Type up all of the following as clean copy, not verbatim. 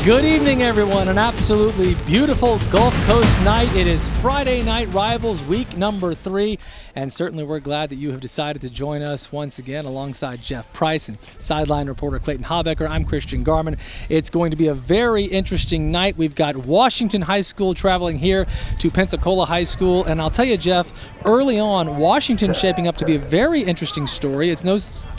Good evening, everyone. An absolutely beautiful Gulf Coast night. It is Friday Night Rivals, week number 3, and certainly we're glad that you have decided to join us once again alongside Jeff Price and sideline reporter Clayton Habecker. I'm Christian Garman. It's going to be a very interesting night. We've got Washington High School traveling here to Pensacola High School, and I'll tell you, Jeff, early on, Washington's shaping up to be a very interesting story.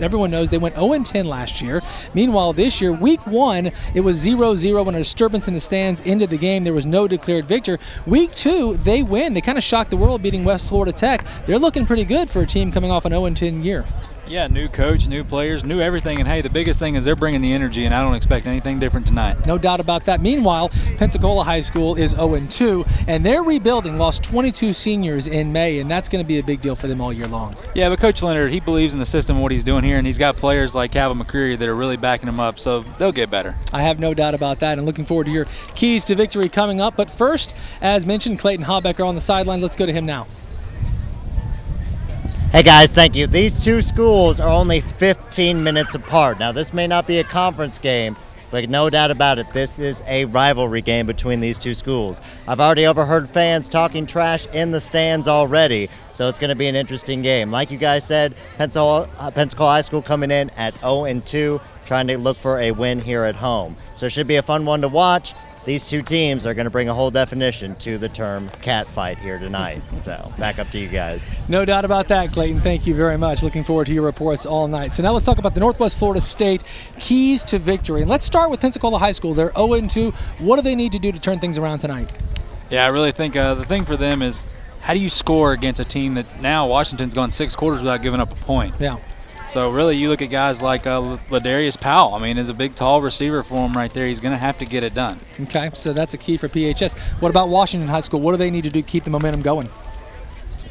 Everyone knows they went 0-10 last year. Meanwhile, this year, week 1, it was 0-0 when a disturbance in the stands ended the game. There was no declared victor. Week 2, they win. They kind of shocked the world, beating West Florida Tech. They're looking pretty good for a team coming off an 0-10 year. Yeah, new coach, new players, new everything. And, hey, the biggest thing is they're bringing the energy, and I don't expect anything different tonight. No doubt about that. Meanwhile, Pensacola High School is 0-2, and they're rebuilding, lost 22 seniors in May, and that's going to be a big deal for them all year long. Yeah, but Coach Leonard, he believes in the system and what he's doing here, and he's got players like Calvin McCreary that are really backing him up, so they'll get better. I have no doubt about that, and looking forward to your keys to victory coming up. But first, as mentioned, Clayton Habecker on the sidelines. Let's go to him now. Hey guys, thank you. These two schools are only 15 minutes apart. Now this may not be a conference game, but no doubt about it, this is a rivalry game between these two schools. I've already overheard fans talking trash in the stands already, so it's going to be an interesting game. Like you guys said, Pensacola High School coming in at 0-2, trying to look for a win here at home. So it should be a fun one to watch. These two teams are going to bring a whole definition to the term cat fight here tonight. So back up to you guys. No doubt about that, Clayton. Thank you very much. Looking forward to your reports all night. So now let's talk about the Northwest Florida State keys to victory. And let's start with Pensacola High School. They're 0-2. What do they need to do to turn things around tonight? Yeah, I really think the thing for them is how do you score against a team that now Washington's gone 6 quarters without giving up a point. Yeah. So really you look at guys like Ladarius Powell. I mean, is a big, tall receiver for him right there. He's going to have to get it done. Okay, so that's a key for PHS. What about Washington High School? What do they need to do to keep the momentum going?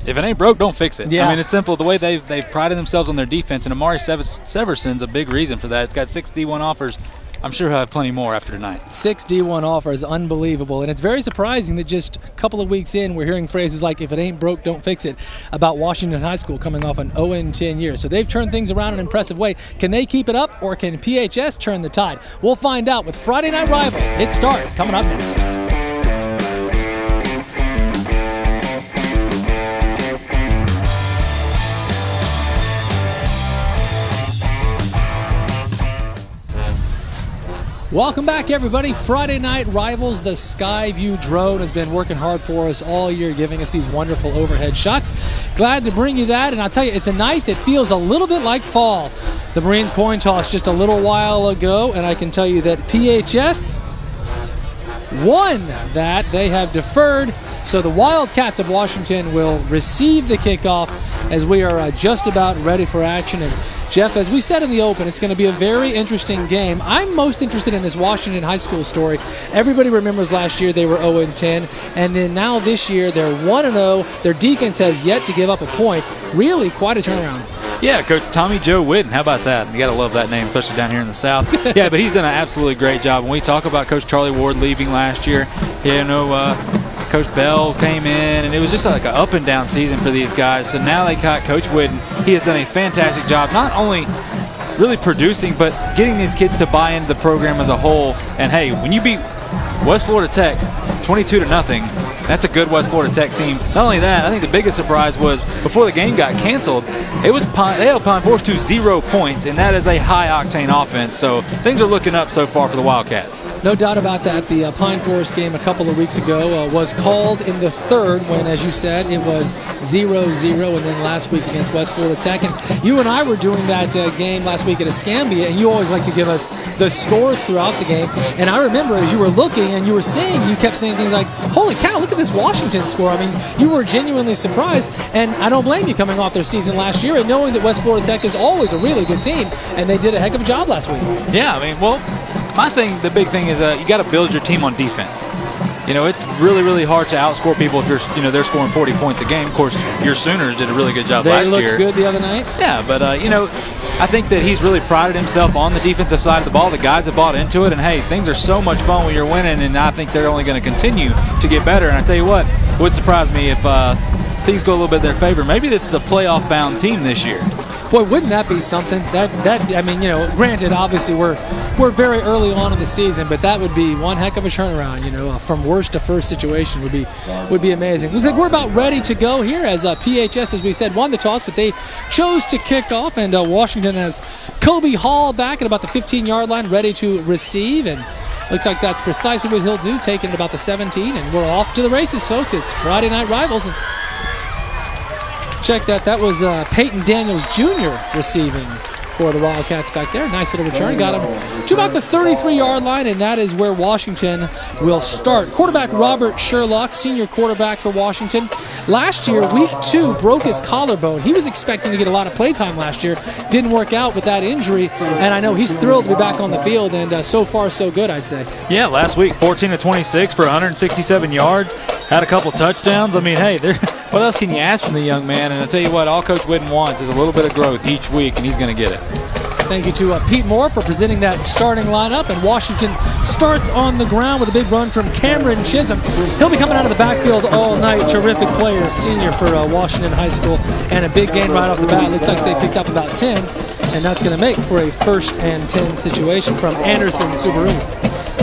If it ain't broke, don't fix it. Yeah. I mean, it's simple. The way they've prided themselves on their defense, and Amari Severson's a big reason for that. It's got 6 D1 offers. I'm sure he'll have plenty more after tonight. 6 D1 offers, unbelievable. And it's very surprising that just a couple of weeks in, we're hearing phrases like, if it ain't broke, don't fix it, about Washington High School coming off an 0-10 year. So they've turned things around in an impressive way. Can they keep it up, or can PHS turn the tide? We'll find out with Friday Night Rivals. It starts coming up next. Welcome back, everybody. Friday Night Rivals. The Skyview drone has been working hard for us all year, giving us these wonderful overhead shots. Glad to bring you that, and I'll tell you, it's a night that feels a little bit like fall. The Marines coin toss just a little while ago, and I can tell you that PHS won that. They have deferred, so the Wildcats of Washington will receive the kickoff as we are just about ready for action. And Jeff, as we said in the open, it's going to be a very interesting game. I'm most interested in this Washington High School story. Everybody remembers last year they were 0-10, and then now this year they're 1-0. Their defense has yet to give up a point. Really quite a turnaround. Yeah, Coach Tommy Joe Whitten. How about that? You got to love that name, especially down here in the South. Yeah, but he's done an absolutely great job. When we talk about Coach Charlie Ward leaving last year, Coach Bell came in, and it was just like an up and down season for these guys. So now they got Coach Whitten. He has done a fantastic job, not only really producing, but getting these kids to buy into the program as a whole. And hey, when you beat West Florida Tech 22-0, that's a good West Florida Tech team. Not only that, I think the biggest surprise was before the game got canceled, they held Pine Forest to 0 points, and that is a high-octane offense. So things are looking up so far for the Wildcats. No doubt about that. The Pine Forest game a couple of weeks ago was called in the third when, as you said, it was 0-0, and then last week against West Florida Tech. And you and I were doing that game last week at Escambia, and you always like to give us the scores throughout the game. And I remember as you were looking and you were seeing, you kept saying things like, holy cow, look at this Washington score. I mean, you were genuinely surprised, and I don't blame you coming off their season last year and knowing that West Florida Tech is always a really good team, and they did a heck of a job last week. Yeah, I mean, well, the big thing is you got to build your team on defense. You know, it's really, really hard to outscore people if they're scoring 40 points a game. Of course, your Sooners did a really good job last year. They looked good the other night. Yeah, but, I think that he's really prided himself on the defensive side of the ball. The guys have bought into it, and, hey, things are so much fun when you're winning, and I think they're only going to continue to get better. And I tell you what, it would surprise me if things go a little bit in their favor. Maybe this is a playoff-bound team this year. Boy, wouldn't that be something? I mean, you know, granted, obviously we're very early on in the season, but that would be one heck of a turnaround. You know, from worst to first situation would be amazing. Looks like we're about ready to go here as PHS, as we said, won the toss, but they chose to kick off, and Washington has Kobe Hall back at about the 15-yard line, ready to receive, and looks like that's precisely what he'll do, taking it about the 17, and we're off to the races, folks. It's Friday Night Rivals. And check that. That was Peyton Daniels Jr. receiving for the Wildcats back there. Nice little return. Got him to about the 33-yard line, and that is where Washington will start. Quarterback Robert Sherlock, senior quarterback for Washington. Last year, week 2, broke his collarbone. He was expecting to get a lot of playtime last year. Didn't work out with that injury, and I know he's thrilled to be back on the field, and so far, so good, I'd say. Yeah, last week, 14 of 26 for 167 yards. Had a couple touchdowns. I mean, hey, what else can you ask from the young man? And I'll tell you what, all Coach Whitten wants is a little bit of growth each week, and he's going to get it. Thank you to Pete Moore for presenting that starting lineup. And Washington starts on the ground with a big run from Cameron Chisholm. He'll be coming out of the backfield all night. Terrific player, senior for Washington High School. And a big gain right off the bat. Looks like they picked up about 10. And that's going to make for a 1st and 10 situation from Anderson Subaru.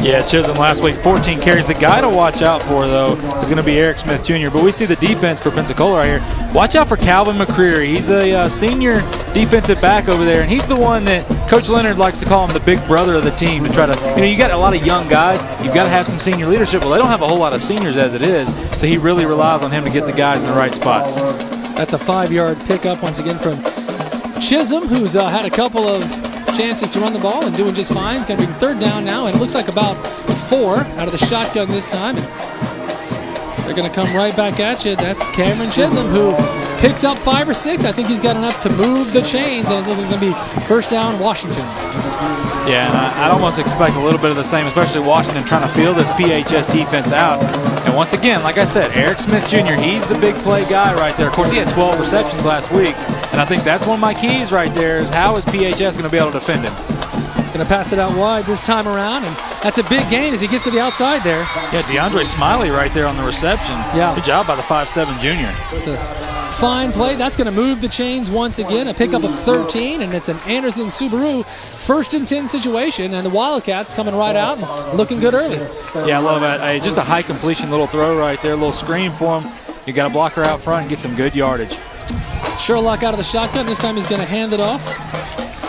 Yeah, Chisholm last week, 14 carries. The guy to watch out for, though, is going to be Eric Smith Jr. But we see the defense for Pensacola right here. Watch out for Calvin McCreary. He's the senior defensive back over there, and he's the one that Coach Leonard likes to call him the big brother of the team to try to, you know, you got a lot of young guys. You've got to have some senior leadership. Well, they don't have a whole lot of seniors as it is, so he really relies on him to get the guys in the right spots. That's a 5-yard pickup once again from Chisholm, who's had a couple of chances to run the ball and doing just fine. Going to be 3rd down now, and it looks like about 4 out of the shotgun this time. And they're going to come right back at you. That's Cameron Chisholm, who picks up 5 or 6. I think he's got enough to move the chains, and it's going to be 1st down Washington. Yeah, and I'd almost expect a little bit of the same, especially Washington trying to feel this PHS defense out. And once again, like I said, Eric Smith Jr., he's the big play guy right there. Of course, he had 12 receptions last week, and I think that's one of my keys right there is how is PHS going to be able to defend him? Going to pass it out wide this time around, and that's a big gain as he gets to the outside there. Yeah, DeAndre Smiley right there on the reception. Yeah. Good job by the 5'7 junior. It's a fine play. That's going to move the chains once again. A pickup of 13, and it's an Anderson Subaru 1st and 10 situation, and the Wildcats coming right out and looking good early. Yeah, I love that. Hey, just a high completion little throw right there, a little screen for him. You got a blocker out front and get some good yardage. Sherlock out of the shotgun. This time he's going to hand it off.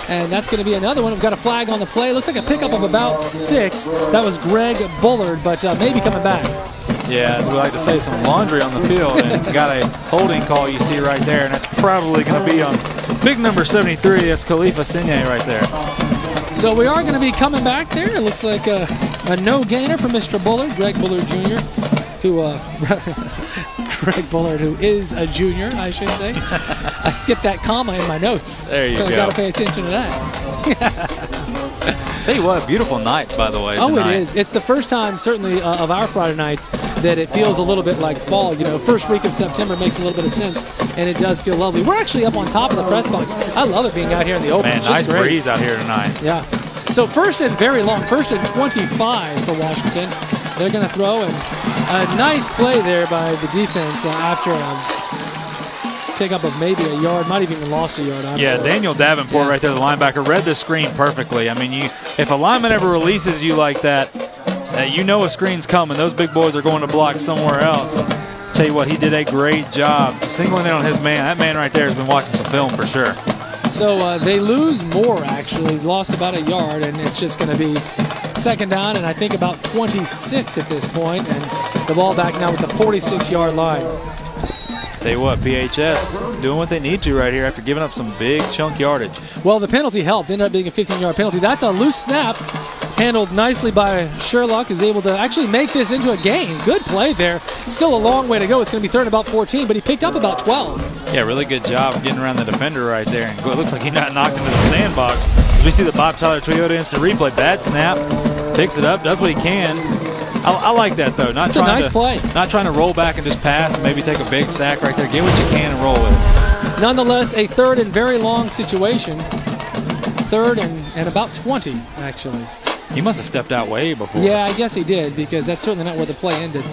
And that's going to be another one. We've got a flag on the play. Looks like a pickup of about 6. That was Greg Bullard, but maybe coming back. Yeah, as we like to say, some laundry on the field. And got a holding call you see right there, and that's probably going to be on big number 73. That's Khalifa Sinye right there. So we are going to be coming back there. It looks like a no-gainer for Mr. Bullard, Greg Bullard Jr., Greg Bullard, who is a junior, I should say. I skipped that comma in my notes. There you go. Got to pay attention to that. Tell you what, beautiful night, by the way, tonight. It is. It's the first time, certainly, of our Friday nights that it feels a little bit like fall. You know, first week of September makes a little bit of sense, and it does feel lovely. We're actually up on top of the press box. I love it being out here in the open. Man, it's just nice great. breeze out here tonight. Yeah. So 1st and very long, 1st and 25 for Washington. They're going to throw, and a nice play there by the defense after a pickup of maybe a yard, might have even lost a yard, honestly. Yeah, Daniel Davenport right there, the linebacker, read the screen perfectly. I mean, if a lineman ever releases you like that, you know a screen's coming. Those big boys are going to block somewhere else. Tell you what, he did a great job singling in on his man. That man right there has been watching some film for sure. So they lose more, actually. Lost about a yard, and it's just going to be 2nd down, and I think about 26 at this point, and the ball back now with the 46-yard line. Tell you what, PHS doing what they need to right here after giving up some big chunk yardage. Well, the penalty helped. Ended up being a 15-yard penalty. That's a loose snap, handled nicely by Sherlock, who's able to actually make this into a gain. Good play there. Still a long way to go. It's going to be 3rd and about 14, but he picked up about 12. Yeah, really good job getting around the defender right there. And it looks like he not knocked into the sandbox. As we see the Bob Tyler Toyota instant replay. Bad snap, picks it up, does what he can. I like that, though. It's a nice play. Not trying to roll back and just pass and maybe take a big sack right there. Get what you can and roll with it. Nonetheless, a 3rd and very long situation. 3rd and about 20, actually. He must have stepped out way before. Yeah, I guess he did, because that's certainly not where the play ended.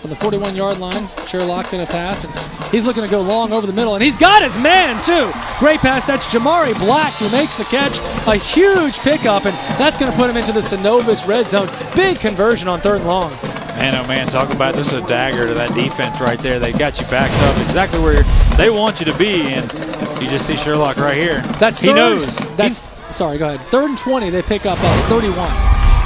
But from the 41-yard line. Sherlock going to pass, and he's looking to go long over the middle, and he's got his man, too. Great pass. That's Jamari Black who makes the catch. A huge pickup, and that's going to put him into the Synovus red zone. Big conversion on 3rd and long. Man, oh man, talk about just a dagger to that defense right there. They got you backed up exactly where they want you to be, and you just see Sherlock right here. He knows. Sorry, go ahead. 3rd and 20, they pick up 31.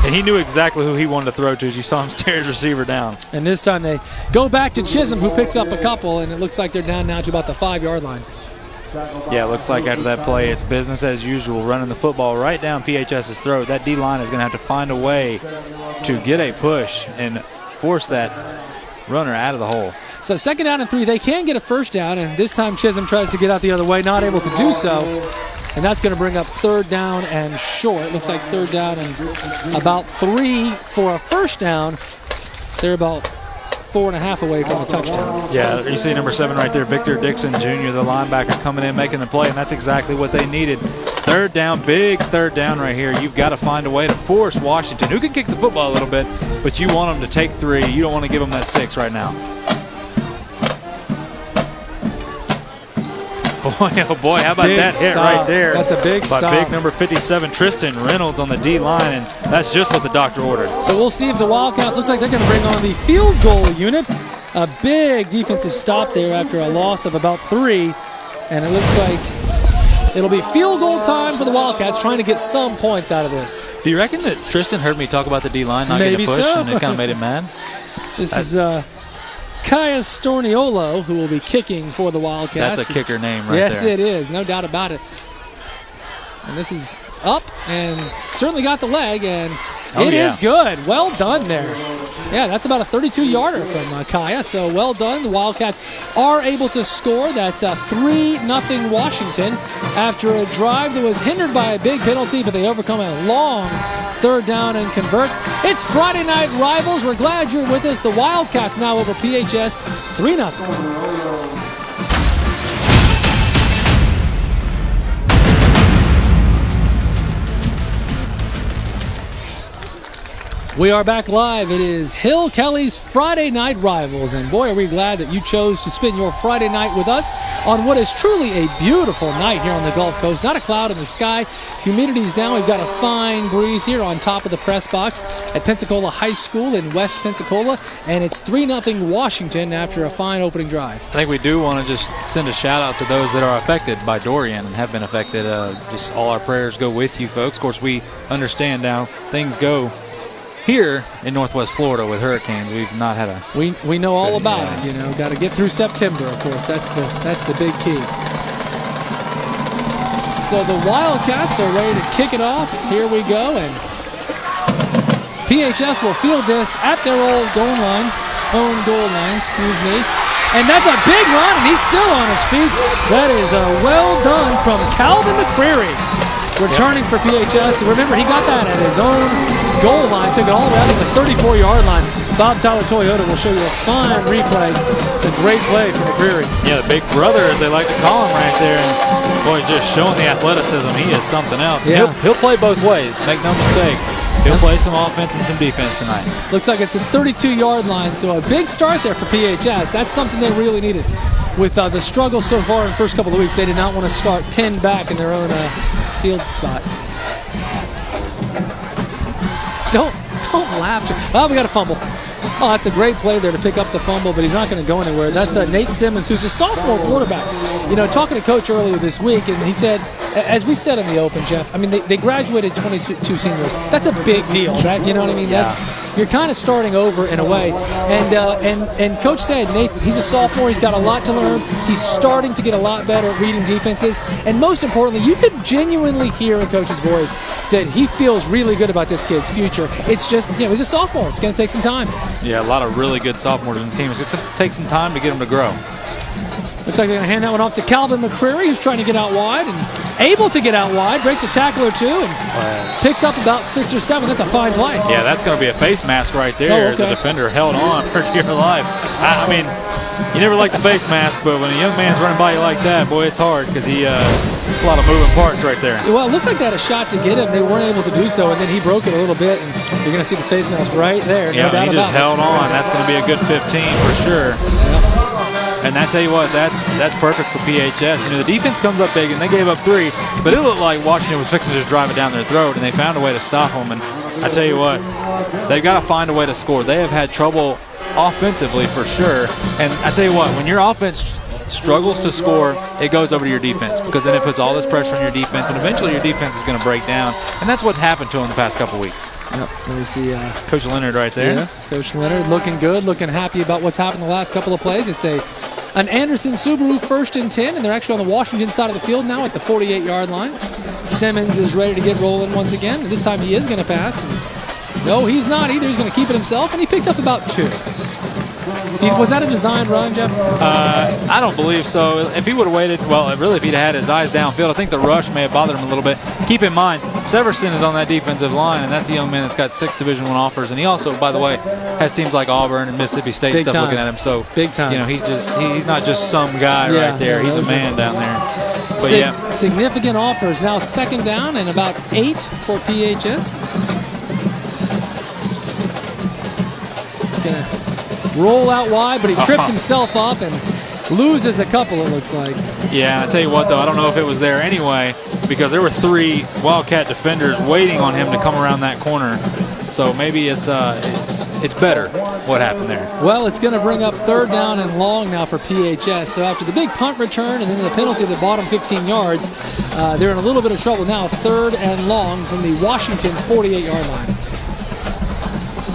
And he knew exactly who he wanted to throw to as you saw him stare his receiver down. And this time they go back to Chisholm, who picks up a couple, and it looks like they're down now to about the 5-yard line. Yeah, it looks like after that play, it's business as usual, running the football right down PHS's throat. That D-line is going to have to find a way to get a push and force that runner out of the hole. So 2nd down and 3, they can get a 1st down, and this time Chisholm tries to get out the other way, not able to do so. And that's going to bring up 3rd down and short. Looks like 3rd down and about 3 for a 1st down. They're about 4.5 away from a touchdown. Yeah, you see number 7 right there, Victor Dixon Jr., the linebacker, coming in, making the play, and that's exactly what they needed. 3rd down, big 3rd down right here. You've got to find a way to force Washington, who can kick the football a little bit, but you want them to take 3. You don't want to give them that 6 right now. Boy, oh boy, how about that hit right there? That's a big stop. By big number 57, Tristan Reynolds on the D-line, and that's just what the doctor ordered. So we'll see if the Wildcats, looks like they're going to bring on the field goal unit. A big defensive stop there after a loss of about 3, and it looks like it'll be field goal time for the Wildcats, trying to get some points out of this. Do you reckon that Tristan heard me talk about the D-line not Maybe getting a push, so. and it kind of made him mad? This is Kaya Storniolo, who will be kicking for the Wildcats. That's a kicker name right there. Yes, it is. No doubt about it. And this is up and certainly got the leg, and it is good. Well done there. Yeah, that's about a 32-yarder from Kaya, so well done. The Wildcats are able to score. That's 3-0 Washington after a drive that was hindered by a big penalty, but they overcome a long 3rd down and convert. It's Friday Night Rivals. We're glad you're with us. The Wildcats now over PHS 3-0. We are back live. It is Hill Kelly's Friday Night Rivals, and boy, are we glad that you chose to spend your Friday night with us on what is truly a beautiful night here on the Gulf Coast. Not a cloud in the sky. Humidity's down. We've got a fine breeze here on top of the press box at Pensacola High School in West Pensacola, and it's 3-0 Washington after a fine opening drive. I think we do want to just send a shout-out to those that are affected by Dorian and have been affected. Just all our prayers go with you, folks. Of course, we understand now things go here in Northwest Florida with hurricanes. We've not had a... We know all about it, you know. Got to get through September, of course. That's the big key. So the Wildcats are ready to kick it off. Here we go, and PHS will field this at their own goal line, excuse me. And that's a big run, and he's still on his feet. That is well done from Calvin McCreary, returning for PHS. Remember, he got that at his own goal line, took it all the way out to the 34-yard line. Bob Tyler Toyota will show you a fine replay. It's a great play for McCreary. Yeah, the big brother, as they like to call him right there. And boy, just showing the athleticism. He is something else. Yeah. He'll play both ways, make no mistake. He'll play some offense and some defense tonight. Looks like it's a 32-yard line, so a big start there for PHS. That's something they really needed. With the struggle so far in the first couple of weeks, they did not want to start pinned back in their own field spot. Don't laugh. Oh, we got a fumble. Oh, that's a great play there to pick up the fumble, but he's not going to go anywhere. That's Nate Simmons, who's a sophomore quarterback. You know, talking to Coach earlier this week, and he said, as we said in the Open, Jeff, I mean, they graduated 22 seniors. That's a big deal, right? You know what I mean? Yeah. You're kind of starting over in a way. And Coach said, he's a sophomore. He's got a lot to learn. He's starting to get a lot better at reading defenses. And most importantly, you could genuinely hear in Coach's voice that he feels really good about this kid's future. It's just, he's a sophomore. It's going to take some time. Yeah, a lot of really good sophomores on the team. It's just going to take some time to get them to grow. Looks like they're going to hand that one off to Calvin McCreary, who's trying to get out wide and able to get out wide. Breaks a tackle or two and picks up about 6 or 7. That's a fine play. Yeah, that's going to be a face mask right there as the defender held on for dear life. I mean, You never like the face mask, but when a young man's running by you like that, boy, it's hard because a lot of moving parts right there. Well, it looked like they had a shot to get him. They weren't able to do so, and then he broke it a little bit, and you're going to see the face mask right there. Yeah, no doubt he just held on. That's going to be a good 15 for sure. Yep. And I tell you what, that's perfect for PHS. You know, the defense comes up big, and they gave up 3, but it looked like Washington was fixing to just drive it down their throat, and they found a way to stop them. And I tell you what, they've got to find a way to score. They have had trouble offensively for sure. And I tell you what, when your offense struggles to score, it goes over to your defense because then it puts all this pressure on your defense, and eventually your defense is going to break down. And that's what's happened to them the past couple weeks. Yep, there we see Coach Leonard right there. Yeah, Coach Leonard looking good, looking happy about what's happened the last couple of plays. It's an Anderson Subaru 1st and 10, and they're actually on the Washington side of the field now at the 48-yard line. Simmons is ready to get rolling once again, and this time he is going to pass. And no, he's not either. He's going to keep it himself, and he picked up about 2. Was that a design run, Jeff? I don't believe so. If he would have waited, well, really, if he'd had his eyes downfield, I think the rush may have bothered him a little bit. Keep in mind, Severson is on that defensive line, and that's a young man that's got 6 Division I offers. And he also, by the way, has teams like Auburn and Mississippi State Big stuff time. looking at him. So, big time. You know, he's not just some guy right there. He's a man down there. But yeah, significant offers. Now 2nd down and about 8 for PHS. It's going to roll out wide, but he trips himself up and loses a couple, it looks like. Yeah, and I tell you what, though, I don't know if it was there anyway because there were 3 Wildcat defenders waiting on him to come around that corner. So maybe it's better what happened there. Well, it's going to bring up 3rd down and long now for PHS. So after the big punt return and then the penalty of the bottom 15 yards, they're in a little bit of trouble now. 3rd and long from the Washington 48-yard line.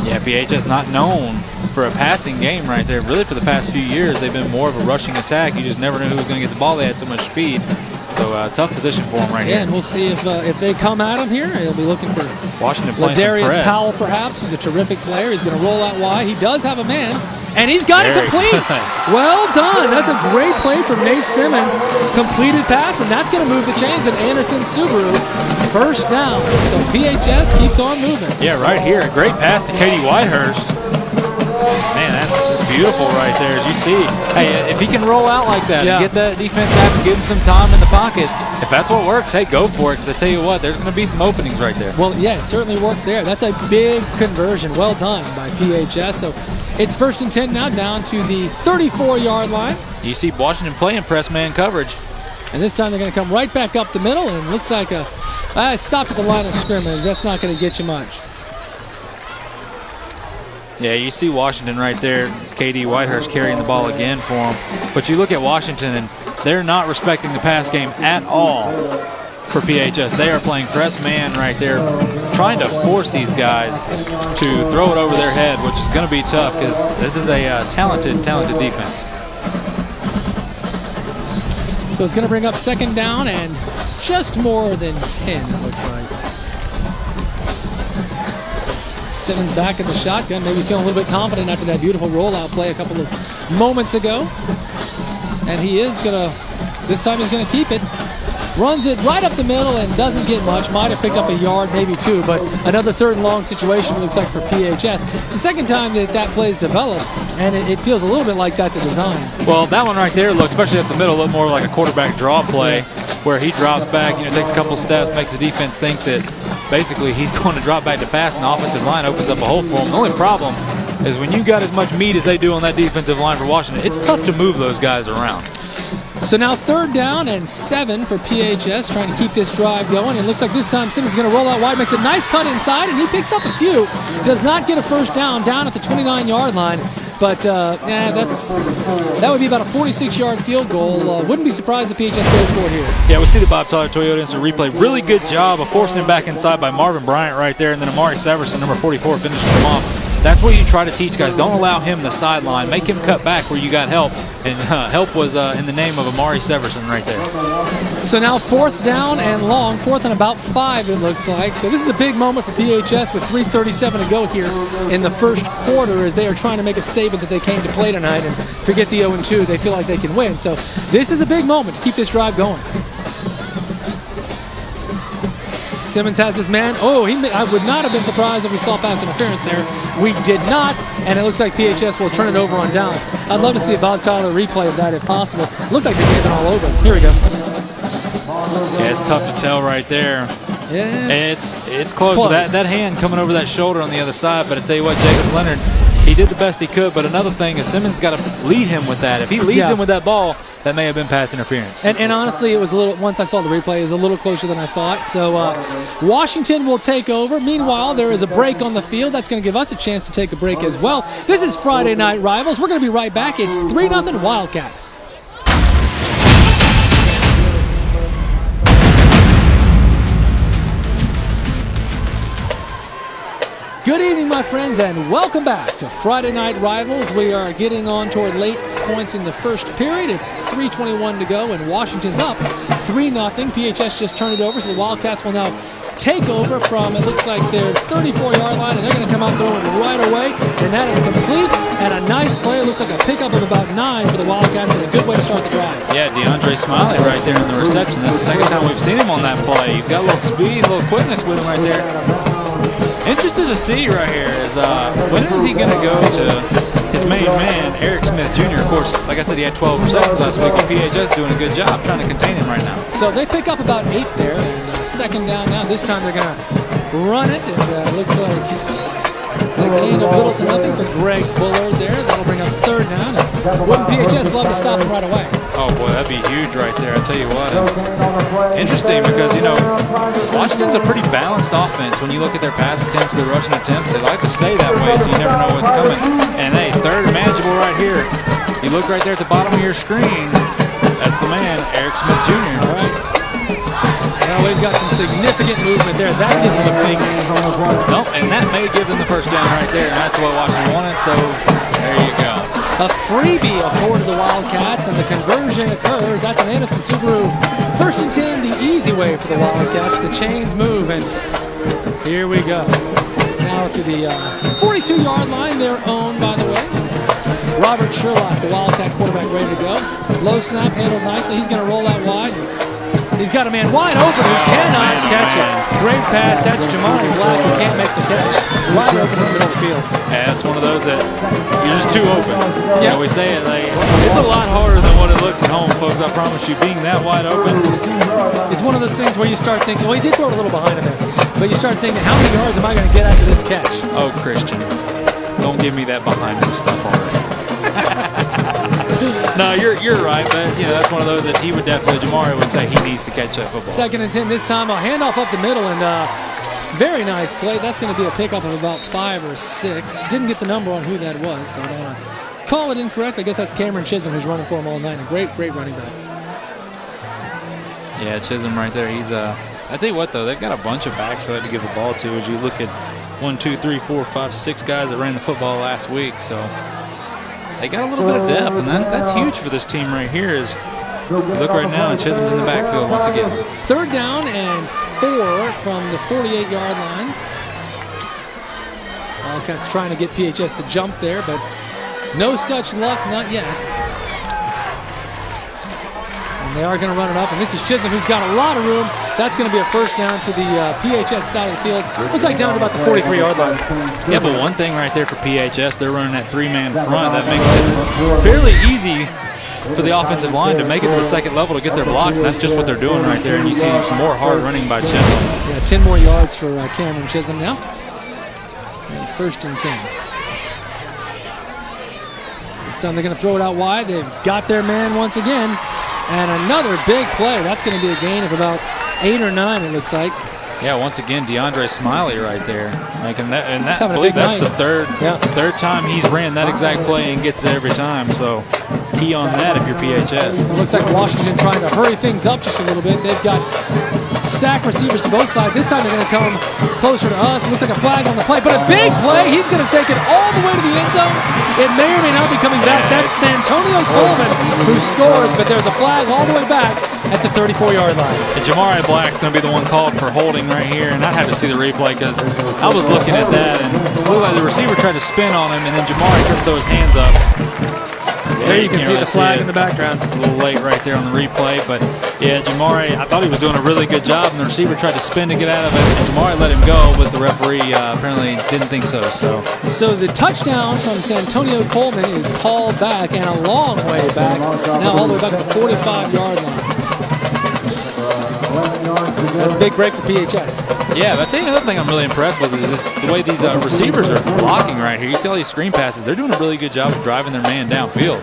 Yeah, PHS not known for a passing game right there. Really, for the past few years, they've been more of a rushing attack. You just never knew who was going to get the ball. They had so much speed. So tough position for them right here. Yeah, and we'll see if they come at him here. He'll be looking for Washington playing some Ladarius press. Powell, perhaps, who's a terrific player. He's going to roll out wide. He does have a man, and he's got it complete. Well done. That's a great play from Nate Simmons. Completed pass, and that's going to move the chains at Anderson Subaru. 1st down. So PHS keeps on moving. Yeah, right here. A great pass to Katie Whitehurst. Man, that's beautiful right there, as you see. Hey, if he can roll out like that and get that defense out and give him some time in the pocket, if that's what works, hey, go for it, because I tell you what, there's going to be some openings right there. Well, yeah, it certainly worked there. That's a big conversion. Well done by PHS. So it's 1st and 10 now, down to the 34-yard line. You see Washington playing press man coverage. And this time they're going to come right back up the middle, and it looks like stopped at the line of scrimmage. That's not going to get you much. Yeah, you see Washington right there. Katie Whitehurst carrying the ball again for them. But you look at Washington, and they're not respecting the pass game at all for PHS. They are playing press man right there, trying to force these guys to throw it over their head, which is going to be tough because this is a talented defense. So it's going to bring up 2nd down and just more than 10, it looks like. Simmons back in the shotgun, maybe feeling a little bit confident after that beautiful rollout play a couple of moments ago. And he is going to, this time he's going to keep it. Runs it right up the middle and doesn't get much. Might have picked up a yard, maybe 2, but another 3rd and long situation, it looks like, for PHS. It's the 2nd time that play's developed, and it feels a little bit like that's a design. Well, that one right there looks, especially up the middle, look more like a quarterback draw play where he drops back, takes a couple steps, makes the defense think that basically he's going to drop back to pass, and the offensive line opens up a hole for him. The only problem is when you got as much meat as they do on that defensive line for Washington, it's tough to move those guys around. So now 3rd down and 7 for PHS, trying to keep this drive going. It looks like this time Simmons is going to roll out wide, makes a nice cut inside, and he picks up a few. Does not get a 1st down at the 29-yard line. But that would be about a 46-yard field goal. Wouldn't be surprised if PHS goes for it here. Yeah, we see the Bob Tyler Toyota instant replay. Really good job of forcing him back inside by Marvin Bryant right there, and then Amari Severson, number 44, finishes him off. That's what you try to teach guys. Don't allow him the sideline. Make him cut back where you got help. And help was in the name of Amari Severson right there. So now 4th down and long. 4th and about 5, it looks like. So this is a big moment for PHS with 3:37 to go here in the 1st quarter as they are trying to make a statement that they came to play tonight and forget the 0-2. They feel like they can win. So this is a big moment to keep this drive going. Simmons has his man. Oh, I would not have been surprised if we saw pass interference there. We did not, and it looks like PHS will turn it over on downs. I'd love to see a Bob Tyler replay of that if possible. Looked like they gave it all over. Here we go. Yeah, it's tough to tell right there. Yeah, it's close. That hand coming over that shoulder on the other side, but I tell you what, Jacob Leonard, he did the best he could, but another thing is Simmons got to lead him with that. If he leads him with that ball, that may have been pass interference. And honestly, it was a little, once I saw the replay, it was a little closer than I thought. So Washington will take over. Meanwhile, there is a break on the field. That's going to give us a chance to take a break as well. This is Friday Night Rivals. We're going to be right back. It's 3-0 Wildcats. Good evening, my friends, and welcome back to Friday Night Rivals. We are getting on toward late points in the first period. It's 3:21 to go, and Washington's up 3-0. PHS just turned it over, so the Wildcats will now take over from, it looks like, their 34-yard line, and they're going to come out throwing right away, and that is complete, and a nice play. It looks like a pickup of about 9 for the Wildcats, and a good way to start the drive. Yeah, DeAndre Smiley right there in the reception. That's the second time we've seen him on that play. You've got a little speed, a little quickness with him right there. Interested to see right here is when is he going to go to his main man, Eric Smith Jr. Of course, like I said, he had 12 receptions last week, and PHS doing a good job trying to contain him right now. So they pick up about 8 there, and second down now. This time they're going to run it, and looks like a gain of little to nothing for Greg Bullard there. That'll bring up third down. And wouldn't PHS love to stop him right away? Oh, boy, that'd be huge right there. I tell you what. Interesting because, you know, Washington's a pretty balanced offense. When you look at their pass attempts, their rushing attempts, they like to stay that way, so you never know what's coming. And, hey, third and manageable right here. You look right there at the bottom of your screen. That's the man, Eric Smith Jr. All right. Well, we've got some significant movement there. That didn't look big. Nope, and that may give them the first down right there, and that's what Washington wanted, so there you go. A freebie afforded the Wildcats, and the conversion occurs. That's an Anderson Subaru. First and 10, the easy way for the Wildcats. The chains move, and here we go. Now to the 42-yard line. They're owned, by the way. Robert Sherlock, the Wildcat quarterback, ready to go. Low snap, handled nicely. He's going to roll out wide. He's got a man wide open who cannot catch it. Great pass. That's Jamari Black who can't make the catch. Wide open in the middle of the field. Yeah, it's one of those that you're just too open. Yeah, you know, we say it like it's a lot harder than what it looks at home, folks. I promise you, being that wide open. It's one of those things where you start thinking, well, he did throw it a little behind him there, but you start thinking, how many yards am I going to get after this catch? Oh, Christian, don't give me that behind him stuff already. No, you're right, but you know that's one of those that he would definitely, Jamari would say he needs to catch that football. Second and 10 this time. A handoff up the middle, and very nice play. That's going to be a pickup of about 5 or 6. Didn't get the number on who that was, so I don't want to call it incorrect. I guess that's Cameron Chisholm who's running for him all night. A great running back. Yeah, Chisholm right there. He's I tell you what though, they've got a bunch of backs they had to give the ball to. As you look at 1, 2, 3, 4, 5, 6 guys that ran the football last week, so. They got a little bit of depth, and that's huge for this team right here. Is you look right now, and Chisholm's in the backfield once again. Third down and 4 from the 48-yard line. Wildcats trying to get PHS to jump there, but no such luck, not yet. And they are going to run it up, and this is Chisholm, who's got a lot of room. That's going to be a first down to the PHS side of the field. Looks like down to about the 43-yard line. Yeah, but one thing right there for PHS, they're running that 3-man front. That makes it fairly easy for the offensive line to make it to the second level to get their blocks, and that's just what they're doing right there. And you see some more hard running by Chisholm. Yeah, 10 more yards for Cameron Chisholm now. And first and 10. This time they're going to throw it out wide. They've got their man once again. And another big play. That's going to be a gain of about 8 or 9, it looks like. Yeah, once again, DeAndre Smiley right there making that, and that, I believe that's the third time he's ran that exact play and gets it every time. So key on that if you're PHS. It looks like Washington trying to hurry things up just a little bit. They've got stacked receivers to both sides. This time they're going to come closer to us. It looks like a flag on the play, but a big play. He's going to take it all the way to the end zone. It may or may not be coming back. That's Santonio Coleman who scores, but there's a flag all the way back at the 34-yard line. And Jamari Black's going to be the one called for holding right here, and I had to see the replay because I was looking at that, and it looked like the receiver tried to spin on him, and then Jamari tried to throw his hands up. There you can see the flag in the background. A little late right there on the replay, but Yeah, Jamari, I thought he was doing a really good job, and the receiver tried to spin to get out of it, and Jamari let him go, but the referee apparently didn't think so. So the touchdown from Santonio Coleman is called back, and a long way back, now all the way back to the 45-yard line. That's a big break for PHS. Yeah, but I'll tell you another thing I'm really impressed with is the way these receivers are blocking right here. You see all these screen passes. They're doing a really good job of driving their man downfield.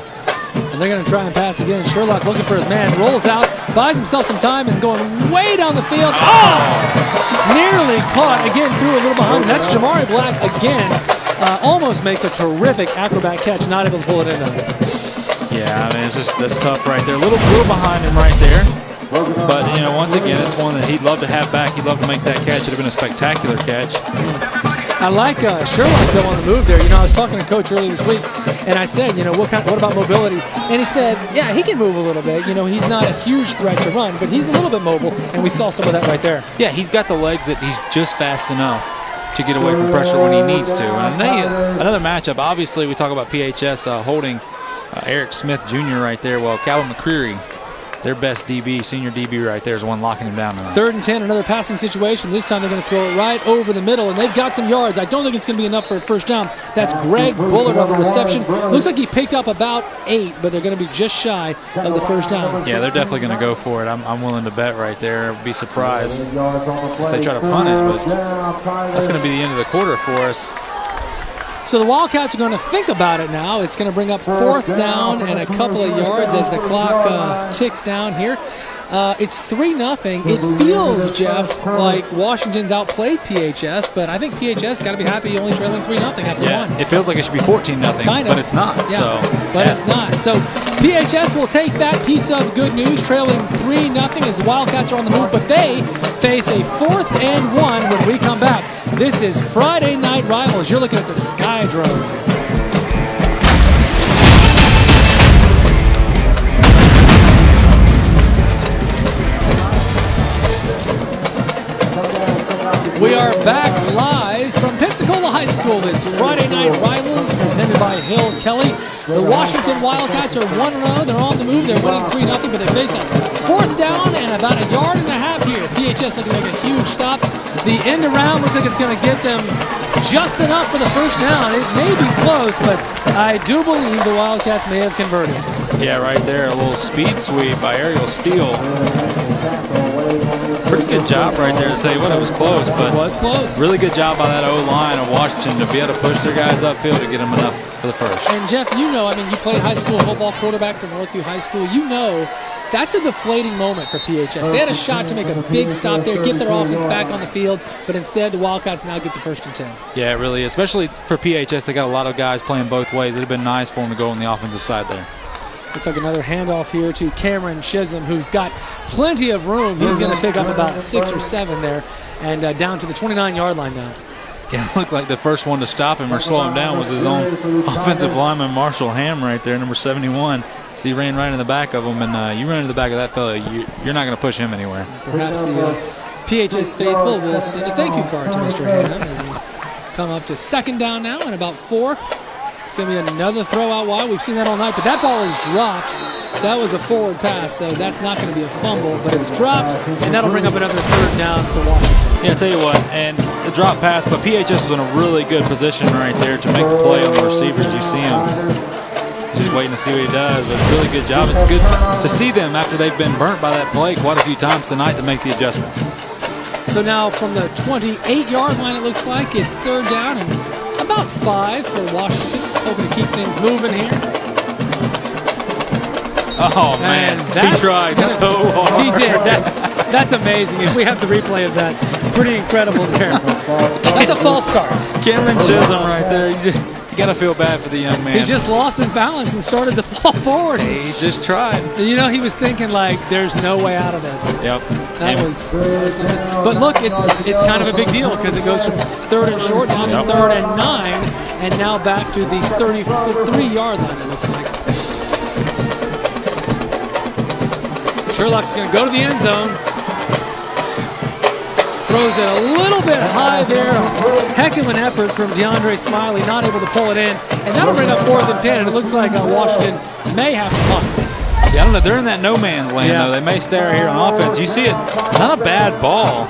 And they're going to try and pass again. Sherlock looking for his man, rolls out, buys himself some time, and going way down the field. Oh! Nearly caught. Again, threw a little behind. That's Jamari Black again. Almost makes a terrific acrobat catch, not able to pull it in though. Yeah, I mean, that's tough right there. A little behind him right there. But, you know, once again, it's one that he'd love to have back. He'd love to make that catch. It would have been a spectacular catch. I like Sherlock, though, on the move there. You know, I was talking to Coach earlier this week, and I said, you know, what about mobility? And he said, yeah, he can move a little bit. You know, he's not a huge threat to run, but he's a little bit mobile, and we saw some of that right there. Yeah, he's got the legs that he's just fast enough to get away from pressure when he needs to. And another matchup, obviously, we talk about PHS holding Eric Smith Jr. right there. Well, Calvin McCreary, their best DB, senior DB right there, is the one locking him down now. 3rd and 10, another passing situation. This time they're going to throw it right over the middle, and they've got some yards. I don't think it's going to be enough for a first down. That's Greg Bullard on the reception. Looks like he picked up about 8, but they're going to be just shy of the first down. Yeah, they're definitely going to go for it. I'm willing to bet right there. I'd be surprised if they try to punt it, but that's going to be the end of the quarter for us. So the Wildcats are going to think about it now. It's going to bring up 4th down and a couple of yards as the clock ticks down here. It's 3-0. It feels, Jeff, like Washington's outplayed PHS, but I think PHS got to be happy only trailing 3-0 after one. It feels like it should be 14-0, but it's not. It's not. So PHS will take that piece of good news, trailing 3-0 as the Wildcats are on the move, but they face a 4th and 1 when we come back. This is Friday Night Rivals. You're looking at the Sky Drone. We are back live from Pensacola High School. It's Friday Night Rivals presented by Hill Kelly. The Washington Wildcats are 1-0. They're on the move. They're winning 3-0, but they face a 4th down and about 1.5 yards here. PHS looking to make a huge stop. The end around looks like it's going to get them just enough for the first down. It may be close, but I do believe the Wildcats may have converted. Yeah, right there. A little speed sweep by Ariel Steele. Pretty good job right there. To tell you what, it was close, but it was close. Really good job by that O-line of Washington to be able to push their guys upfield to get them enough for the first. And Jeff, you know, I mean, you played high school football quarterback for Northview High School. You know, that's a deflating moment for PHS. They had a shot to make a big stop there, get their offense back on the field, but instead the Wildcats now get the 1st and 10. Yeah, it really is. Especially for PHS, they got a lot of guys playing both ways. It would have been nice for them to go on the offensive side there. Looks like another handoff here to Cameron Chisholm, who's got plenty of room. He's going to pick up about 6 or 7 there and down to the 29-yard line now. Yeah, it looked like the first one to stop him or slow him down was his own offensive lineman, Marshall Ham, right there, number 71. So he ran right in the back of him, and you run in the back of that fella, you're not going to push him anywhere. Perhaps the PHS faithful will send a thank you card to Mr. Ham as we come up to 2nd down now and about 4. It's going to be another throw out wide. We've seen that all night, but that ball is dropped. That was a forward pass, so that's not going to be a fumble, but it's dropped, and that'll bring up another 3rd down for Washington. Yeah, I'll tell you what, and a drop pass, but PHS was in a really good position right there to make the play on the receivers. You see him just waiting to see what he does, but really good job. It's good to see them after they've been burnt by that play quite a few times tonight to make the adjustments. So now from the 28-yard line, it looks like it's 3rd down and about 5 for Washington. Hoping to keep things moving here. Oh man, he tried so hard. He did. That's amazing. If we have the replay of that, pretty incredible there. That's a false start. Cameron Chisholm right there. You got to feel bad for the young man. He just lost his balance and started to fall forward. He just tried. You know, he was thinking like, "There's no way out of this." Yep. That was something. But look, it's kind of a big deal because it goes from 3rd and short down to 3rd and 9, and now back to the 33-yard line. It looks like. Sherlock's going to go to the end zone. Throws it a little bit high there. Heck of an effort from DeAndre Smiley, not able to pull it in. And that'll bring up 4th and 10. And it looks like Washington may have to punt. Yeah, I don't know. They're in that no man's land, though. They may stay right here on offense. You see it, not a bad ball,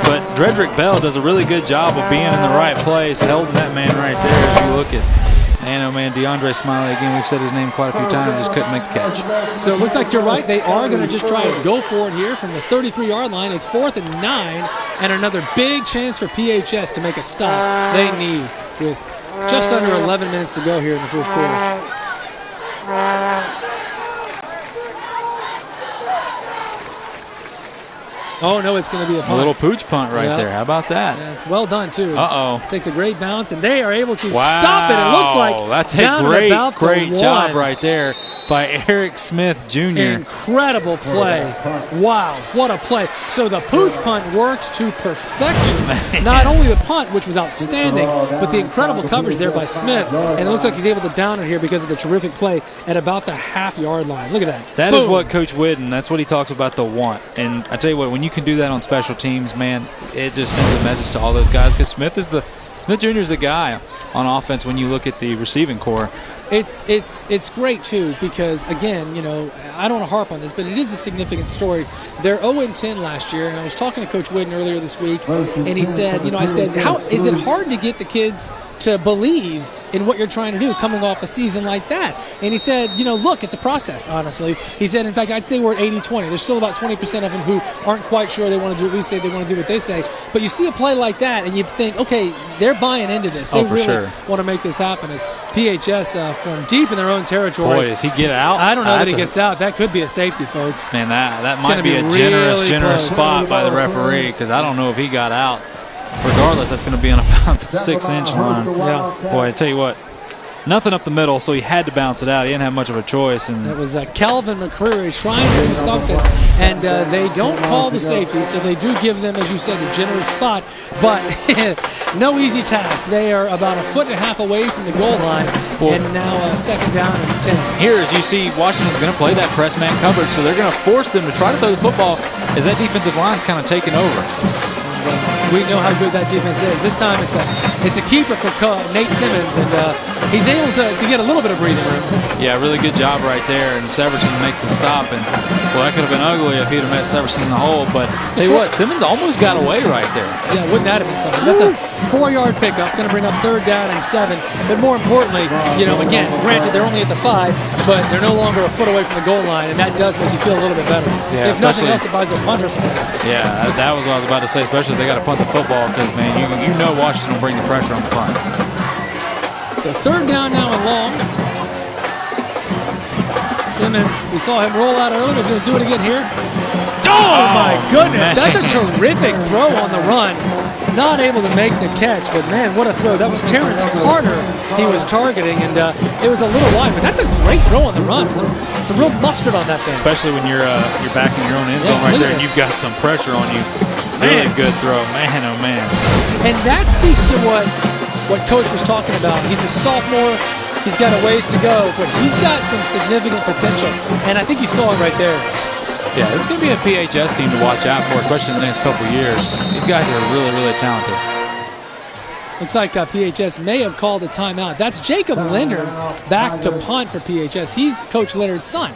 but Dredrick Bell does a really good job of being in the right place, holding that man right there as you look at. And oh man, DeAndre Smiley, again, we've said his name quite a few times, just couldn't make the catch. So it looks like you're right. They are going to just try and go for it here from the 33-yard line. It's 4th and 9, and another big chance for PHS to make a stop they need with just under 11 minutes to go here in the first quarter. Oh, no, it's going to be a punt. A little pooch punt right there. How about that? Yeah, it's well done, too. Uh-oh. Takes a great bounce, and they are able to stop it. It looks like that's down a great job right there by Eric Smith Jr. Incredible play. Wow, what a play. So the pooch punt works to perfection. Man. Not only the punt, which was outstanding, but the incredible coverage there by Smith. And it looks like he's able to down it here because of the terrific play at about the half-yard line. Look at that. That is what Coach Whidden, that's what he talks about, the want. And I tell you what, when you can do that on special teams, man, it just sends a message to all those guys because Smith Jr. is the guy on offense when you look at the receiving core. It's great, too, because, again, you know, I don't want to harp on this, but it is a significant story. They're 0-10 last year, and I was talking to Coach Whidden earlier this week, and he said, you know, I said, how is it hard to get the kids to believe in what you're trying to do coming off a season like that? And he said, you know, look, it's a process, honestly. He said, in fact, I'd say we're at 80-20. There's still about 20% of them who aren't quite sure they want to do what we say, they want to do what they say. But you see a play like that, and you think, okay, they're buying into this. They really want to make this happen. As PHS from deep in their own territory. Boy, does he get out? I don't know that he gets out. That could be a safety, folks. Man, that might be a generous spot by the referee because I don't know if he got out. Regardless, that's going to be on about the 6-inch line. Yeah. Boy, I tell you what, nothing up the middle, so he had to bounce it out. He didn't have much of a choice. And it was Calvin McCreary trying to do something, and they don't call the safety, so they do give them, as you said, a generous spot, but no easy task. They are about 1.5 feet away from the goal line, and now 2nd down and 10. Here, as you see, Washington's going to play that press man coverage, so they're going to force them to try to throw the football as that defensive line's kind of taken over. We know how good that defense is. This time it's a keeper for Nate Simmons, and he's able to get a little bit of breathing room. Yeah, really good job right there, and Severson makes the stop. And well, that could have been ugly if he'd have met Severson in the hole. But tell you what, Simmons almost got away right there. Yeah, wouldn't that have been something? That's a 4-yard pickup, going to bring up 3rd down and 7. But more importantly, you know, again, granted they're only at the 5, but they're no longer a foot away from the goal line, and that does make you feel a little bit better. Yeah, if nothing else, it buys a punter some. Yeah, that was what I was about to say, especially if they got to punt the football because, man, you know Washington will bring the pressure on the punt. So 3rd down now and long. Simmons, we saw him roll out earlier. He's going to do it again here. Oh my goodness, man. That's a terrific throw on the run. Not able to make the catch, but man, what a throw. That was Terrence Carter he was targeting, and it was a little wide, but that's a great throw on the run. Some real mustard on that thing. Especially when you're back in your own end zone right there, and you've got some pressure on you. Really good throw, man, oh man. And that speaks to what Coach was talking about. He's a sophomore. He's got a ways to go, but he's got some significant potential, and I think you saw it right there. Yeah, this is going to be a PHS team to watch out for, especially in the next couple of years. These guys are really, really talented. Looks like PHS may have called a timeout. That's Jacob Leonard back to punt for PHS. He's Coach Leonard's son.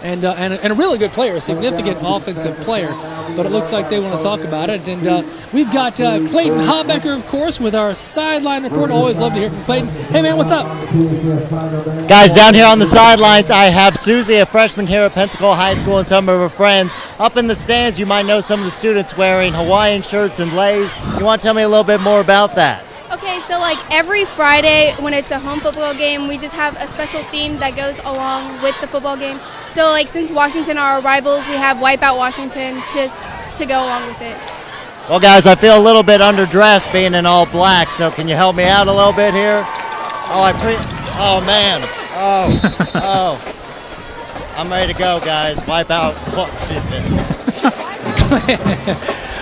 And a really good player, a significant offensive player. But it looks like they want to talk about it. And we've got Clayton Habecker, of course, with our sideline report. Always love to hear from Clayton. Hey, man, what's up? Guys, down here on the sidelines, I have Susie, a freshman here at Pensacola High School, and some of her friends. Up in the stands, you might know some of the students wearing Hawaiian shirts and leis. You want to tell me a little bit more about that? Okay, so like every Friday when it's a home football game, we just have a special theme that goes along with the football game. So like since Washington are our rivals, we have Wipe Out Washington just to go along with it. Well, guys, I feel a little bit underdressed being in all black, so can you help me out a little bit here? Oh, man. I'm ready to go, guys. Wipe out Washington.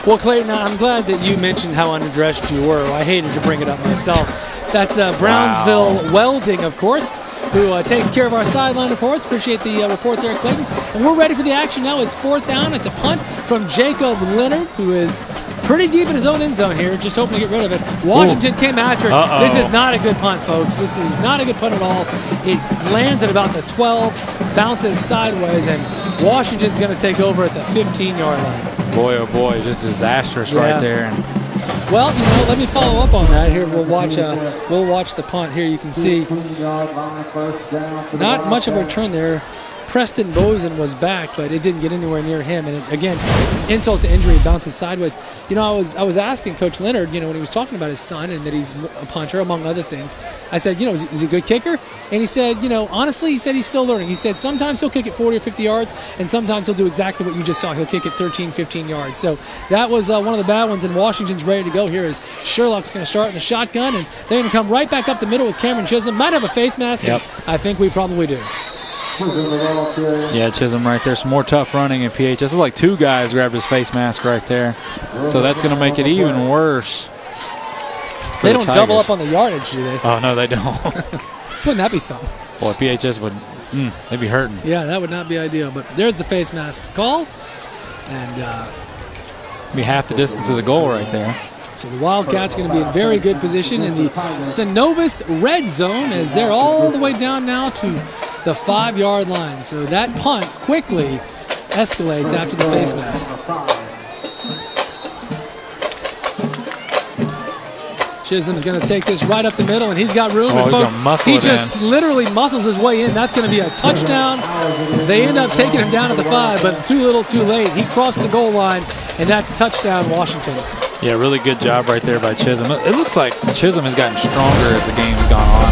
Well, Clayton, I'm glad that you mentioned how underdressed you were. I hated to bring it up myself. That's Brownsville Welding, of course. who takes care of our sideline reports. Appreciate the report there, Clayton. And we're ready for the action now. It's 4th down. It's a punt from Jacob Leonard, who is pretty deep in his own end zone here, just hoping to get rid of it. Washington came after it. This is not a good punt, folks. This is not a good punt at all. It lands at about the 12, bounces sideways, and Washington's going to take over at the 15-yard line. Boy, oh boy, just disastrous right there. And well, let me follow up on that. Here, we'll watch the punt. Here you can see not much of a return there. Preston Bozen was back, but it didn't get anywhere near him. And it, again, insult to injury, it bounces sideways. I was asking Coach Leonard, when he was talking about his son and that he's a punter, among other things. I said, is he a good kicker? And he said, honestly, he said he's still learning. He said sometimes he'll kick it 40 or 50 yards, and sometimes he'll do exactly what you just saw. He'll kick it 13, 15 yards. So that was one of the bad ones, and Washington's ready to go here as Sherlock's going to start in the shotgun, and they're going to come right back up the middle with Cameron Chisholm. Might have a face mask. Yep. I think we probably do. Yeah, Chisholm right there. Some more tough running in PHS. It's like 2 guys grabbed his face mask right there. So that's going to make it even worse. They don't double up on the yardage, do they? Oh, no, they don't. Wouldn't that be something? Boy, PHS would, they'd be hurting. Yeah, that would not be ideal. But there's the face mask call. And be half the distance of the goal right there. So the Wildcats are going to be in very good position in the Synovus red zone as they're all the way down now to the 5-yard line. So that punt quickly escalates after the face mask. Chisholm's going to take this right up the middle, and he's got room. And folks, he just literally muscles his way in. That's going to be a touchdown. They end up taking him down to the 5, but too little, too late. He crossed the goal line, and that's touchdown, Washington. Yeah, really good job right there by Chisholm. It looks like Chisholm has gotten stronger as the game's gone on.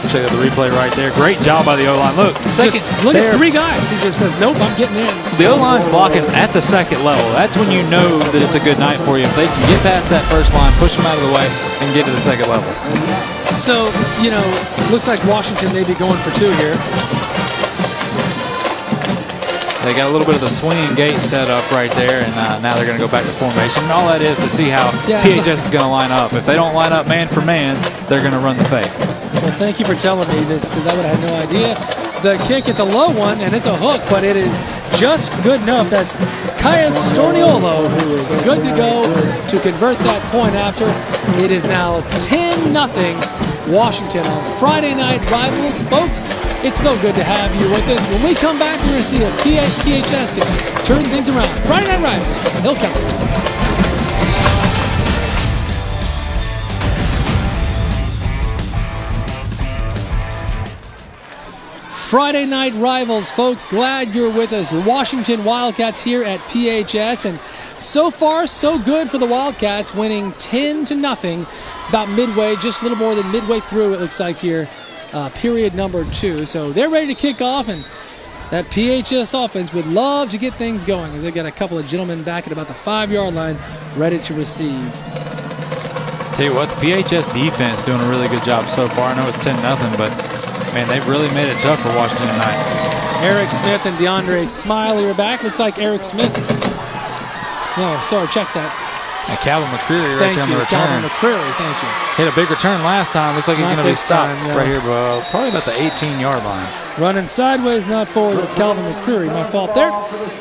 Check out the replay right there. Great job by the O-line. Look at 3 guys. He just says, nope, I'm getting in. The O-line's blocking at the second level. That's when you know that it's a good night for you. If they can get past that first line, push them out of the way, and get to the second level. So, looks like Washington may be going for 2 here. They got a little bit of the swinging gate set up right there, and now they're going to go back to formation. And all that is to see how PHS is going to line up. If they don't line up man for man, they're going to run the fake. Well, thank you for telling me this, because I would have had no idea. The kick, it's a low one, and it's a hook, but it is just good enough. That's Kaya Storniolo, who is good to go to convert that point after. It is now 10-0 Washington on Friday Night Rivals. Folks, it's so good to have you with us. When we come back, we're going to see if PHS can turn things around. Friday Night Rivals, Hill Country. Friday Night Rivals, folks. Glad you're with us. Washington Wildcats here at PHS, and so far, so good for the Wildcats, winning 10-0 about midway, just a little more than midway through, it looks like here, period number 2. So they're ready to kick off, and that PHS offense would love to get things going as they got a couple of gentlemen back at about the 5-yard line ready to receive. Tell you what, the PHS defense doing a really good job so far. I know it's 10-0, but man, they've really made it tough for Washington tonight. Eric Smith and DeAndre Smiley are back. Looks like Eric Smith. No, sorry, check that. And Calvin McCreary right there on the return. Calvin McCreary, thank you. Hit a big return last time. Looks like he's going to be stopped right here, probably about the 18-yard line. Running sideways, not forward. That's Calvin McCreary. My fault there.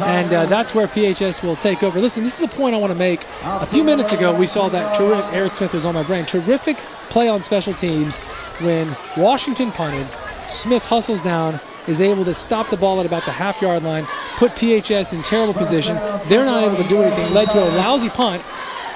And that's where PHS will take over. Listen, this is a point I want to make. A few minutes ago, we saw that terrific, Eric Smith was on my brain, terrific play on special teams when Washington punted. Smith hustles down, is able to stop the ball at about the half-yard line, put PHS in terrible position. They're not able to do anything. Led to a lousy punt,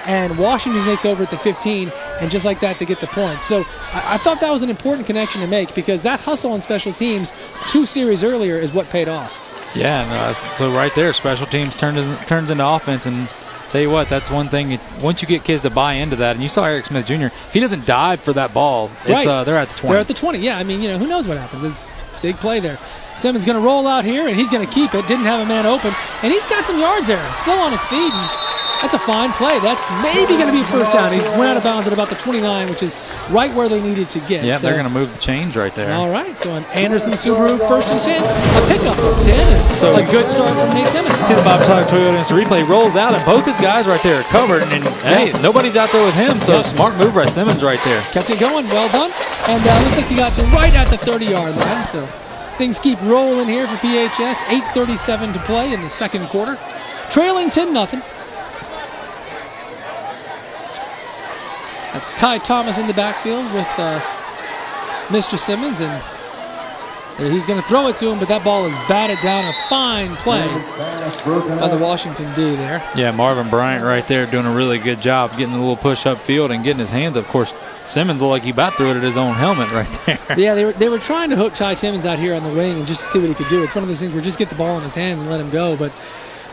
and Washington takes over at the 15, and just like that, they get the point. So I thought that was an important connection to make because that hustle on special teams 2 series earlier is what paid off. Yeah, no, so right there, special teams turns into offense, and tell you what, that's one thing. Once you get kids to buy into that, and you saw Eric Smith Jr., if he doesn't dive for that ball, it's, they're at the 20. They're at the 20, yeah. I mean, who knows what happens. It's a big play there. Simmons going to roll out here, and he's going to keep it. Didn't have a man open, and he's got some yards there. Still on his feet. And That's a fine play. That's maybe going to be a first down. He's went out of bounds at about the 29, which is right where they needed to get. Yeah, so, they're going to move the chains right there. All right, so an Anderson Subaru 1st and 10, a pickup of 10, and So a good start from Nate Simmons. See the Bob Tyler Toyota instant replay rolls out, and both his guys right there are covered, and hey, nobody's out there with him, so smart move by Simmons right there. Kept it going, well done. And looks like he got you right at the 30-yard line, so things keep rolling here for PHS. 8:37 to play in the second quarter. Trailing 10-0. That's Ty Thomas in the backfield with Mr. Simmons, and he's going to throw it to him, but that ball is batted down. A fine play by the Washington D there. Yeah, Marvin Bryant right there doing a really good job getting a little push upfield and getting his hands up. Of course, Simmons looked like he about threw it at his own helmet right there. Yeah, they were trying to hook Ty Timmons out here on the wing and just to see what he could do. It's one of those things where just get the ball in his hands and let him go, but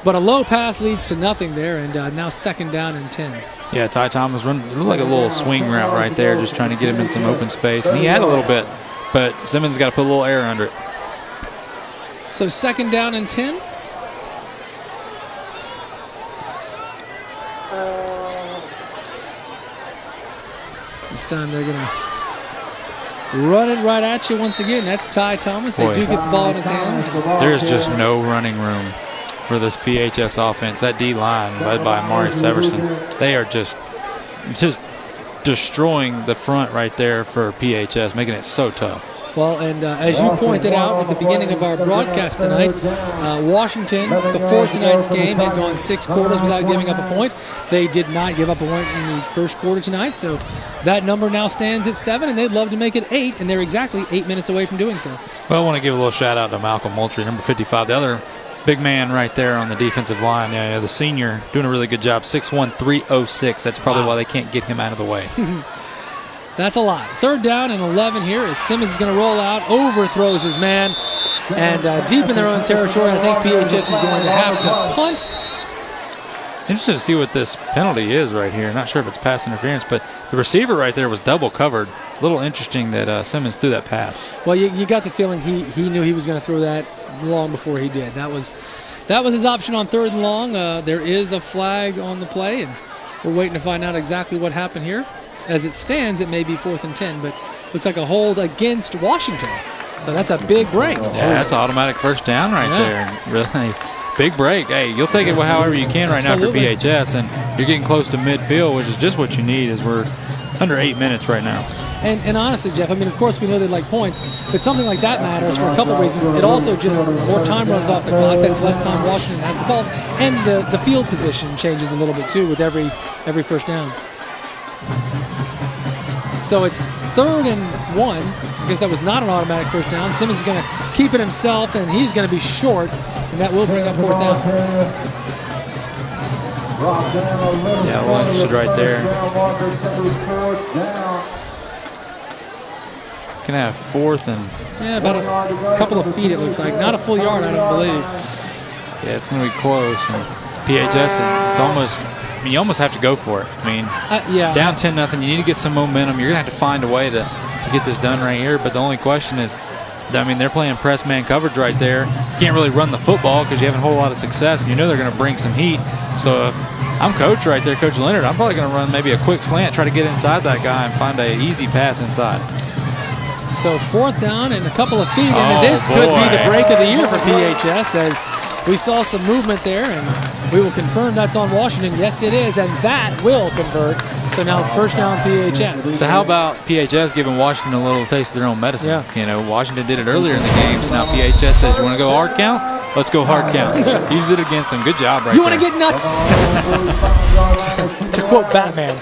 a low pass leads to nothing there, and now 2nd down and 10. Yeah, Ty Thomas run looked like a little swing route right there, just trying to get him in some open space. And he had a little bit, but Simmons got to put a little air under it. So 2nd down and 10. This time they're going to run it right at you once again. That's Ty Thomas. They do get the ball in his hands. There's just no running room for this PHS offense. That D-line led by Amari Severson, they are just destroying the front right there for PHS, making it so tough. Well, and as you pointed out at the beginning of our broadcast tonight, Washington, before tonight's game, had gone 6 quarters without giving up a point. They did not give up a point in the first quarter tonight, so that number now stands at 7, and they'd love to make it 8, and they're exactly 8 minutes away from doing so. Well, I want to give a little shout out to Malcolm Moultrie, number 55, the other big man right there on the defensive line. Yeah, the senior doing a really good job. 6'1", 306. That's probably why they can't get him out of the way. That's a lot. 3rd down and 11 here as Simmons is going to roll out, overthrows his man, and deep in their own territory, I think PHS is going to have to punt. Interested to see what this penalty is right here. Not sure if it's pass interference, but the receiver right there was double covered. A little interesting that Simmons threw that pass. Well, you got the feeling he knew he was going to throw that long before he did. That was his option on 3rd and long. There is a flag on the play, and we're waiting to find out exactly what happened here. As it stands, it may be 4th and 10, but looks like a hold against Washington. So that's a big break. Yeah, that's an automatic first down right there. Really big break. Hey, you'll take it however you can right now for PHS, and you're getting close to midfield, which is just what you need as we're under 8 minutes right now. And honestly, Jeff, I mean, of course we know they like points, but something like that matters for a couple of reasons. It also just, more time runs off the clock. That's less time Washington has the ball. And the field position changes a little bit, too, with every first down. So it's 3rd and 1. I guess that was not an automatic first down. Simmons is going to keep it himself, and he's going to be short, and that will bring up 4th down. Yeah, Lynch stood right there. Going to have 4th and... about a couple of feet, it looks like. Not a full yard, I don't believe. Yeah, it's going to be close. And PHS, it's almost... I mean, you almost have to go for it. I mean, down 10-0, you need to get some momentum. You're going to have to find a way to get this done right here. But the only question is, I mean, they're playing press man coverage right there. You can't really run the football because you haven't a whole lot of success, and you know they're going to bring some heat. So if I'm coach right there, Coach Leonard, I'm probably going to run maybe a quick slant, try to get inside that guy and find an easy pass inside. So 4th down and a couple of feet, and this could be the break of the year for PHS as we saw some movement there, and we will confirm that's on Washington. Yes, it is, and that will convert. So now 1st down PHS. So how about PHS giving Washington a little taste of their own medicine? Yeah. You know, Washington did it earlier in the game, so now PHS says, you want to go hard count? Let's go hard count. Use it against them. Good job right there. You want to get nuts? to quote Batman.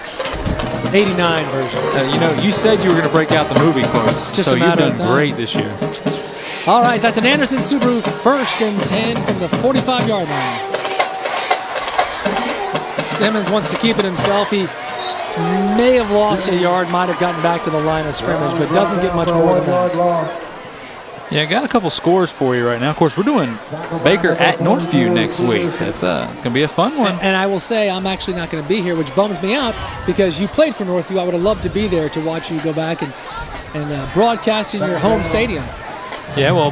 89 version. You know, you said you were going to break out the movie quotes, so you've done great this year. All right, that's an Anderson Subaru 1st and 10 from the 45-yard line. Simmons wants to keep it himself. He may have lost a yard, might have gotten back to the line of scrimmage, but doesn't get much more than that. Yeah, got a couple scores for you right now. Of course, we're doing Baker at Northview next week. That's it's going to be a fun one. And I will say I'm actually not going to be here, which bums me out because you played for Northview. I would have loved to be there to watch you go back and broadcast in your home stadium. Yeah, well,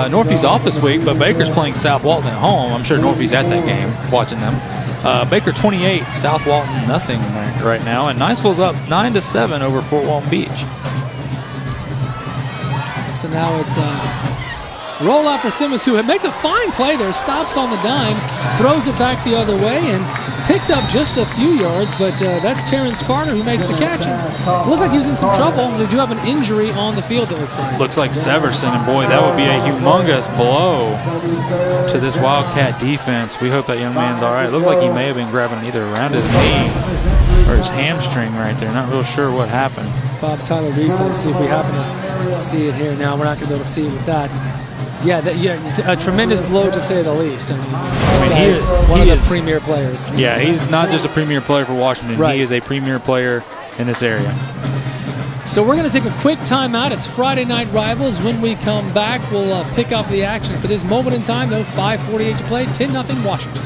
Northview's off this week, but Baker's playing South Walton at home. I'm sure Northview's at that game watching them. Baker 28, South Walton nothing right now, and Niceville's up 9-7 over Fort Walton Beach. So now it's roll out for Simmons, who makes a fine play there, stops on the dime, throws it back the other way, and picks up just a few yards, but that's Terrence Carter who makes the catch. And looked like he was in some trouble. They do have an injury on the field, it looks like. Looks like Severson, and boy, that would be a humongous blow to this Wildcat defense. We hope that young man's all right. Looked like he may have been grabbing either around his knee or his hamstring right there. Not real sure what happened. Bob Tyler replay, see if we happen to see it here now. We're not going to be able to see it with that. Yeah, a tremendous blow to say the least. I mean he is one of the premier players. Yeah, he's not just a premier player for Washington. Right. He is a premier player in this area. So we're going to take a quick timeout. It's Friday Night Rivals. When we come back, we'll pick up the action for this moment in time. Though 5:48 to play, 10-0 Washington.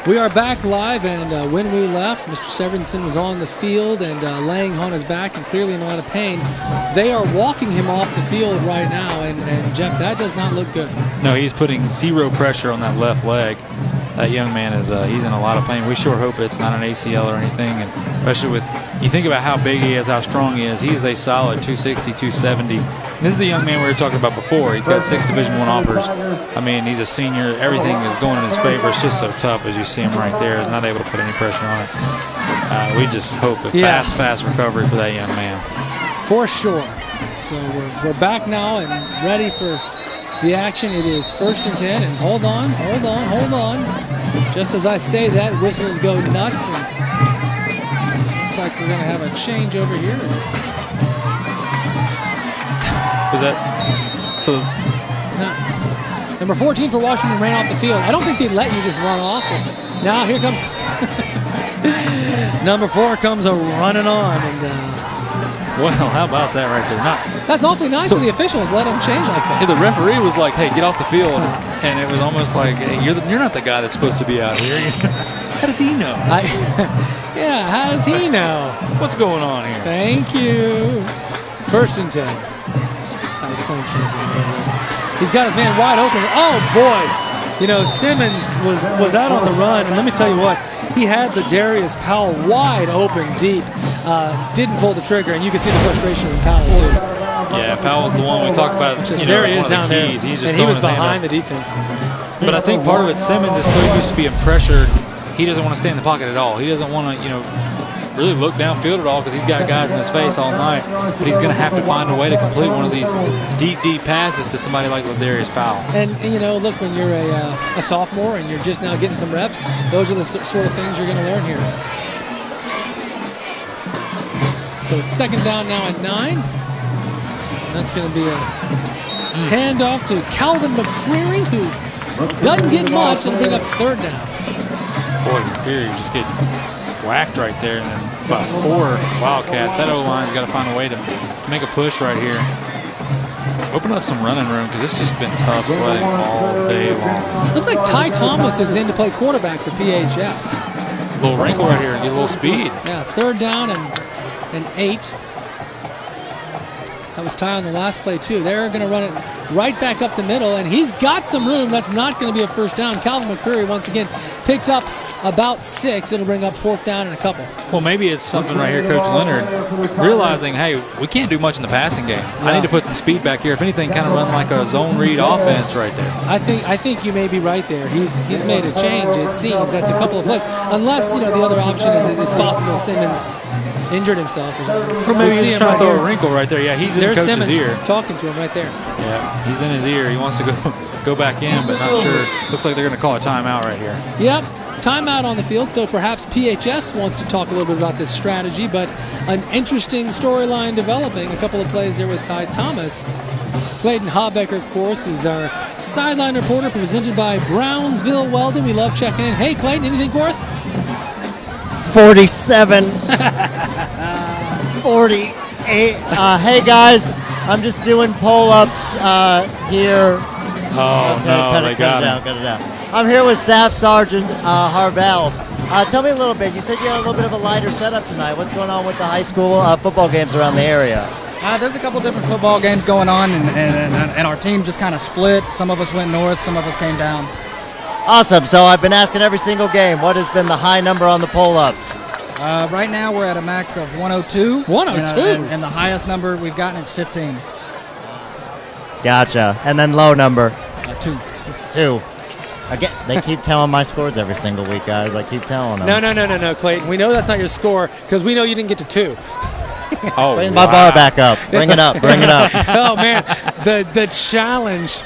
We are back live, and when we left, Mr. Severson was on the field and laying on his back and clearly in a lot of pain. They are walking him off the field right now, and Jeff, that does not look good. No, he's putting zero pressure on that left leg. That young man is he's in a lot of pain. We sure hope it's not an ACL or anything, and especially with, you think about how big he is, how strong he is. He is a solid 260, 270. And this is the young man we were talking about before. He's got 6 Division I offers. I mean, he's a senior. Everything is going in his favor. It's just so tough, as you see him right there. He's not able to put any pressure on it. We just hope a fast recovery for that young man. For sure. So we're back now and ready for the action. It is 1st and 10, and hold on. Just as I say that, whistles go nuts, and looks like we're going to have a change over here. Was that so? No. Number 14 for Washington ran off the field. I don't think they'd let you just run off with it. Now here comes number 4 comes a running on, and well, how about that right there? that's awfully nice of the officials. Let them change like that. The referee was like, "Hey, get off the field," and it was almost like, "Hey, you're not the guy that's supposed to be out here." How does he know? Yeah, how does he know? What's going on here? Thank you. 1st and 10. That was Plains Transit. He's got his man wide open. Oh boy! You know, Simmons was out on the run, and let me tell you what, he had the Darius Powell wide open deep. Didn't pull the trigger, and you can see the frustration in Powell too. Yeah, Powell's the one we talk about. There he is down there, He's just and he was behind the defense. But I think part of it, Simmons is so used to being pressured, he doesn't want to stay in the pocket at all. He doesn't want to, really look downfield at all because he's got guys in his face all night. But he's going to have to find a way to complete one of these deep passes to somebody like Darius Powell. And look, when you're a sophomore and you're just now getting some reps, those are the sort of things you're going to learn here. So it's 2nd down now at 9. And that's going to be a handoff to Calvin McCreary, who doesn't get much, and bring up 3rd down. Boy, McCreary just getting whacked right there, and then about 4 Wildcats. That O-line's got to find a way to make a push right here. Open up some running room because it's just been tough sledding all day long. Looks like Ty Thomas is in to play quarterback for PHS. A little wrinkle right here, get a little speed. Yeah, 3rd down and 8. That was Ty on the last play too. They're going to run it right back up the middle, and he's got some room. That's not going to be a 1st down. Calvin McCreary once again picks up about 6. It'll bring up 4th down and a couple. Well, maybe it's something right here, Coach Leonard, realizing, hey, we can't do much in the passing game. I need to put some speed back here. If anything, kind of run like a zone read offense right there. I think you may be right there. He's made a change, it seems. That's a couple of plays. Unless, the other option is it's possible Simmons injured himself. Or maybe he's trying to throw a wrinkle right there. Yeah, he's in Coach's Simmons ear. Talking to him right there. Yeah, he's in his ear. He wants to go back in, but not sure. Looks like they're going to call a timeout right here. Yep, timeout on the field, so perhaps PHS wants to talk a little bit about this strategy, but an interesting storyline developing. A couple of plays there with Ty Thomas. Clayton Habecker, of course, is our sideline reporter, presented by Brownsville Weldon. We love checking in. Hey, Clayton, anything for us? 47. 48. Hey, guys, I'm just doing pull-ups here. Oh, okay, no, they got him. Cut it down. I'm here with Staff Sergeant Harvell. Tell me a little bit. You said you had a little bit of a lighter setup tonight. What's going on with the high school football games around the area? There's a couple different football games going on, and our team just kind of split. Some of us went north, some of us came down. Awesome. So I've been asking every single game, what has been the high number on the pull-ups? Right now we're at a max of 102. 102? And the highest number we've gotten is 15. Gotcha. And then low number? 2. 2. Again, they keep telling my scores every single week, guys. I keep telling them. No, Clayton. We know that's not your score because we know you didn't get to 2. Oh, Bring my bar back up. Bring it up. Oh, man. The challenge.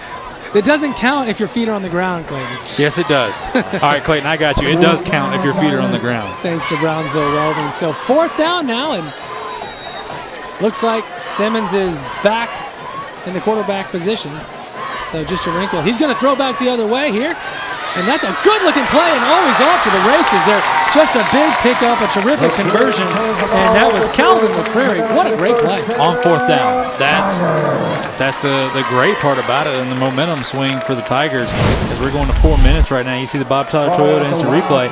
It doesn't count if your feet are on the ground, Clayton. Yes, it does. All right, Clayton, I got you. It does count if your feet are on the ground. Thanks to Brownsville Welding. So 4th down now, and looks like Simmons is back in the quarterback position. So just a wrinkle. He's going to throw back the other way here. And that's a good-looking play and always off to the races there. Just a big pickup, a terrific conversion. And that was Calvin McCrary. What a great play. On 4th down. That's the great part about it, and the momentum swing for the Tigers as we're going to 4 minutes right now. You see the Bob Tyler Toyota instant replay.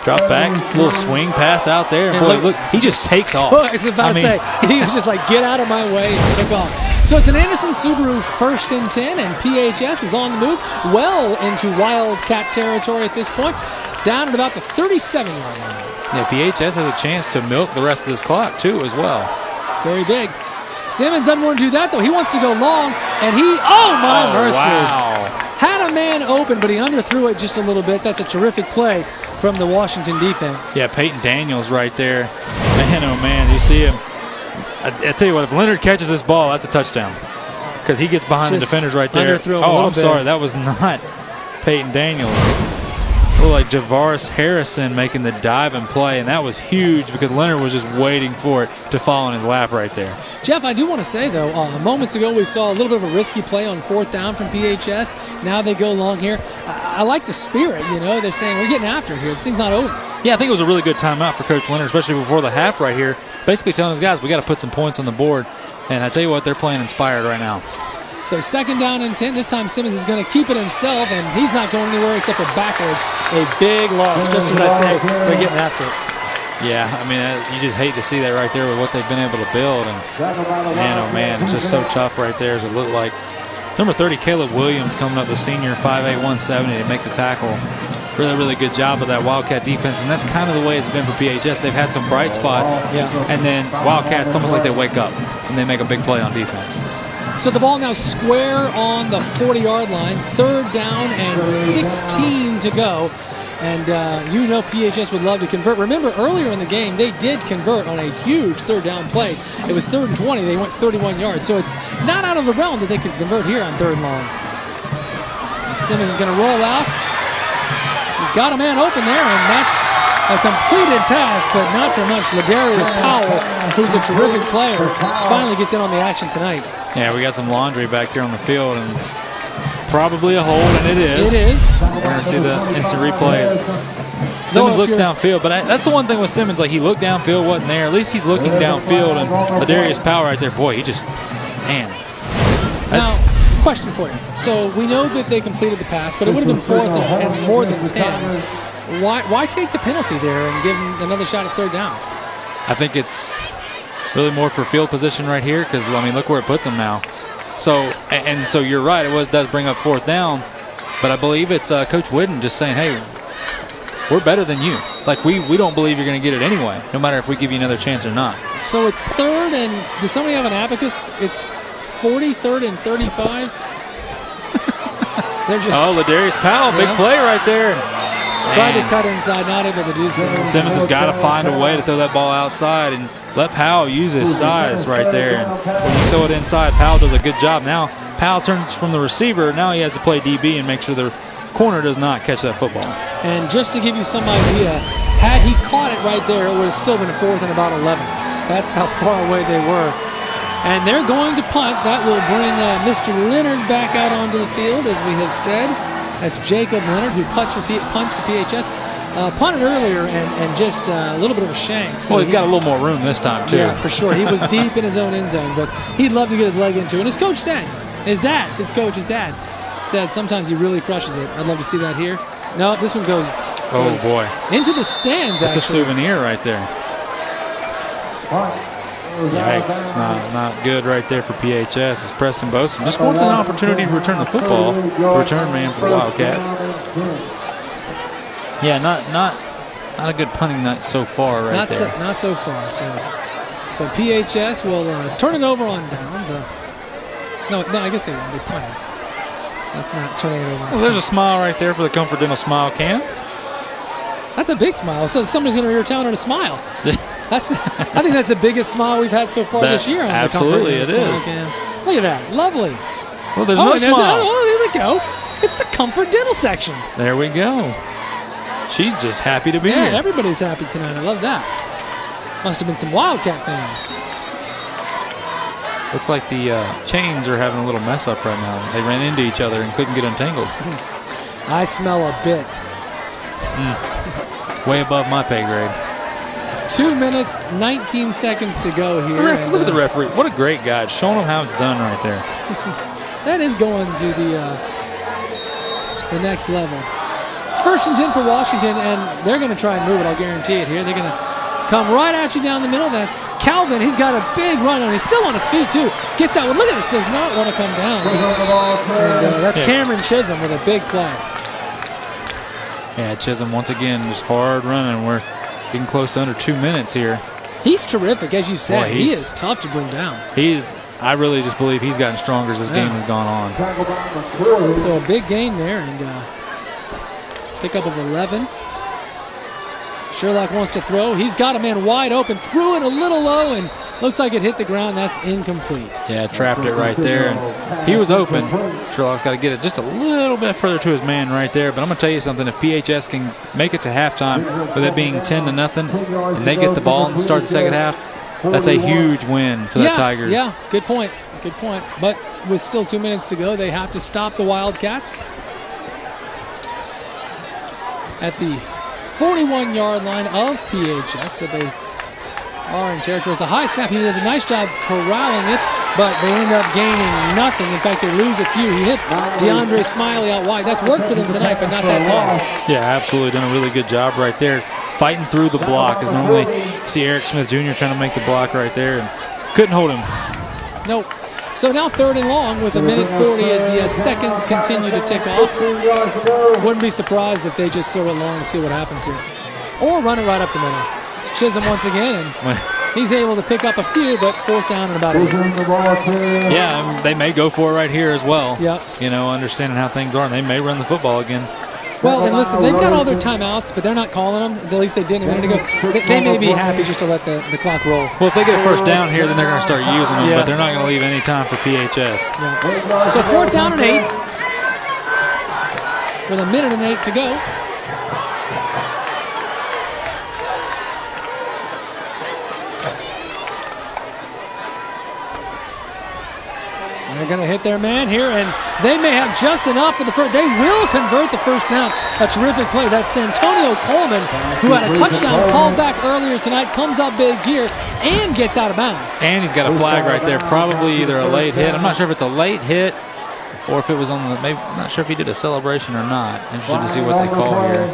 Drop back, little swing pass out there. And boy, look, he just takes off. I was about to say, he was just like, get out of my way, and took off. So it's an Anderson Subaru 1st and 10, and PHS is on the move well into Wildcat territory at this point, down at about the 37-yard line. Yeah, PHS has a chance to milk the rest of this clock, too, as well. It's very big. Simmons doesn't want to do that, though. He wants to go long, and oh, my mercy. Wow. Had a man open, but he underthrew it just a little bit. That's a terrific play from the Washington defense. Yeah, Peyton Daniels right there. Man, oh, man, you see him. I tell you what, if Leonard catches this ball, that's a touchdown because he gets behind the defenders right there. Oh, I'm sorry, that was not Peyton Daniels. Looked like Javaris Harrison making the dive and play, and that was huge because Leonard was just waiting for it to fall in his lap right there. Jeff, I do want to say, though, moments ago we saw a little bit of a risky play on 4th down from PHS. Now they go long here. I like the spirit, you know. They're saying, we're getting after it here. This thing's not over. Yeah, I think it was a really good timeout for Coach Leonard, especially before the half right here, basically telling his guys, we got to put some points on the board. And I tell you what, they're playing inspired right now. So 2nd down and 10. This time Simmons is going to keep it himself, and he's not going anywhere except for backwards. A big loss, just as I say, they're getting after it. Yeah, I mean, you just hate to see that right there with what they've been able to build. And man, oh man, it's just so tough right there as it looked like. Number 30, Caleb Williams, coming up, the senior, 5'8", 170 to make the tackle. Really, really good job of that Wildcat defense, and that's kind of the way it's been for PHS. They've had some bright spots, and then Wildcats, almost like they wake up and they make a big play on defense. So the ball now square on the 40-yard line, 3rd down and 16 to go. And you know PHS would love to convert. Remember, earlier in the game, they did convert on a huge 3rd down play. It was 3rd and 20. They went 31 yards. So it's not out of the realm that they could convert here on 3rd and long. And Simmons is going to roll out. He's got a man open there, and that's a completed pass, but not for much. Ladarius Powell, who's a terrific player, finally gets in on the action tonight. Yeah, we got some laundry back here on the field, and probably a hold, and it is. It is. We're going to see the instant replays. Simmons looks downfield, but that's the one thing with Simmons. Like, he looked downfield, wasn't there. At least he's looking downfield, and Ladarius Powell right there, boy, he just, man. Now, question for you. So we know that they completed the pass, but it would have been 4th and more than 10. Why take the penalty there and give him another shot at 3rd down? I think it's really more for field position right here because, I mean, look where it puts him now. So, and so you're right, does bring up 4th down, but I believe it's Coach Whidden just saying, hey, we're better than you. Like, we don't believe you're going to get it anyway, no matter if we give you another chance or not. So it's 3rd, and does somebody have an abacus? It's 40, 3rd and 35. They're just Ladarius Powell, big play right there. Tried to cut inside, not able to do so. Simmons has got to find a way to throw that ball outside and let Powell use his size right there. And when you throw it inside, Powell does a good job. Now Powell turns from the receiver. Now he has to play DB and make sure the corner does not catch that football. And just to give you some idea, had he caught it right there, it would have still been a 4th and about 11. That's how far away they were. And they're going to punt. That will bring Mr. Leonard back out onto the field, as we have said. That's Jacob Leonard, who punts for PHS. Punted earlier and just a little bit of a shank. So well, he's got a little more room this time, too. Yeah, for sure. He was deep in his own end zone, but he'd love to get his leg into it. And his coach said, his dad, said sometimes he really crushes it. I'd love to see that here. No, this one goes boy, into the stands. That's a souvenir right there. Yikes, not good right there for PHS. As Preston Boson just wants an opportunity to return the football, the return man for the Wildcats. Yeah, not a good punting night so far right there. Not so far. So PHS will turn it over on downs. No, I guess they won't. They punted. So that's not turning it over. Well, there's a smile right there for the Comfort Dental Smile Cam. That's a big smile. So somebody's going to retire on a smile. I think that's the biggest smile we've had so far this year. On absolutely, the it is. Cam. Look at that. Lovely. Well, there's no smile. Oh, there we go. It's the Comfort Dental section. There we go. She's just happy to be here. Everybody's happy tonight. I love that. Must have been some Wildcat fans. Looks like the chains are having a little mess up right now. They ran into each other and couldn't get untangled. I smell a bit. Way above my pay grade. 2 minutes, 19 seconds to go here. Look at the referee. What a great guy. Showing them how it's done right there. That is going to the next level. It's 1st and 10 for Washington, and they're going to try and move it. I'll guarantee it here. They're going to come right at you down the middle. That's Calvin. He's got a big run on. He's still on his feet, too. Gets that one. Look at this. Does not want to come down. And, that's Cameron Chisholm with a big play. Yeah, Chisholm once again just hard running. We're getting close to under 2 minutes here. He's terrific, as you said. Boy, he is tough to bring down. I really just believe he's gotten stronger as this game has gone on. So a big gain there, and pickup of 11. Sherlock wants to throw. He's got a man wide open. Threw it a little low, and looks like it hit the ground. That's incomplete. Yeah, trapped it right there. And he was open. Sherlock's got to get it just a little bit further to his man right there. But I'm going to tell you something. If PHS can make it to halftime with it being 10-0, and they get the ball and start the second half, that's a huge win for the Tigers. Yeah, good point. Good point. But with still 2 minutes to go, they have to stop the Wildcats at the 41-yard line of PHS, so they are in territory. It's a high snap. He does a nice job corralling it, but they end up gaining nothing. In fact, they lose a few. He hit DeAndre Smiley out wide. That's worked for them tonight, but not that time. Yeah, absolutely. Done a really good job right there. Fighting through the block, as normally you see Eric Smith Jr. trying to make the block right there, and couldn't hold him. Nope. So now 3rd and long with 1:40 as the seconds continue to tick off. Wouldn't be surprised if they just throw it long and see what happens here. Or run it right up the middle. Chisholm once again, and he's able to pick up a few, but 4th down and about 8. Yeah, they may go for it right here as well. Yep. You know, understanding how things are, and they may run the football again. Well, and listen, they've got all their timeouts, but they're not calling them. At least they didn't a minute ago. They may be happy just to let the clock roll. Well, if they get a 1st down here, then they're going to start using them, but they're not going to leave any time for PHS. Yeah. So 4th down and 8 with 1:08 to go. They're going to hit their man here, and they may have just enough for the first. They will convert the 1st down. A terrific play. That's Santonio Coleman, who had a touchdown called back earlier tonight, comes up big here, and gets out of bounds. And he's got a flag right there, probably either a late hit. I'm not sure if it's a late hit or if it was on the, maybe, I'm not sure if he did a celebration or not. Interested to see what they call here.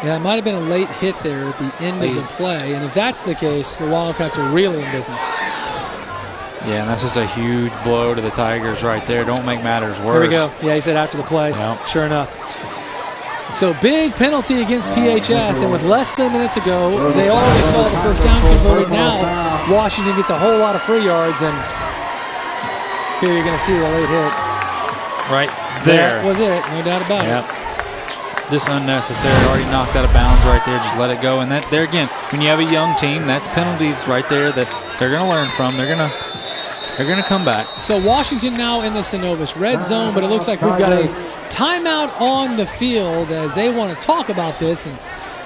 Yeah, it might have been a late hit there at the end of the play, and if that's the case, the Wildcats are really in business. Yeah, and that's just a huge blow to the Tigers right there. Don't make matters worse. Here we go. Yeah, he said after the play. Yep. Sure enough. So big penalty against PHS, and with less than a minute to go, they already saw the 1st down converted. Now Washington gets a whole lot of free yards, and here you're going to see the late hit. Right there. That was it, no doubt about it. Yep. Just unnecessary. Already knocked out of bounds right there. Just let it go. And that there again, when you have a young team, that's penalties right there that they're going to learn from. They're going to come back. So Washington now in the Synovus red zone, but it looks like we've got a timeout on the field as they want to talk about this and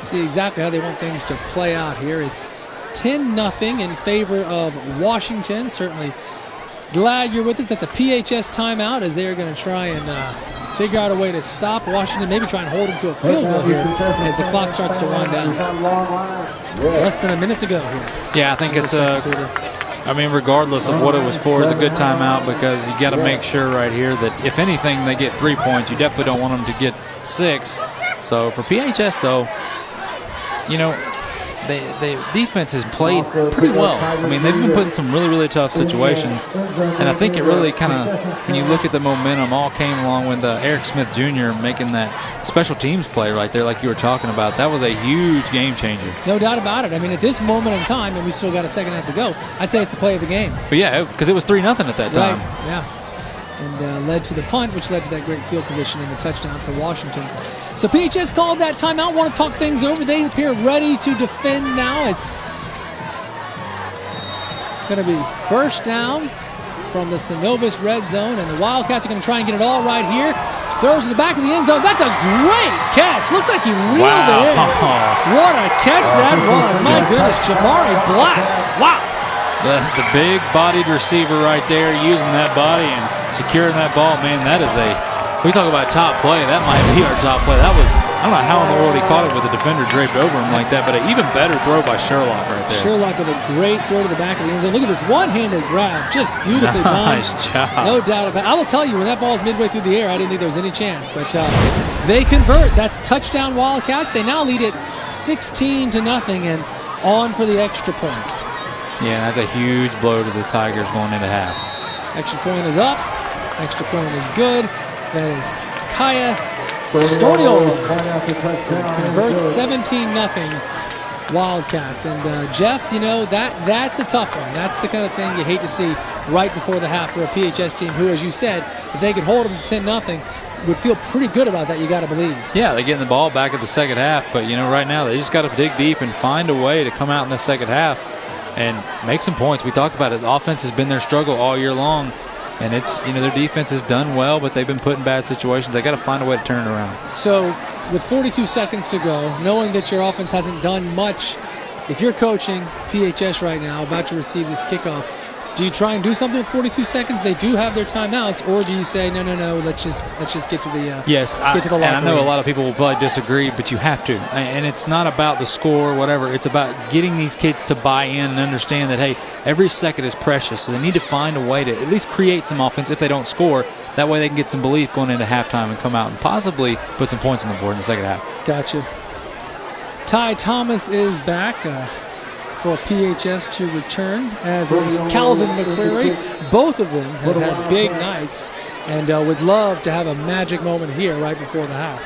see exactly how they want things to play out here. It's 10-0 in favor of Washington. Certainly glad you're with us. That's a PHS timeout as they are going to try and figure out a way to stop Washington, maybe try and hold them to a field goal here as the clock starts to run down. Less than a minute to go here. Yeah, I think it's I mean, regardless of what it was for, it's a good timeout because you got to make sure right here that if anything, they get 3 points. You definitely don't want them to get 6. So for PHS, though, you know, the defense has played pretty well. I mean, they've been put in some really, really tough situations, and I think it really kind of, when you look at the momentum, all came along with Eric Smith Jr. making that special teams play right there like you were talking about. That was a huge game changer. No doubt about it. I mean, at this moment in time, and we still got a second half to go, I'd say it's the play of the game. But yeah, because it was 3-0 at that time. Right, yeah. And led to the punt, which led to that great field position and the touchdown for Washington. So PHS called that timeout. Want to talk things over. They appear ready to defend now. It's going to be first down from the Synovus red zone, and the Wildcats are going to try and get it all right here. Throws in the back of the end zone. That's a great catch. Looks like he reeled it in. What a catch that was. My goodness, Jamari Black. Wow. The big-bodied receiver right there using that body and securing that ball, man, that is we talk about top play, that might be our top play. That was, I don't know how in the world he caught it with the defender draped over him like that, but an even better throw by Sherlock right there. Sherlock with a great throw to the back of the end zone. Look at this one-handed grab, just beautifully done. Nice job. No doubt about it. I will tell you, when that ball's midway through the air, I didn't think there was any chance, but they convert. That's touchdown Wildcats. They now lead it 16-0 and on for the extra point. Yeah, that's a huge blow to the Tigers going into half. Extra point is up. Extra point is good. That is Kaya Storniola. Converts 17-0 Wildcats. And Jeff, you know, that's a tough one. That's the kind of thing you hate to see right before the half for a PHS team who, as you said, if they could hold them to 10-0, would feel pretty good about that, you got to believe. Yeah, they're getting the ball back at the second half, but, you know, right now they just got to dig deep and find a way to come out in the second half and make some points. We talked about it. The offense has been their struggle all year long, and it's, you know, their defense has done well, but they've been put in bad situations. They got to find a way to turn it around. So with 42 seconds to go, knowing that your offense hasn't done much, if you're coaching PHS right now, about to receive this kickoff, do you try and do something with 42 seconds? They do have their timeouts, or do you say no? Let's just get to the get to the locker and I know room. a lot of people will probably disagree, but you have to. And it's not about the score or whatever. It's about getting these kids to buy in and understand that, hey, every second is precious. So they need to find a way to at least create some offense if they don't score. That way they can get some belief going into halftime and come out and possibly put some points on the board in the second half. Gotcha. Ty Thomas is back. For PHS to return, as is Calvin McCreary. Both of them have had big nights and would love to have a magic moment here right before the half.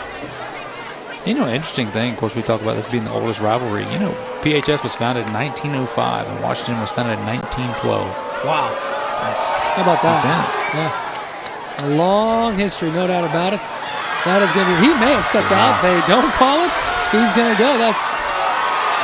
You know, an interesting thing, of course, we talk about this being the oldest rivalry. You know, PHS was founded in 1905 and Washington was founded in 1912. Wow. How about that's that? Intense. Yeah. A long history, no doubt about it. That is going to be, he may have stepped out. They don't call it. He's going to go.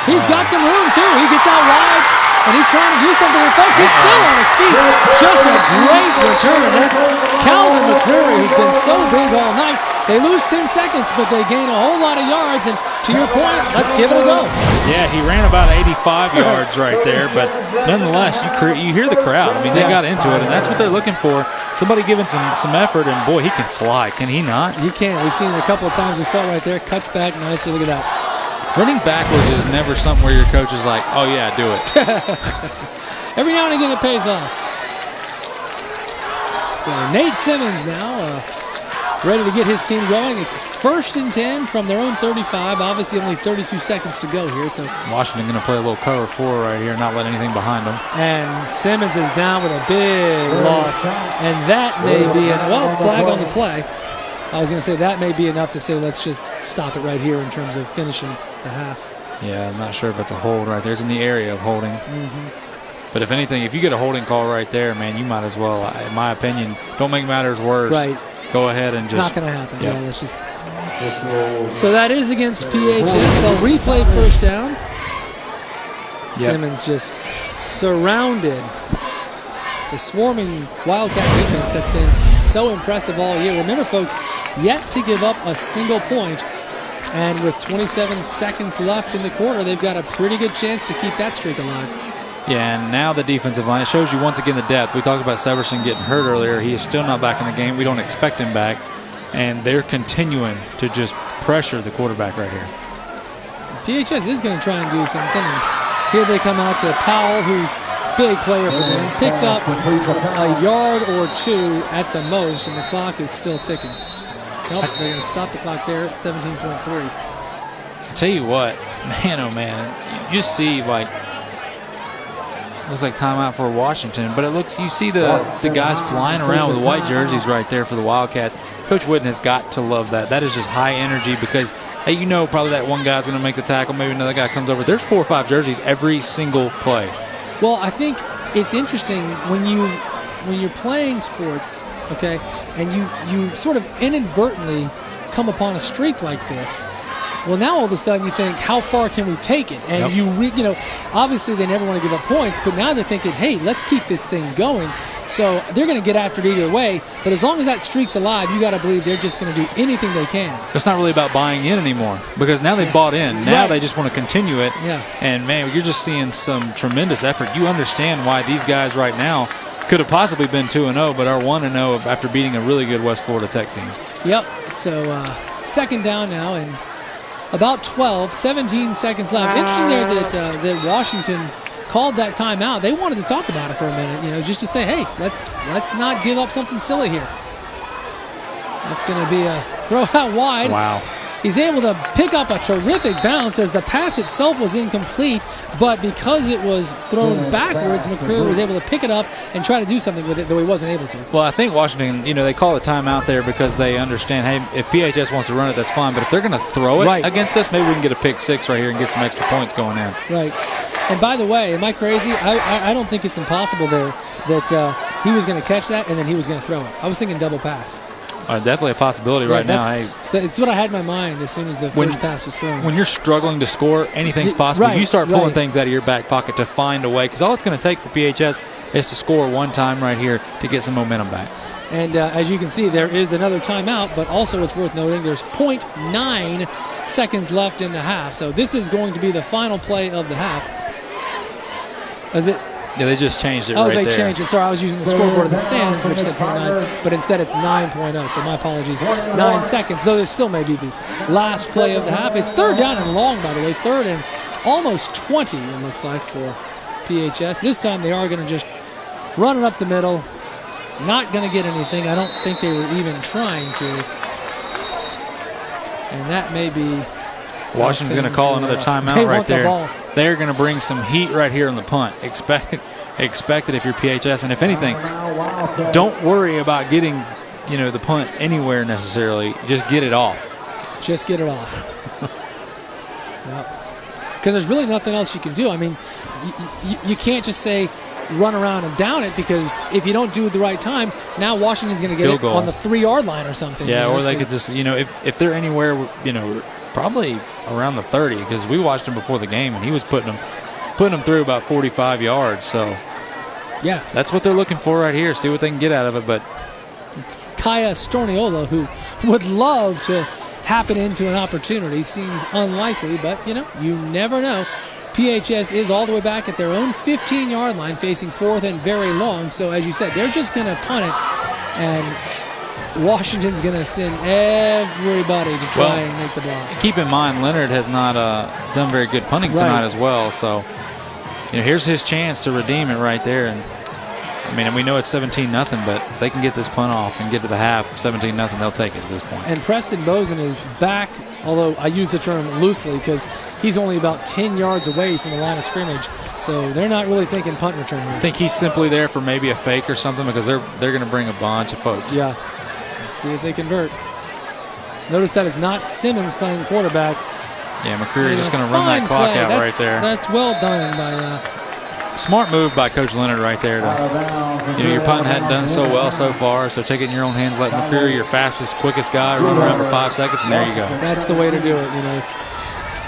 He's got some room, too. He gets out wide, and he's trying to do something with folks. He's still on his feet. Just a great return. That's Calvin McCreary, who's been so big all night. They lose 10 seconds, but they gain a whole lot of yards. And to your point, let's give it a go. Yeah, he ran about 85 yards right there, but nonetheless, you hear the crowd. I mean, they got into it, and that's what they're looking for. Somebody giving some effort, and boy, he can fly. Can he not? He can. We've seen it a couple of times. We saw it right there. Cuts back nicely. Look at that. Running backwards is never something where your coach is like, oh, yeah, do it. Every now and again it pays off. So Nate Simmons now ready to get his team going. It's 1st and 10 from their own 35. Obviously only 32 seconds to go here. So Washington going to play a little cover 4 right here, not let anything behind them. And Simmons is down with a big loss. And that may be flag on the play. I was going to say that may be enough to say let's just stop it right here in terms of finishing the half. Yeah, I'm not sure if it's a hold right there. It's in the area of holding. Mm-hmm. But if anything, if you get a holding call right there, man, you might as well, in my opinion, don't make matters worse. Right. Go ahead and just. Not going to happen. Yeah, let's just. So that is against PHS. They'll replay first down. Yep. Simmons just surrounded the swarming Wildcat defense that's been so impressive all year. Remember, folks, yet to give up a single point. And with 27 seconds left in the quarter, they've got a pretty good chance to keep that streak alive. Yeah, and now the defensive line, it shows you once again the depth. We talked about Severson getting hurt earlier. He is still not back in the game. We don't expect him back. And they're continuing to just pressure the quarterback right here. PHS is going to try and do something. And here they come out to Powell, who's a big player for them. Picks up a yard or 2 at the most, and the clock is still ticking. Nope, they're going to stop the clock there at 17.3. I tell you what, man, oh man, you just see like looks like timeout for Washington, but you see the guys flying around with white jerseys right there for the Wildcats. Coach Wooden has got to love that. That is just high energy because, hey, you know probably that one guy's going to make the tackle, maybe another guy comes over. There's 4 or 5 jerseys every single play. Well, I think it's interesting when you're playing sports, okay, and you sort of inadvertently come upon a streak like this. Well, now all of a sudden you think, how far can we take it? And obviously they never want to give up points, but now they're thinking, hey, let's keep this thing going. So they're going to get after it either way. But as long as that streak's alive, you got to believe they're just going to do anything they can. It's not really about buying in anymore because now they've bought in. Now they just want to continue it. Yeah. And, man, you're just seeing some tremendous effort. You understand why these guys right now could have possibly been 2-0, but are 1-0 after beating a really good West Florida Tech team. Yep. So second down now and about 17 seconds left. Interesting there that Washington called that timeout. They wanted to talk about it for a minute, just to say, hey, let's not give up something silly here. That's going to be a throw out wide. Wow. He's able to pick up a terrific bounce as the pass itself was incomplete, but because it was thrown backwards, McCreary was able to pick it up and try to do something with it, though he wasn't able to. Well, I think Washington, they call a timeout there because they understand, hey, if PHS wants to run it, that's fine, but if they're going to throw it against us, maybe we can get a pick 6 right here and get some extra points going in. Right. And by the way, am I crazy? I don't think it's impossible there that he was going to catch that and then he was going to throw it. I was thinking double pass. Definitely a possibility right now. It's what I had in my mind as soon as the first pass was thrown. When you're struggling to score, anything's possible. You start pulling things out of your back pocket to find a way because all it's going to take for PHS is to score one time right here to get some momentum back. And as you can see, there is another timeout, but also it's worth noting there's 0.9 seconds left in the half. So this is going to be the final play of the half. Is it? Yeah, they just changed it right there. Oh, they changed it. Sorry, I was using the scoreboard in the stands, which said 0.9, but instead it's 9.0, so my apologies. 9 seconds, though this still may be the last play of the half. It's third down and long, by the way. Third and almost 20, it looks like, for PHS. This time they are going to just run it up the middle. Not going to get anything. I don't think they were even trying to. And that may be... Washington's going to call another timeout right there. They're going to bring some heat right here on the punt. Expect it if you're PHS. And if anything, don't worry about getting, the punt anywhere necessarily. Just get it off. Just get it off. Because there's really nothing else you can do. I mean, you can't just say run around and down it because if you don't do it the right time, now Washington's going to get it on the 3-yard line or something. Yeah, or they could just, if they're anywhere, probably around the 30 because we watched him before the game and he was putting them through about 45 yards. So, yeah, that's what they're looking for right here. See what they can get out of it. But it's Kaya Storniola who would love to happen into an opportunity. Seems unlikely, but you never know. PHS is all the way back at their own 15-yard line, facing 4th and very long. So as you said, they're just going to punt it and Washington's going to send everybody to try and make the block. Keep in mind, Leonard has not done very good punting tonight as well. So, here's his chance to redeem it right there. And we know it's 17-0, but if they can get this punt off and get to the half 17-0, they'll take it at this point. And Preston Bozen is back, although I use the term loosely because he's only about 10 yards away from the line of scrimmage. So they're not really thinking punt return here. I think he's simply there for maybe a fake or something because they're going to bring a bunch of folks. Yeah. Let's see if they convert. Notice that is not Simmons playing quarterback. Yeah, McCreary just going to run that clock out right there. That's well done by... Smart move by Coach Leonard right there. Your punt hadn't done so well so far, so take it in your own hands. Let McCreary, your fastest, quickest guy, run around for 5 seconds, and there you go. That's the way to do it,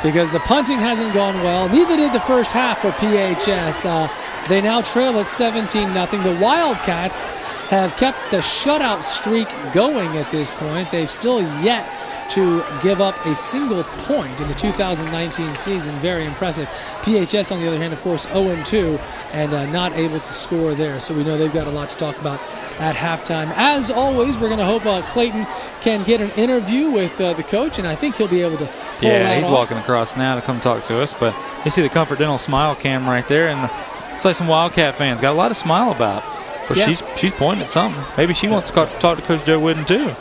because the punting hasn't gone well. Neither did the first half for PHS. They now trail at 17-0. The Wildcats have kept the shutout streak going at this point. They've still yet to give up a single point in the 2019 season. Very impressive. PHS, on the other hand, of course, 0-2 and not able to score there. So we know they've got a lot to talk about at halftime. As always, we're going to hope Clayton can get an interview with the coach, and I think he'll be able to pull that he's off. Walking across now to come talk to us. But you see the Comfort Dental smile cam right there, and it's like some Wildcat fans got a lot to smile about. But she's pointing at something. Maybe she wants to talk to Coach Joe Wooden too.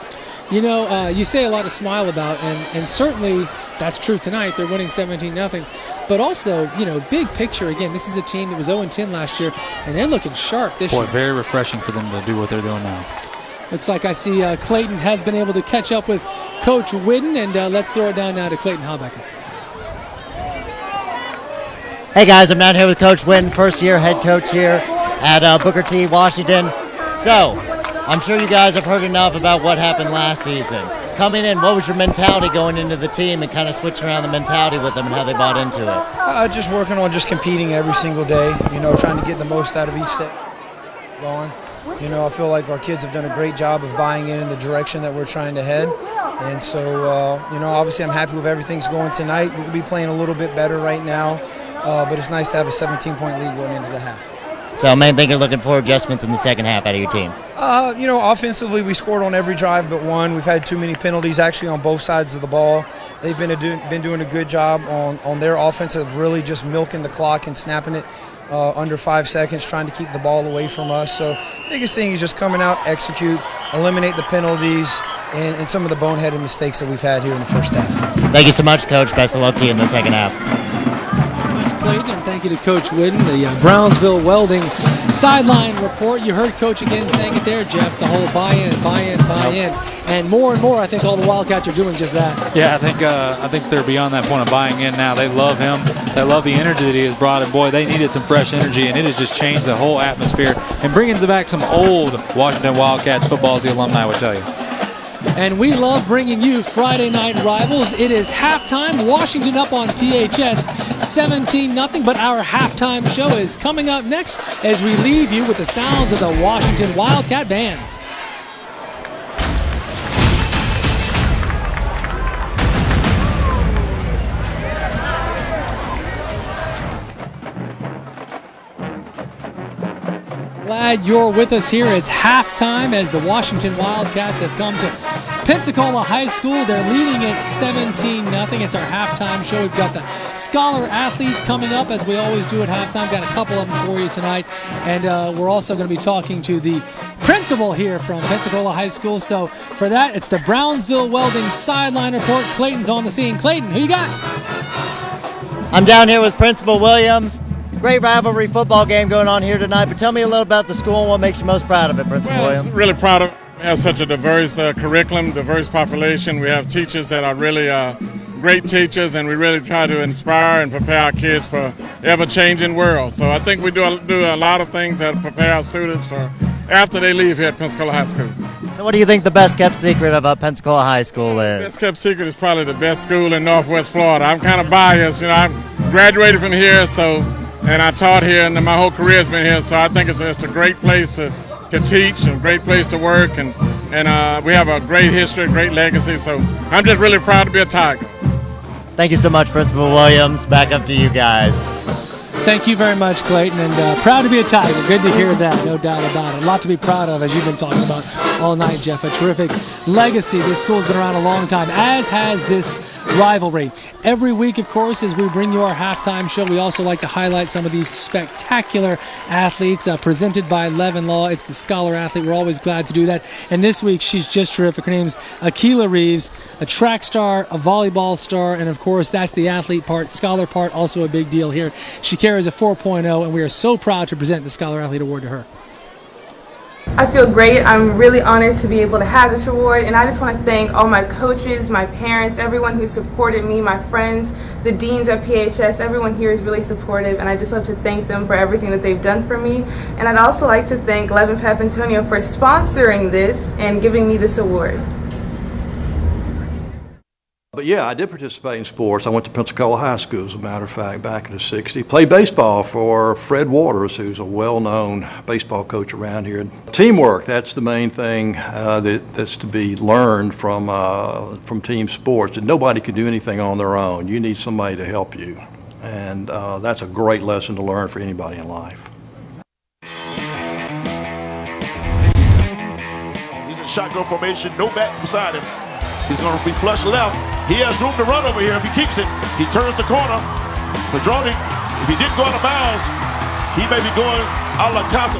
You know, you say a lot to smile about, and certainly that's true tonight. They're winning 17-0. But also, you know, big picture, again, this is a team that was 0-10 last year, and they're looking sharp this year. Boy, very refreshing for them to do what they're doing now. Looks like I see Clayton has been able to catch up with Coach Whidden, and let's throw it down now to Clayton Haubecker. Hey guys, I'm down here with Coach Whidden, first-year head coach here at Booker T, Washington. So, I'm sure you guys have heard enough about what happened last season. Coming in, what was your mentality going into the team and kind of switching around the mentality with them and how they bought into it? Just working on just competing every single day, you know, trying to get the most out of each day going. You know, I feel like our kids have done a great job of buying in the direction that we're trying to head. And so, you know, obviously I'm happy with everything's going tonight. We could be playing a little bit better right now, but it's nice to have a 17-point lead going into the half. So, main thing you're looking for adjustments in the second half out of your team? You know, offensively, we scored on every drive but one. We've had too many penalties actually on both sides of the ball. They've been doing a good job on their offense of really just milking the clock and snapping it under 5 seconds, trying to keep the ball away from us. So, biggest thing is just coming out, execute, eliminate the penalties, and some of the boneheaded mistakes that we've had here in the first half. Thank you so much, Coach. Best of luck to you in the second half. Clayton, and thank you to Coach Whidden, the Brownsville Welding sideline report. You heard Coach again saying it there, Jeff, the whole buy-in, and more, I think all the Wildcats are doing just that. Yeah, I think they're beyond that point of buying in now. They love him. They love the energy that he has brought, and boy, they needed some fresh energy, and it has just changed the whole atmosphere and bringing back some old Washington Wildcats football, as the alumni would tell you. And we love bringing you Friday Night Rivals. It is halftime. Washington up on PHS 17-0, but our halftime show is coming up next as we leave you with the sounds of the Washington Wildcat Band. Glad you're with us here. It's halftime as the Washington Wildcats have come to Pensacola High School. They're leading it 17-0. It's our halftime show. We've got the Scholar Athletes coming up, as we always do at halftime. Got a couple of them for you tonight. And we're also going to be talking to the principal here from Pensacola High School. So for that, it's the Brownsville Welding Sideline Report. Clayton's on the scene. Clayton, who you got? I'm down here with Principal Williams. Great rivalry football game going on here tonight, but tell me a little about the school and what makes you most proud of it, Principal Williams. Really proud of it. We have such a diverse curriculum, diverse population. We have teachers that are really great teachers, and we really try to inspire and prepare our kids for ever-changing world. So I think we do a lot of things that prepare our students for after they leave here at Pensacola High School. So what do you think the best-kept secret of Pensacola High School is? Best-kept secret is probably the best school in Northwest Florida. I'm kind of biased. You know, I graduated from here, and I taught here, and my whole career has been here, so I think it's a great place to teach and a great place to work, and we have a great history, great legacy, so I'm just really proud to be a Tiger. Thank you so much, Principal Williams. Back up to you guys. Thank you very much, Clayton, and proud to be a Tiger. Good to hear that, no doubt about it. A lot to be proud of, as you've been talking about all night, Jeff. A terrific legacy. This school's been around a long time, as has this rivalry. Every week, of course, as we bring you our halftime show, we also like to highlight some of these spectacular athletes presented by Levin Law. It's the Scholar Athlete. We're always glad to do that. And this week, she's just terrific. Her name's Akilah Reeves, a track star, a volleyball star, and of course, that's the athlete part. Scholar part, also a big deal here. She carries a 4.0, and we are so proud to present the Scholar Athlete Award to her. I feel great. I'm really honored to be able to have this reward, and I just want to thank all my coaches, my parents, everyone who supported me, my friends, the deans at PHS. Everyone here is really supportive, and I just love to thank them for everything that they've done for me. And I'd also like to thank Levin Papantonio for sponsoring this and giving me this award. But yeah, I did participate in sports. I went to Pensacola High School, as a matter of fact, back in the 60s. Played baseball for Fred Waters, who's a well-known baseball coach around here. Teamwork, that's the main thing that's to be learned from team sports. And nobody can do anything on their own. You need somebody to help you. And that's a great lesson to learn for anybody in life. He's in shotgun formation, no bats beside him. He's going to be flush left. He has room to run over here if he keeps it. He turns the corner. Padroni, if he didn't go out of bounds, he may be going a la Casa.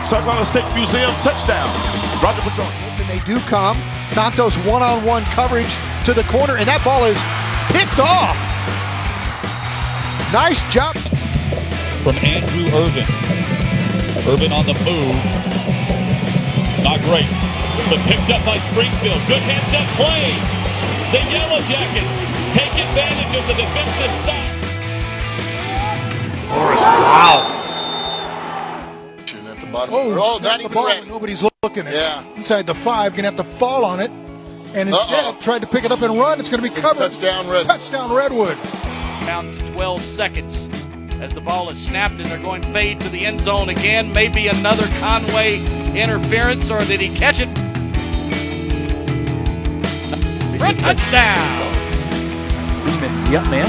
South Carolina State Museum touchdown. Roger Padroni. They do come. Santos one-on-one coverage to the corner, and that ball is picked off. Nice job from Andrew Irvin. Irvin on the move. Not great, but picked up by Springfield. Good heads-up play. The Yellow Jackets take advantage of the defensive stop. Morris, wow. At the bottom. Oh, the ball. Nobody's looking at it. Inside the 5, gonna have to fall on it. And instead tried to pick it up and run. It's gonna be covered. Touchdown Redwood. Down to 12 seconds as the ball is snapped, and they're going fade to the end zone again. Maybe another Conway interference, or did he catch it? For a touchdown! Yep, man.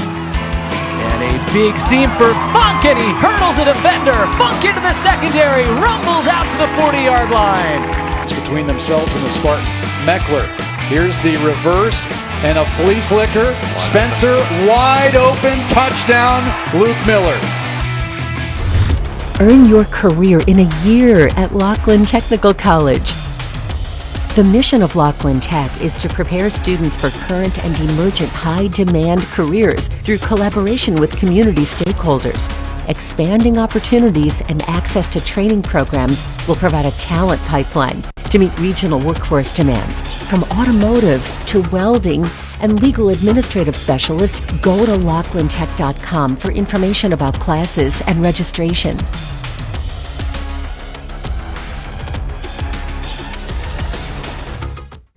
And a big seam for Funk, and he hurdles a defender. Funk into the secondary, rumbles out to the 40-yard line. It's between themselves and the Spartans. Meckler, here's the reverse, and a flea flicker. Spencer, wide open, touchdown, Luke Miller. Earn your career in a year at Laughlin Technical College. The mission of Laughlin Tech is to prepare students for current and emergent high-demand careers through collaboration with community stakeholders. Expanding opportunities and access to training programs will provide a talent pipeline to meet regional workforce demands. From automotive to welding and legal administrative specialist, go to laughlintech.com for information about classes and registration.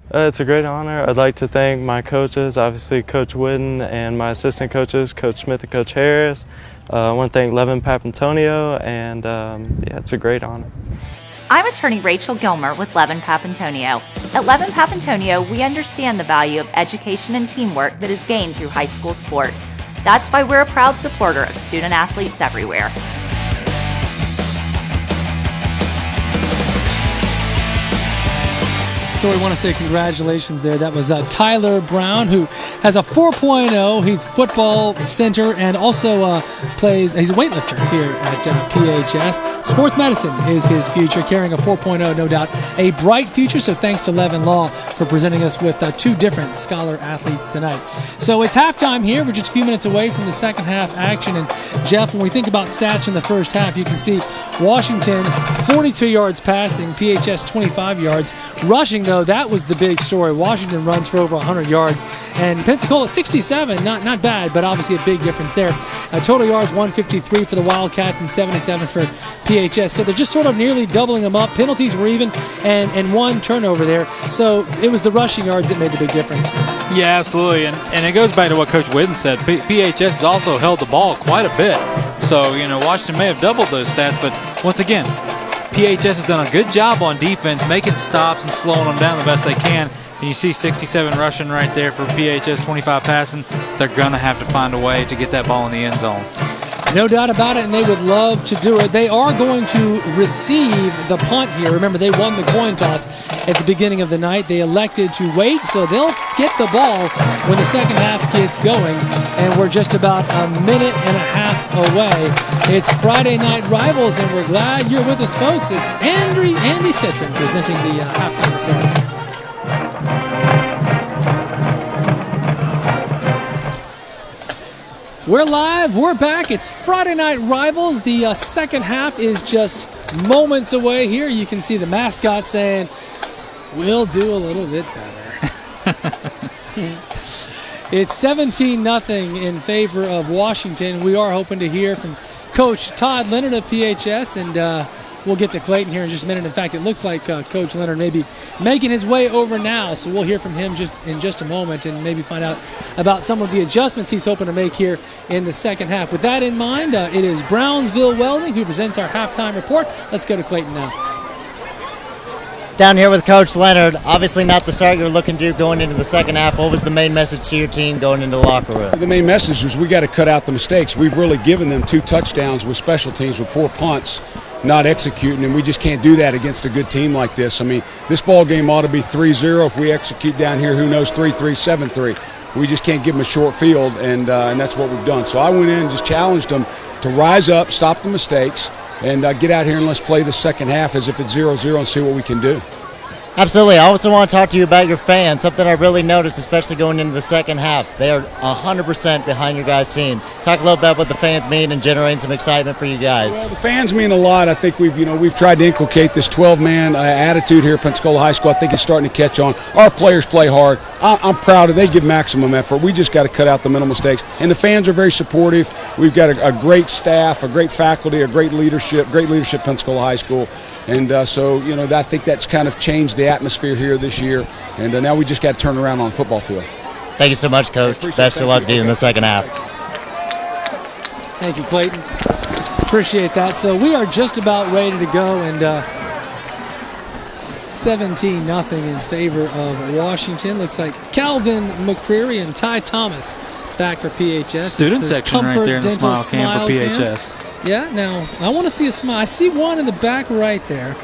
It's a great honor. I'd like to thank my coaches, obviously Coach Wooden, and my assistant coaches, Coach Smith and Coach Harris. I want to thank Levin Papantonio, and yeah, it's a great honor. I'm attorney Rachel Gilmer with Levin Papantonio. At Levin Papantonio, we understand the value of education and teamwork that is gained through high school sports. That's why we're a proud supporter of student athletes everywhere. So we want to say congratulations there. That was Tyler Brown, who has a 4.0. He's football center and also he's a weightlifter here at PHS. Sports medicine is his future, carrying a 4.0, no doubt a bright future. So thanks to Levin Law for presenting us with two different scholar athletes tonight. So it's halftime here. We're just a few minutes away from the second half action. And Jeff, when we think about stats in the first half, you can see Washington 42 yards passing, PHS 25 yards. Rushing, though, that was the big story. Washington runs for over 100 yards, and Pensacola 67, not bad, but obviously a big difference there. Total yards 153 for the Wildcats and 77 for PHS. So they're just sort of nearly doubling them up. Penalties were even, and one turnover there. So it was the rushing yards that made the big difference. Yeah, absolutely, and it goes back to what Coach Whitten said. PHS has also held the ball quite a bit. So, Washington may have doubled those stats, but once again, PHS has done a good job on defense, making stops and slowing them down the best they can. And you see 67 rushing right there for PHS, 25 passing. They're going to have to find a way to get that ball in the end zone. No doubt about it, and they would love to do it. They are going to receive the punt here. Remember, they won the coin toss at the beginning of the night. They elected to wait, so they'll get the ball when the second half gets going, and we're just about a minute and a half away. It's Friday Night Rivals, and we're glad you're with us, folks. It's Andy Citron presenting the halftime report. We're live, we're back. It's Friday Night Rivals. The second half is just moments away here. You can see the mascot saying, we'll do a little bit better. It's 17-0 in favor of Washington. We are hoping to hear from Coach Todd Leonard of PHS, and we'll get to Clayton here in just a minute. In fact, it looks like Coach Leonard may be making his way over now, so we'll hear from him in just a moment and maybe find out about some of the adjustments he's hoping to make here in the second half. With that in mind, it is Brownsville Welding who presents our halftime report. Let's go to Clayton now. Down here with Coach Leonard, obviously not the start you're looking to do going into the second half. What was the main message to your team going into the locker room? The main message was we got to cut out the mistakes. We've really given them 2 touchdowns with special teams with poor punts, not executing, and we just can't do that against a good team like this. I mean, this ball game ought to be 3-0. If we execute down here, who knows, 3-3, 7-3. We just can't give them a short field, and that's what we've done. So I went in and just challenged them to rise up, stop the mistakes, and get out here and let's play the second half as if it's 0-0 and see what we can do. Absolutely. I also want to talk to you about your fans, something I really noticed, especially going into the second half. They are 100% behind your guys' team. Talk a little bit about what the fans mean and generating some excitement for you guys. Well, the fans mean a lot. I think we've tried to inculcate this 12-man attitude here at Pensacola High School. I think it's starting to catch on. Our players play hard. I'm proud of it. They give maximum effort. We just got to cut out the mental mistakes. And the fans are very supportive. We've got a great staff, a great faculty, a great leadership at Pensacola High School. And so, I think that's kind of changed the atmosphere here this year. And now we just got to turn around on the football field. Thank you so much, Coach. Best of luck to you in the second half. Thank you, Clayton. Appreciate that. So we are just about ready to go, and 17-0 in favor of Washington. Looks like Calvin McCreary and Ty Thomas back for PHS. Student section right there in the smile cam for PHS. Camp. Yeah, now I want to see a smile. I see one in the back right there.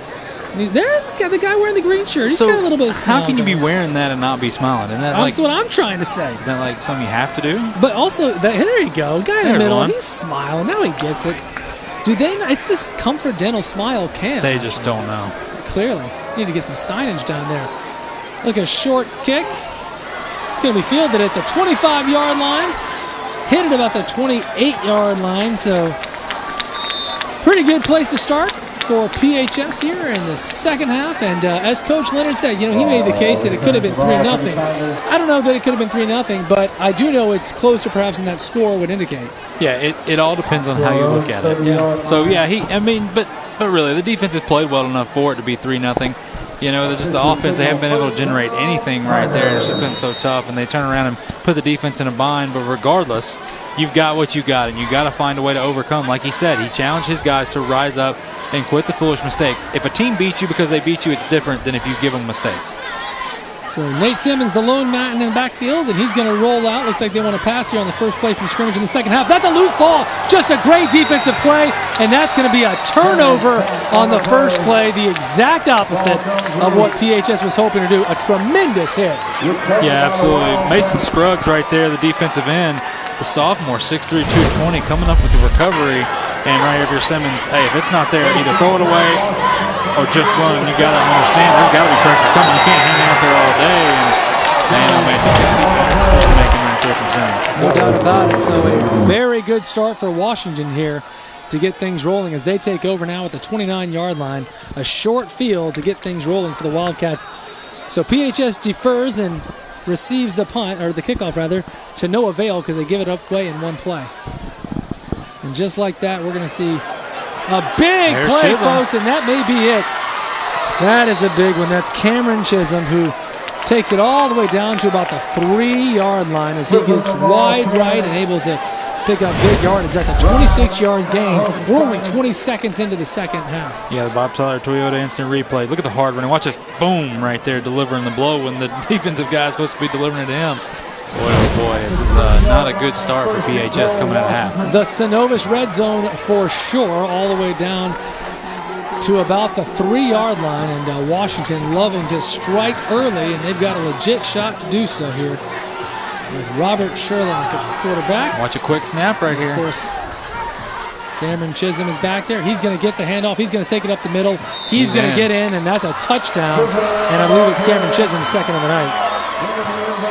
There's the guy wearing the green shirt. He's got a little bit of smile. How can you be wearing that and not be smiling? Isn't that that's what I'm trying to say. Is that like something you have to do? But also, there you go. Guy in the middle, he's smiling. Now he gets it. Do they not? It's this Comfort Dental Smile Cam. They just don't know. Clearly. You need to get some signage down there. Look, a short kick. It's going to be fielded at the 25-yard line. Hit at about the 28-yard line. So, pretty good place to start for PHS here in the second half. And as Coach Leonard said, he made the case that it could have been 3-0. I don't know that it could have been 3-0, but I do know it's closer perhaps than that score would indicate. Yeah, it all depends on how you look at it. Yeah. So, yeah, but really, the defense has played well enough for it to be 3-0. Just the offense, they haven't been able to generate anything right there. It's just been so tough, and they turn around and put the defense in a bind. But regardless, you've got what you got, and you got to find a way to overcome. Like he said, he challenged his guys to rise up and quit the foolish mistakes. If a team beats you because they beat you, it's different than if you give them mistakes. So Nate Simmons, the lone man in the backfield, and he's going to roll out. Looks like they want to pass here on the first play from scrimmage in the second half. That's a loose ball. Just a great defensive play, and that's going to be a turnover on the first play, the exact opposite of what PHS was hoping to do. A tremendous hit. Yeah, absolutely. Mason Scruggs right there, the defensive end, the sophomore, 6'3", 220, coming up with the recovery. And right here for Simmons, hey, if it's not there, either throw it away or just run. You got to understand there's got to be pressure coming. You can't hang out there all day. And making right there from Simmons. No doubt about it. So a very good start for Washington here to get things rolling as they take over now at the 29-yard line. A short field to get things rolling for the Wildcats. So PHS defers and receives the punt, or the kickoff rather, to no avail because they give it away in one play. And just like that, we're going to see a big play, folks, and that may be it. That is a big one. That's Cameron Chisholm, who takes it all the way down to about the 3-yard line as he gets wide right and able to pick up big yardage. That's a 26-yard gain. We're only 20 seconds into the second half. Yeah, the Bob Tyler Toyota instant replay. Look at the hard running. Watch this boom right there delivering the blow when the defensive guy is supposed to be delivering it to him. Boy, oh boy, this is not a good start for PHS coming out of half. The Synovus red zone for sure, all the way down to about the 3-yard line, and Washington loving to strike early, and they've got a legit shot to do so here with Robert Sherlock at the quarterback. Watch a quick snap right here. Of course, Cameron Chisholm is back there. He's going to get the handoff. He's going to take it up the middle. He's going to get in, and that's a touchdown. And I believe it's Cameron Chisholm's second of the night.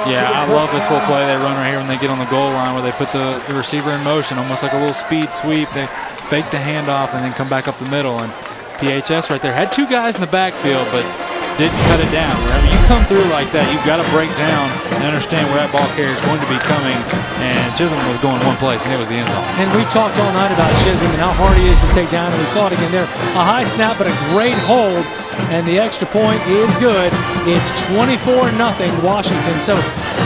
Yeah, I love this little play they run right here when they get on the goal line where they put the receiver in motion, almost like a little speed sweep. They fake the handoff and then come back up the middle. And PHS right there had two guys in the backfield, but didn't cut it down. Whenever you come through like that, you've got to break down and understand where that ball carrier is going to be coming. And Chisholm was going one place, and it was the end zone. And we've talked all night about Chisholm and how hard he is to take down, and we saw it again there. A high snap, but a great hold, and the extra point is good. It's 24-0 Washington. So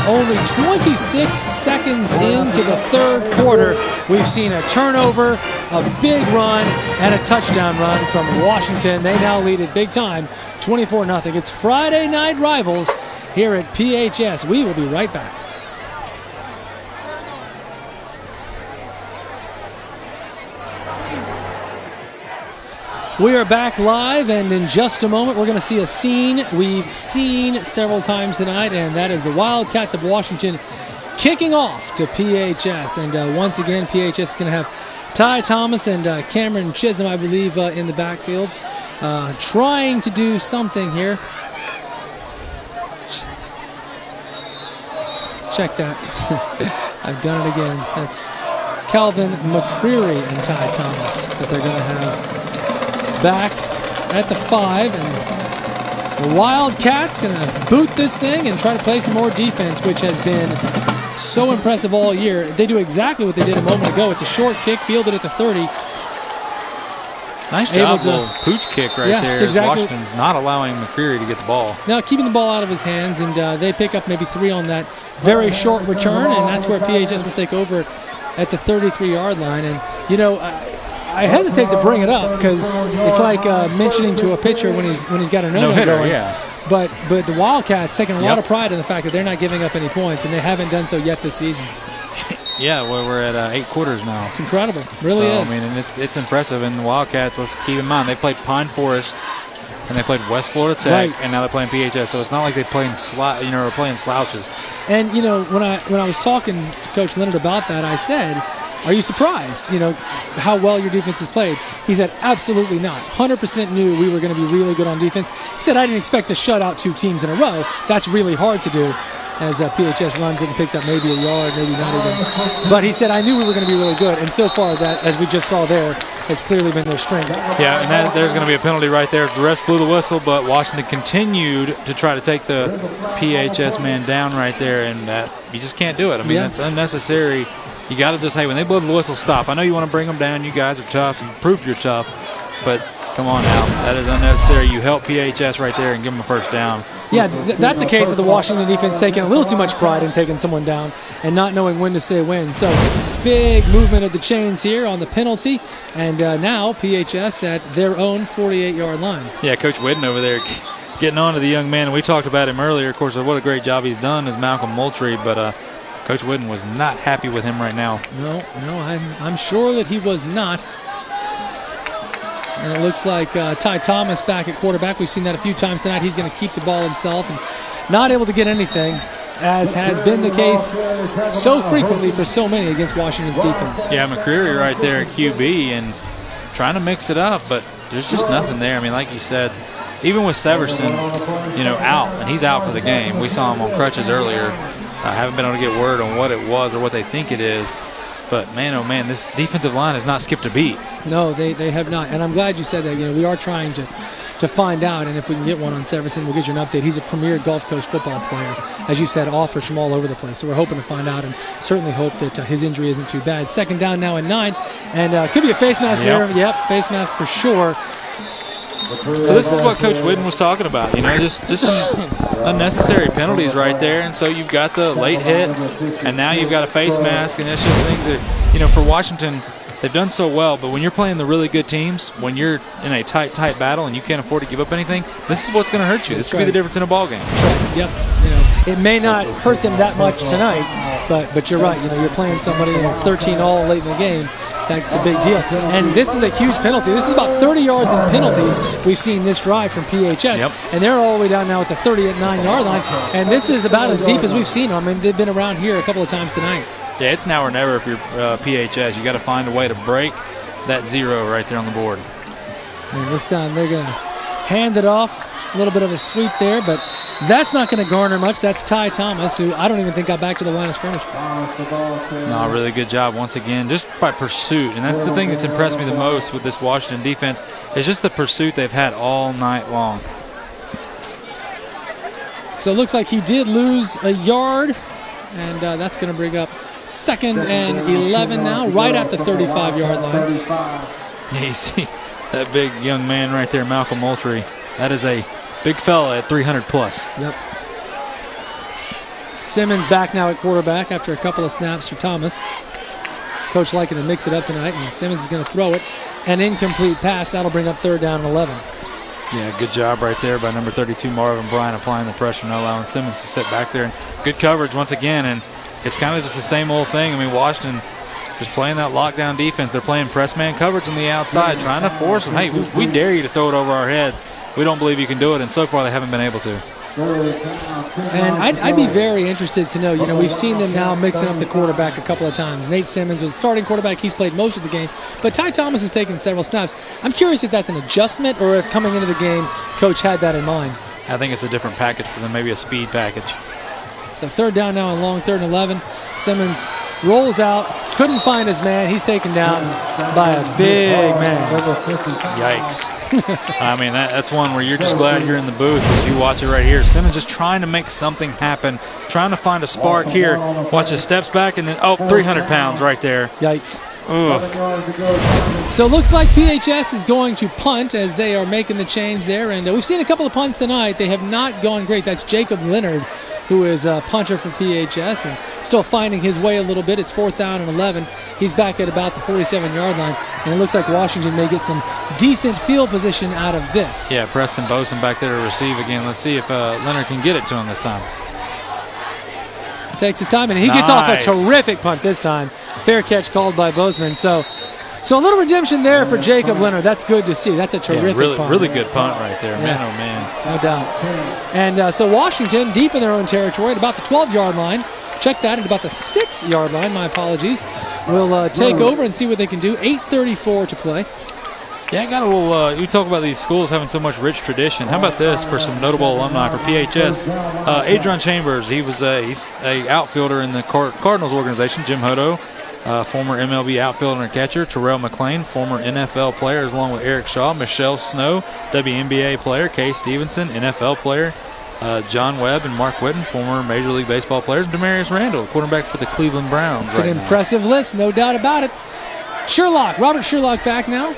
only 26 seconds into the third quarter, we've seen a turnover, a big run, and a touchdown run from Washington. They now lead it big time, 24-0. It's Friday Night Rivals here at PHS. We will be right back. We are back live, and in just a moment, we're going to see a scene we've seen several times tonight, and that is the Wildcats of Washington kicking off to PHS. And once again, PHS is going to have Ty Thomas and Cameron Chisholm, I believe, in the backfield, trying to do something here. Check that. I've done it again. That's Calvin McCreary and Ty Thomas that they're going to have back at the 5. And the Wildcats going to boot this thing and try to play some more defense, which has been so impressive all year. They do exactly what they did a moment ago. It's a short kick fielded at the 30. Nice job, little pooch kick right there. Exactly, Washington's not allowing McCreary to get the ball. Now keeping the ball out of his hands, and they pick up maybe 3 on that very short return, and that's where PHS will take over at the 33-yard line. And, you know, I hesitate to bring it up because it's like mentioning to a pitcher when he's got a no-hitter going. Yeah. But the Wildcats taking a lot of pride in the fact that they're not giving up any points, and they haven't done so yet this season. Yeah, well, we're at 8 quarters now. It's incredible. Really is. I mean, and it's impressive. And the Wildcats, let's keep in mind, they played Pine Forest, and they played West Florida Tech, and now they're playing PHS. So it's not like they're playing playing slouches. And you know, when I was talking to Coach Leonard about that, I said, "Are you surprised? You know how well your defense has played?" He said, "Absolutely not. 100% knew we were going to be really good on defense." He said, "I didn't expect to shut out 2 teams in a row. That's really hard to do." As PHS runs it and picks up maybe a yard, maybe not even. But he said, I knew we were going to be really good. And so far, that, as we just saw there, has clearly been their strength. Yeah, and there's going to be a penalty right there. The ref blew the whistle, but Washington continued to try to take the PHS man down right there, and you just can't do it. I mean, that's unnecessary. You got to just, hey, when they blow the whistle, stop. I know you want to bring them down. You guys are tough. You proved you're tough. But come on now. That is unnecessary. You help PHS right there and give them a first down. Yeah, that's a case of the Washington defense taking a little too much pride in taking someone down and not knowing when to say when. So big movement of the chains here on the penalty. And now PHS at their own 48-yard line. Yeah, Coach Whidden over there getting on to the young man. And we talked about him earlier. Of course, what a great job he's done is Malcolm Moultrie. But Coach Whidden was not happy with him right now. No, I'm sure that he was not. And it looks like Ty Thomas back at quarterback. We've seen that a few times tonight. He's going to keep the ball himself and not able to get anything, as has been the case so frequently for so many against Washington's defense. Yeah, McCreary right there at QB and trying to mix it up, but there's just nothing there. I mean, like you said, even with Severson, out, and he's out for the game. We saw him on crutches earlier. I haven't been able to get word on what it was or what they think it is. But, man, oh, man, this defensive line has not skipped a beat. No, they have not. And I'm glad you said that. We are trying to find out, and if we can get one on Severson, we'll get you an update. He's a premier Gulf Coast football player. As you said, offers from all over the place. So we're hoping to find out and certainly hope that his injury isn't too bad. Second down now and 9. And could be a face mask there. Yep, face mask for sure. So this is what Coach Whidden was talking about, just some unnecessary penalties right there. And so you've got the late hit, and now you've got a face mask, and it's just things that, for Washington, they've done so well. But when you're playing the really good teams, when you're in a tight battle and you can't afford to give up anything, this is what's going to hurt you. This could be the difference in a ball game. Right. Yep. It may not hurt them that much tonight, but you're right. You're playing somebody and it's 13-all late in the game. That's a big deal. And this is a huge penalty. This is about 30 yards in penalties we've seen this drive from PHS. Yep. And they're all the way down now at the 39-yard line. And this is about as deep as we've seen them. I mean, they've been around here a couple of times tonight. Yeah, it's now or never if you're PHS. You got to find a way to break that 0 right there on the board. And this time they're going to hand it off. A little bit of a sweep there, but that's not going to garner much. That's Ty Thomas, who I don't even think got back to the line of scrimmage. No, really good job once again, just by pursuit. And that's the thing that's impressed me the most with this Washington defense is just the pursuit they've had all night long. So it looks like he did lose a yard, and that's going to bring up 2nd and 11 now, right at the 35-yard line. Yeah, you see that big young man right there, Malcolm Moultrie. That is a big fella at 300+. Yep. Simmons back now at quarterback after a couple of snaps for Thomas. Coach liking to mix it up tonight, and Simmons is going to throw it. An incomplete pass. That'll bring up 3rd down and 11. Yeah, good job right there by number 32, Marvin Bryan, applying the pressure, not allowing Simmons to sit back there. And good coverage once again, and it's kind of just the same old thing. I mean, Washington just playing that lockdown defense. They're playing press man coverage on the outside, trying to force them. Hey, we dare you to throw it over our heads. We don't believe you can do it, and so far they haven't been able to. And I'd be very interested to know, we've seen them now mixing up the quarterback a couple of times. Nate Simmons was starting quarterback. He's played most of the game. But Ty Thomas has taken several snaps. I'm curious if that's an adjustment or if coming into the game, Coach had that in mind. I think it's a different package for them, maybe a speed package. So third down now and long, 3rd and 11. Simmons rolls out, couldn't find his man. He's taken down by a big man. Yikes. I mean, that's one where you're just glad you're in the booth as you watch it right here. Simmons just trying to make something happen, trying to find a spark here. Watch his steps back, and then, 300 pounds right there. Yikes. Ugh. So it looks like PHS is going to punt as they are making the change there. And we've seen a couple of punts tonight. They have not gone great. That's Jacob Leonard, who is a punter for PHS and still finding his way a little bit. It's 4th down and 11. He's back at about the 47-yard line. And it looks like Washington may get some decent field position out of this. Yeah, Preston Boson back there to receive again. Let's see if Leonard can get it to him this time. Takes his time, and he gets off a terrific punt this time. Fair catch called by Bozeman. So a little redemption there for Jacob Leonard. That's good to see. That's a terrific punt. Really good punt right there. Man, oh, man. No doubt. And so Washington, deep in their own territory, at about the 12-yard line. Check that, at about the 6-yard line. My apologies. We'll take over and see what they can do. 8:34 to play. Yeah, I got a little, you talk about these schools having so much rich tradition. How about this for some notable alumni for PHS? Adron Chambers, he's a outfielder in the Cardinals organization. Jim Hodo, former MLB outfielder and catcher. Terrell McClain, former NFL player, along with Eric Shaw. Michelle Snow, WNBA player. Kay Stevenson, NFL player. John Webb and Mark Whitten, former Major League Baseball players. Demarius Randall, quarterback for the Cleveland Browns. It's an impressive list, no doubt about it. Robert Sherlock back now.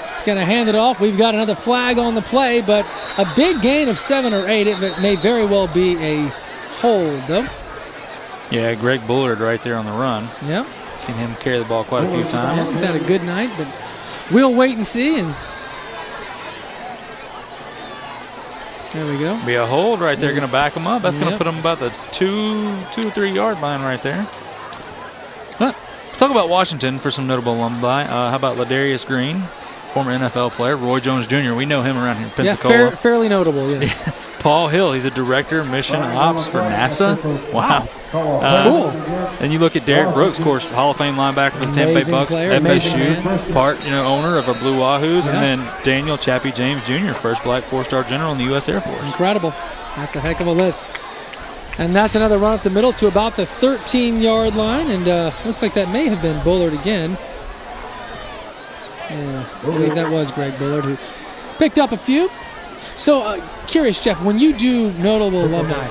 It's going to hand it off. We've got another flag on the play, but a big gain of 7 or 8. It may very well be a hold, though. Yeah, Greg Bullard right there on the run. Yep. Seen him carry the ball quite a few times. Yeah, he's had a good night, but we'll wait and see. And there we go. Be a hold right there. Going to back him up. That's going to put him about the 2 to 3 yard line right there. Talk about Washington for some notable alumni. How about Ladarius Green? Former NFL player. Roy Jones Jr., we know him around here in Pensacola. Yeah, fairly notable, yes. Paul Hill, he's a director of mission ops for NASA. Wow. Cool. And you look at Derek Brooks, of course, Hall of Fame linebacker for the Tampa Bay Bucks, FSU, part owner of our Blue Wahoos, and then Daniel Chappie James Jr., first black 4-star general in the U.S. Air Force. Incredible. That's a heck of a list. And that's another run up the middle to about the 13-yard line, and looks like that may have been Bullard again. Yeah, I believe that was Greg Bullard who picked up a few. So, curious, Jeff, when you do notable alumni,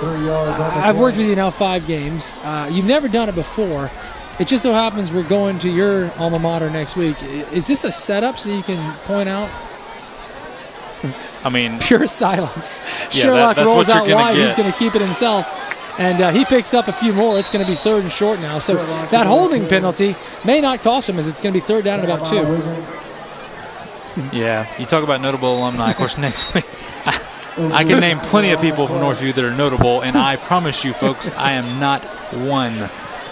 I've worked with you now 5 games. You've never done it before. It just so happens we're going to your alma mater next week. Is this a setup so you can point out? I mean, pure silence. Yeah, Sherlock that's rolls what out you're wide. gonna He's going to keep it himself. And he picks up a few more. It's going to be 3rd and short now. So that holding penalty may not cost him, as it's going to be 3rd down at about 2. Yeah, you talk about notable alumni. Of course, next week I can name plenty of people from Northview that are notable, and I promise you, folks, I am not one.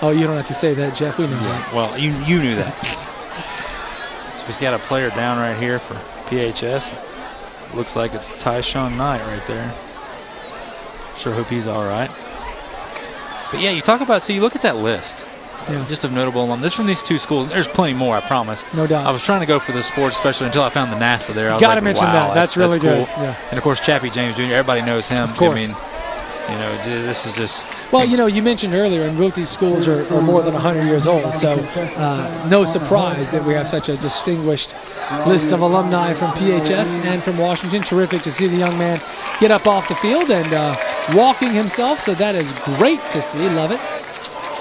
Oh, you don't have to say that, Jeff. We knew that. Well, you knew that. So we've got a player down right here for PHS. Looks like it's Tyshawn Knight right there. Sure hope he's all right. But yeah, you talk about, so you look at that list. Yeah. Just of notable alum. This from these 2 schools. There's plenty more, I promise. No doubt. I was trying to go for the sports, especially until I found the NASA there. I was Gotta like, mention wow, that. That's really cool. good. Yeah. And of course, Chappie James Jr. Everybody knows him. Of course. I mean, this is just. Well, you mentioned earlier, and both these schools are more than 100 years old, so no surprise that we have such a distinguished list of alumni from PHS and from Washington. Terrific to see the young man get up off the field and walking himself, so that is great to see. Love it.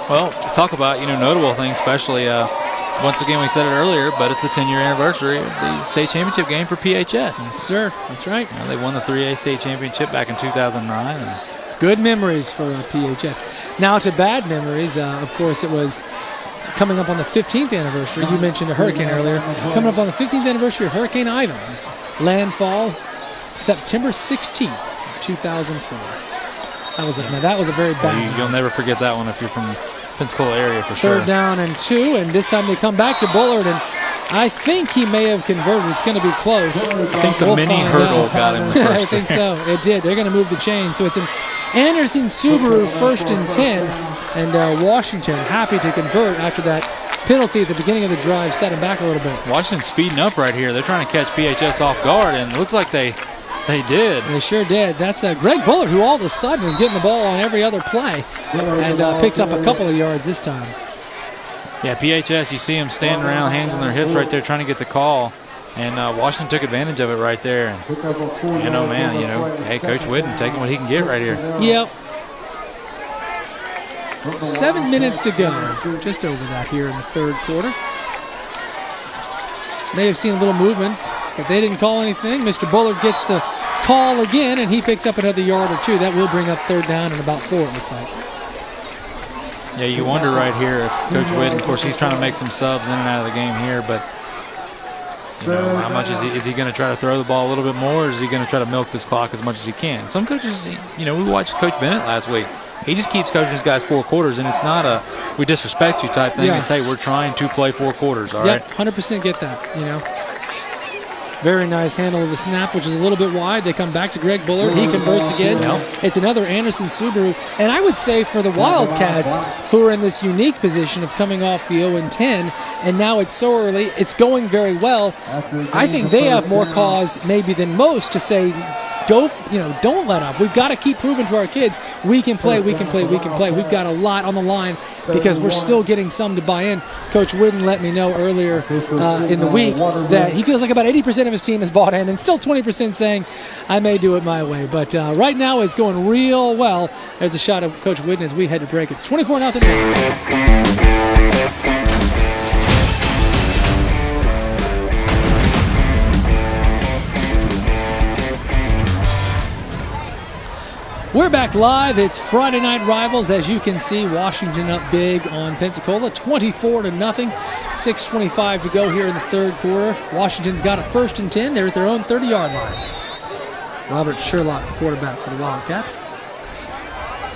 Well, talk about, notable things, especially, once again, we said it earlier, but it's the 10-year anniversary of the state championship game for PHS. Yes, sir. That's right. They won the 3A state championship back in 2009. And good memories for PHS. Now to bad memories. Of course, it was coming up on the 15th anniversary. You mentioned a hurricane earlier. Coming up on the 15th anniversary of Hurricane Ivan's landfall, September 16th, 2004. That was a very bad. You'll never forget that one if you're from Pensacola area for sure. 3rd down and 2, and this time they come back to Bullard, and I think he may have converted. It's going to be close. I think the mini hurdle got him the first. I think so. It did. They're going to move the chain. So it's an Anderson Subaru 1st and 10, and Washington happy to convert after that penalty at the beginning of the drive set him back a little bit. Washington speeding up right here. They're trying to catch PHS off guard, and it looks like they They did. They sure did. That's Greg Bullard, who all of a sudden is getting the ball on every other play and picks up a couple of yards this time. Yeah, PHS, you see them standing around, hands on their hips right there, trying to get the call. And Washington took advantage of it right there. And, hey, Coach Whidden taking what he can get right here. Yep. 7 minutes to go. Just over that here in the third quarter. May have seen a little movement, but they didn't call anything. Mr. Bullard gets the call again, and he picks up another yard or two. That will bring up third down and about 4, it looks like. Yeah, you wonder right here if Coach Whidden, of course, he's trying to make some subs in and out of the game here, but how much is he going to try to throw the ball a little bit more, or is he going to try to milk this clock as much as he can? Some coaches, we watched Coach Bennett last week. He just keeps coaching his guys 4 quarters, and it's not a we disrespect you type thing. Yeah. It's, hey, we're trying to play 4 quarters, all right? 100% get that, Very nice handle of the snap, which is a little bit wide. They come back to Greg Bullard. He converts again. It's another Anderson Subaru. And I would say for the Wildcats, who are in this unique position of coming off the 0-10, and now it's so early, it's going very well. I think they have more cause maybe than most to say, don't let up. We've got to keep proving to our kids we can play, we can play, we can play. We've got a lot on the line because we're still getting some to buy in. Coach Whidden let me know earlier in the week that he feels like about 80% of his team is bought in and still 20% saying, I may do it my way. But right now it's going real well. There's a shot of Coach Whidden as we head to break. It's 24-0. We're back live. It's Friday Night Rivals. As you can see, Washington up big on Pensacola, 24-0. 6:25 to go here in the third quarter. Washington's got a 1st and 10. They're at their own 30-yard line. Robert Sherlock, the quarterback for the Wildcats.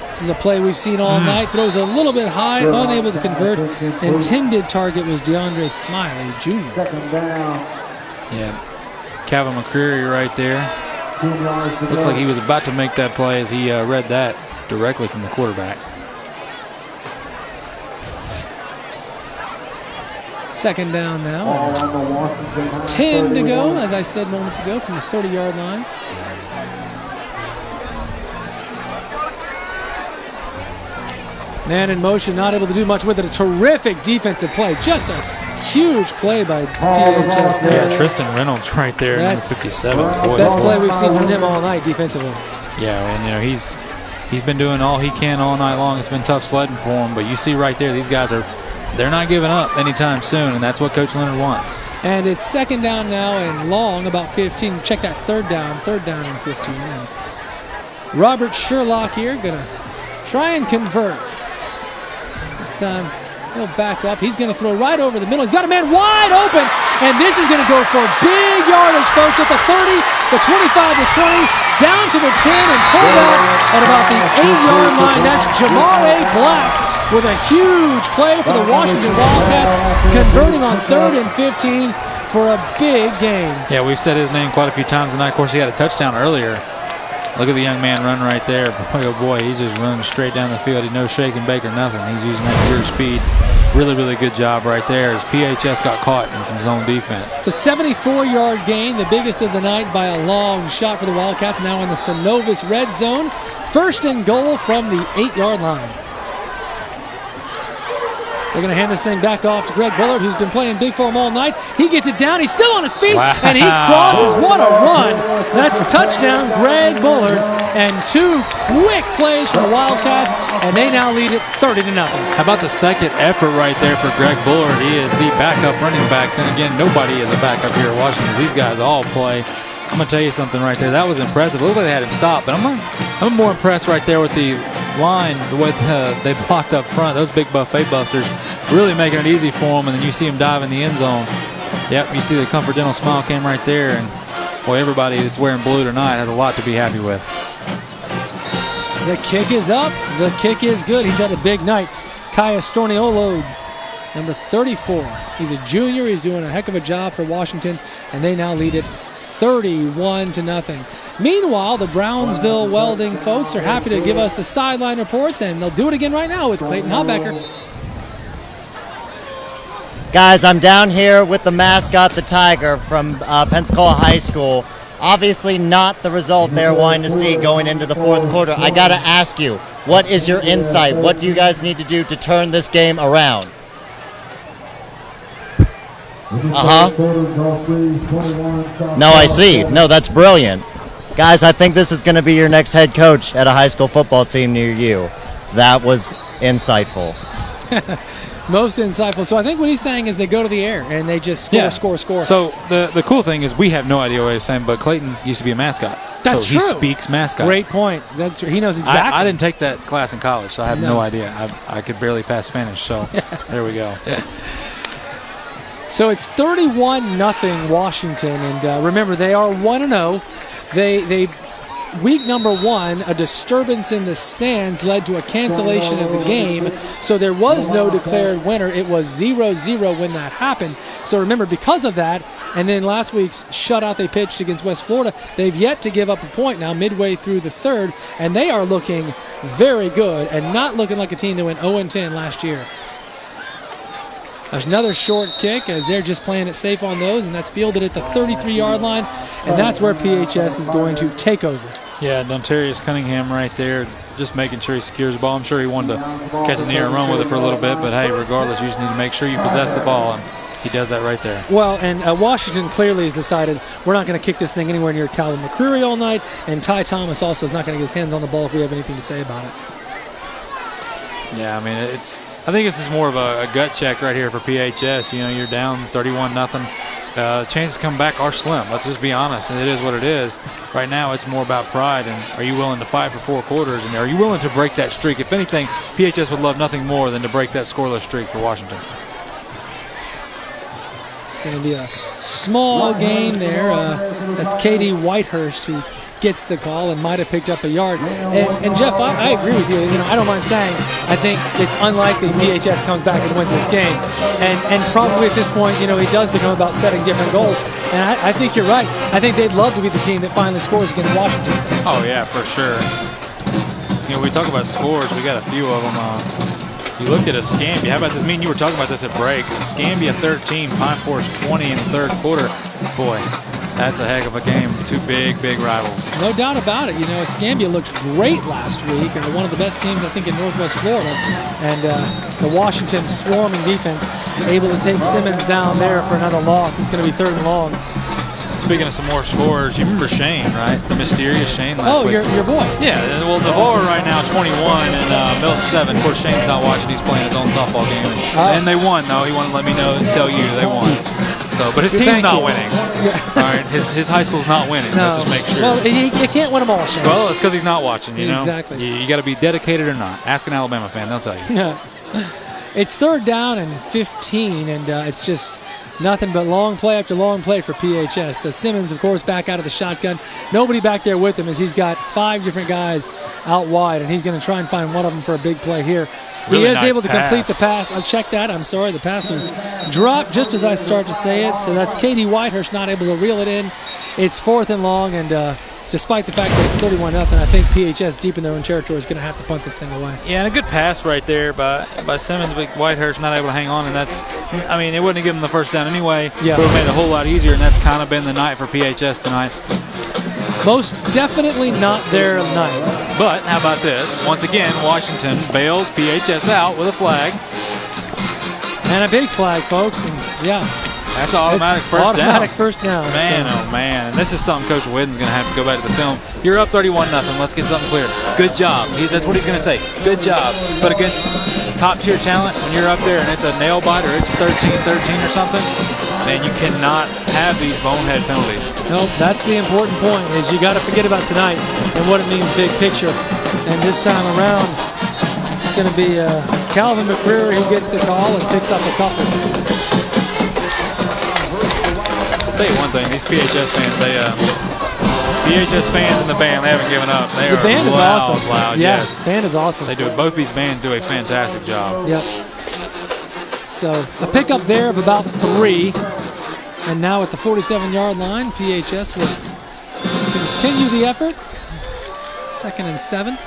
This is a play we've seen all night. Throws a little bit high, unable to convert. Intended target was DeAndre Smiley, Jr. Yeah, Calvin McCreary right there. Looks like he was about to make that play as he read that directly from the quarterback. Second down now. 10 to go, as I said moments ago, from the 30-yard line. Man in motion, not able to do much with it. A terrific defensive play. Just a huge play by PHS there. Yeah, Tristan Reynolds right there, number 57. Boy, best play we've seen from him all night defensively. Yeah, and he's been doing all he can all night long. It's been tough sledding for him, but you see right there, these guys they're not giving up anytime soon, and that's what Coach Leonard wants. And it's second down now and long, about 15. Check that third down and 15. And Robert Sherlock here gonna try and convert. This time he'll back up. He's going to throw right over the middle. He's got a man wide open, and this is going to go for big yardage, folks, at the 30, the 25, the 20, down to the 10, and pulled out at about the 8-yard line. That's Jamar A. Black with a huge play for the Washington Wildcats, converting on 3rd and 15 for a big game. Yeah, we've said his name quite a few times tonight. Of course, he had a touchdown earlier. Look at the young man run right there. Boy, oh boy, he's just running straight down the field. He no shake and bake or nothing. He's using that pure speed. Really, really good job right there as PHS got caught in some zone defense. It's a 74-yard gain, the biggest of the night by a long shot for the Wildcats. Now in the Synovus red zone. 1st and goal from the 8-yard line. They're going to hand this thing back off to Greg Bullard, who's been playing big for him all night. He gets it down. He's still on his feet, and he crosses. What a run. That's touchdown, Greg Bullard, and 2 quick plays from the Wildcats, and they now lead it 30-0. How about the second effort right there for Greg Bullard? He is the backup running back. Then again, nobody is a backup here at Washington. These guys all play. I'm going to tell you something right there. That was impressive. It looked like they had him stopped, but I'm more impressed right there with the line, the way they blocked up front. Those big buffet busters really making it easy for them, and then you see him dive in the end zone. Yep, you see the Comfort Dental smile cam right there, and boy, everybody that's wearing blue tonight has a lot to be happy with. The kick is up. The kick is good. He's had a big night. Kaya Storniolo, number 34. He's a junior. He's doing a heck of a job for Washington, and they now lead it 31-0. Meanwhile, the Brownsville Welding folks are happy to give us the sideline reports, and they'll do it again right now with Clayton Haubecker. Guys, I'm down here with the mascot, the Tiger, from Pensacola High School. Obviously not the result they're wanting to see going into the fourth quarter. I got to ask you, what is your insight? What do you guys need to do to turn this game around? No, I see. No, that's brilliant. Guys, I think this is going to be your next head coach at a high school football team near you. That was insightful. Most insightful. So I think what he's saying is they go to the air and they just score. So the cool thing is we have no idea what he's saying, but Clayton used to be a mascot. That's true. He speaks mascot. Great point. That's he knows exactly. I didn't take that class in college, so I have no idea. I could barely pass Spanish, so there we go. So it's 31-0 Washington, and remember they are 1-0. They week number 1, a disturbance in the stands led to a cancellation of the game, so there was no declared winner. It was 0-0 when that happened. So remember, because of that, and then last week's shutout they pitched against West Florida, they've yet to give up a point now midway through the third, and they are looking very good and not looking like a team that went 0-10 last year. There's another short kick as they're just playing it safe on those, and that's fielded at the 33-yard line, and that's where PHS is going to take over. Yeah, Dontarius Cunningham right there, just making sure he secures the ball. I'm sure he wanted to catch it in the air and run with it for a little bit, but hey, regardless, you just need to make sure you possess the ball, and he does that right there. Well, and Washington clearly has decided we're not going to kick this thing anywhere near Calvin McCreary all night, and Ty Thomas also is not going to get his hands on the ball if we have anything to say about it. Yeah, I mean, I think this is more of a gut check right here for PHS. You know, you're down 31-0. Chances to come back are slim. Let's just be honest, and it is what it is. Right now, it's more about pride, and are you willing to fight for 4 quarters, and are you willing to break that streak? If anything, PHS would love nothing more than to break that scoreless streak for Washington. It's going to be a small game there. That's Katie Whitehurst who gets the call and might have picked up a yard. And Jeff, I agree with you. You know, I don't mind saying I think it's unlikely PHS comes back and wins this game. And probably at this point, you know, it does become about setting different goals. And I think you're right. I think they'd love to be the team that finally scores against Washington. Oh, yeah, for sure. You know, we talk about scores. We got a few of them. You look at Escambia. How about this? Me and you were talking about this at break. Escambia 13, Pine Forest 20 in the third quarter. Boy, that's a heck of a game. 2 big rivals. No doubt about it. You know, Escambia looked great last week, and one of the best teams, I think, in Northwest Florida. And the Washington swarming defense able to take Simmons down there for another loss. It's going to be 3rd and long. Speaking of some more scores, you remember Shane, right? The mysterious Shane last week. Oh, your boy. Yeah, well, Navarre right now 21 and Milton 7. Of course, Shane's not watching. He's playing his own softball game. And they won, though. He wanted to let me know and tell you they won. So, but his team's not winning. All right, his high school's not winning. No. Let's just make sure. Well, you can't win them all, Shane. Well, it's because he's not watching, you know? Exactly. You got to be dedicated or not. Ask an Alabama fan, they'll tell you. Yeah. It's 3rd down and 15, and it's just nothing but long play after long play for PHS. So Simmons, of course, back out of the shotgun. Nobody back there with him as he's got 5 different guys out wide, and he's going to try and find one of them for a big play here. Really he is nice able to pass. complete the pass. I'll check that. I'm sorry. The pass was dropped just as I start to say it. So that's Katie Whitehurst not able to reel it in. It's 4th and long, and despite the fact that it's 31-0, I think PHS deep in their own territory is going to have to punt this thing away. Yeah, and a good pass right there by Simmons, but Whitehurst not able to hang on, and that's, I mean, it wouldn't have given them the first down anyway, Yeah. but it made it a whole lot easier, and that's kind of been the night for PHS tonight. Most definitely not their night. But how about this? Once again, Washington bails PHS out with a flag. And a big flag, folks, and yeah. That's automatic It's first down. automatic first down. Man, oh man. And this is something Coach Whidden's going to have to go back to the film. You're up 31-0. Let's get something clear. Good job. That's what he's going to say. Good job. But against top-tier talent, when you're up there and it's a nail biter, it's 13-13 or something, man, you cannot have these bonehead penalties. Nope, that's the important point, is you got to forget about tonight and what it means big picture. And this time around, it's going to be Calvin McCreary who gets the call and picks up a couple. I'll tell you one thing, these PHS fans, PHS fans in the band, they haven't given up. The band is awesome. Loud, yeah, yes. The band is awesome. They do. Both these bands do a fantastic job. Yep. So a pickup there of about 3. And now at the 47-yard line, PHS will continue the effort. 2nd and 7.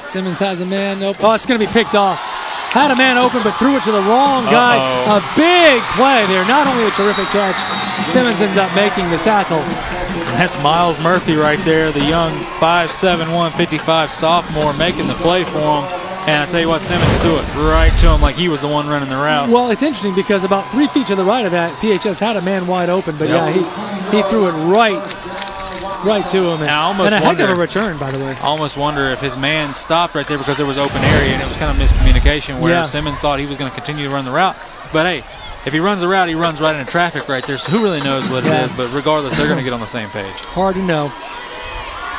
Simmons has a man. Nope. Oh, it's going to be picked off. Had a man open, but threw it to the wrong guy. A big play there. Not only a terrific catch, Simmons ends up making the tackle. That's Miles Murphy right there, the young 5'7", 155 sophomore making the play for him. And I tell you what, Simmons threw it right to him like he was the one running the route. Well, it's interesting because about 3 feet to the right of that, PHS had a man wide open, but yeah, he threw it right to him. And a heck of a return, by the way. I almost wonder if his man stopped right there because there was open area and it was kind of miscommunication where Simmons thought he was going to continue to run the route. But hey, if he runs the route, he runs right into traffic right there. So who really knows what it is? But regardless, they're going to get on the same page. Hard to know.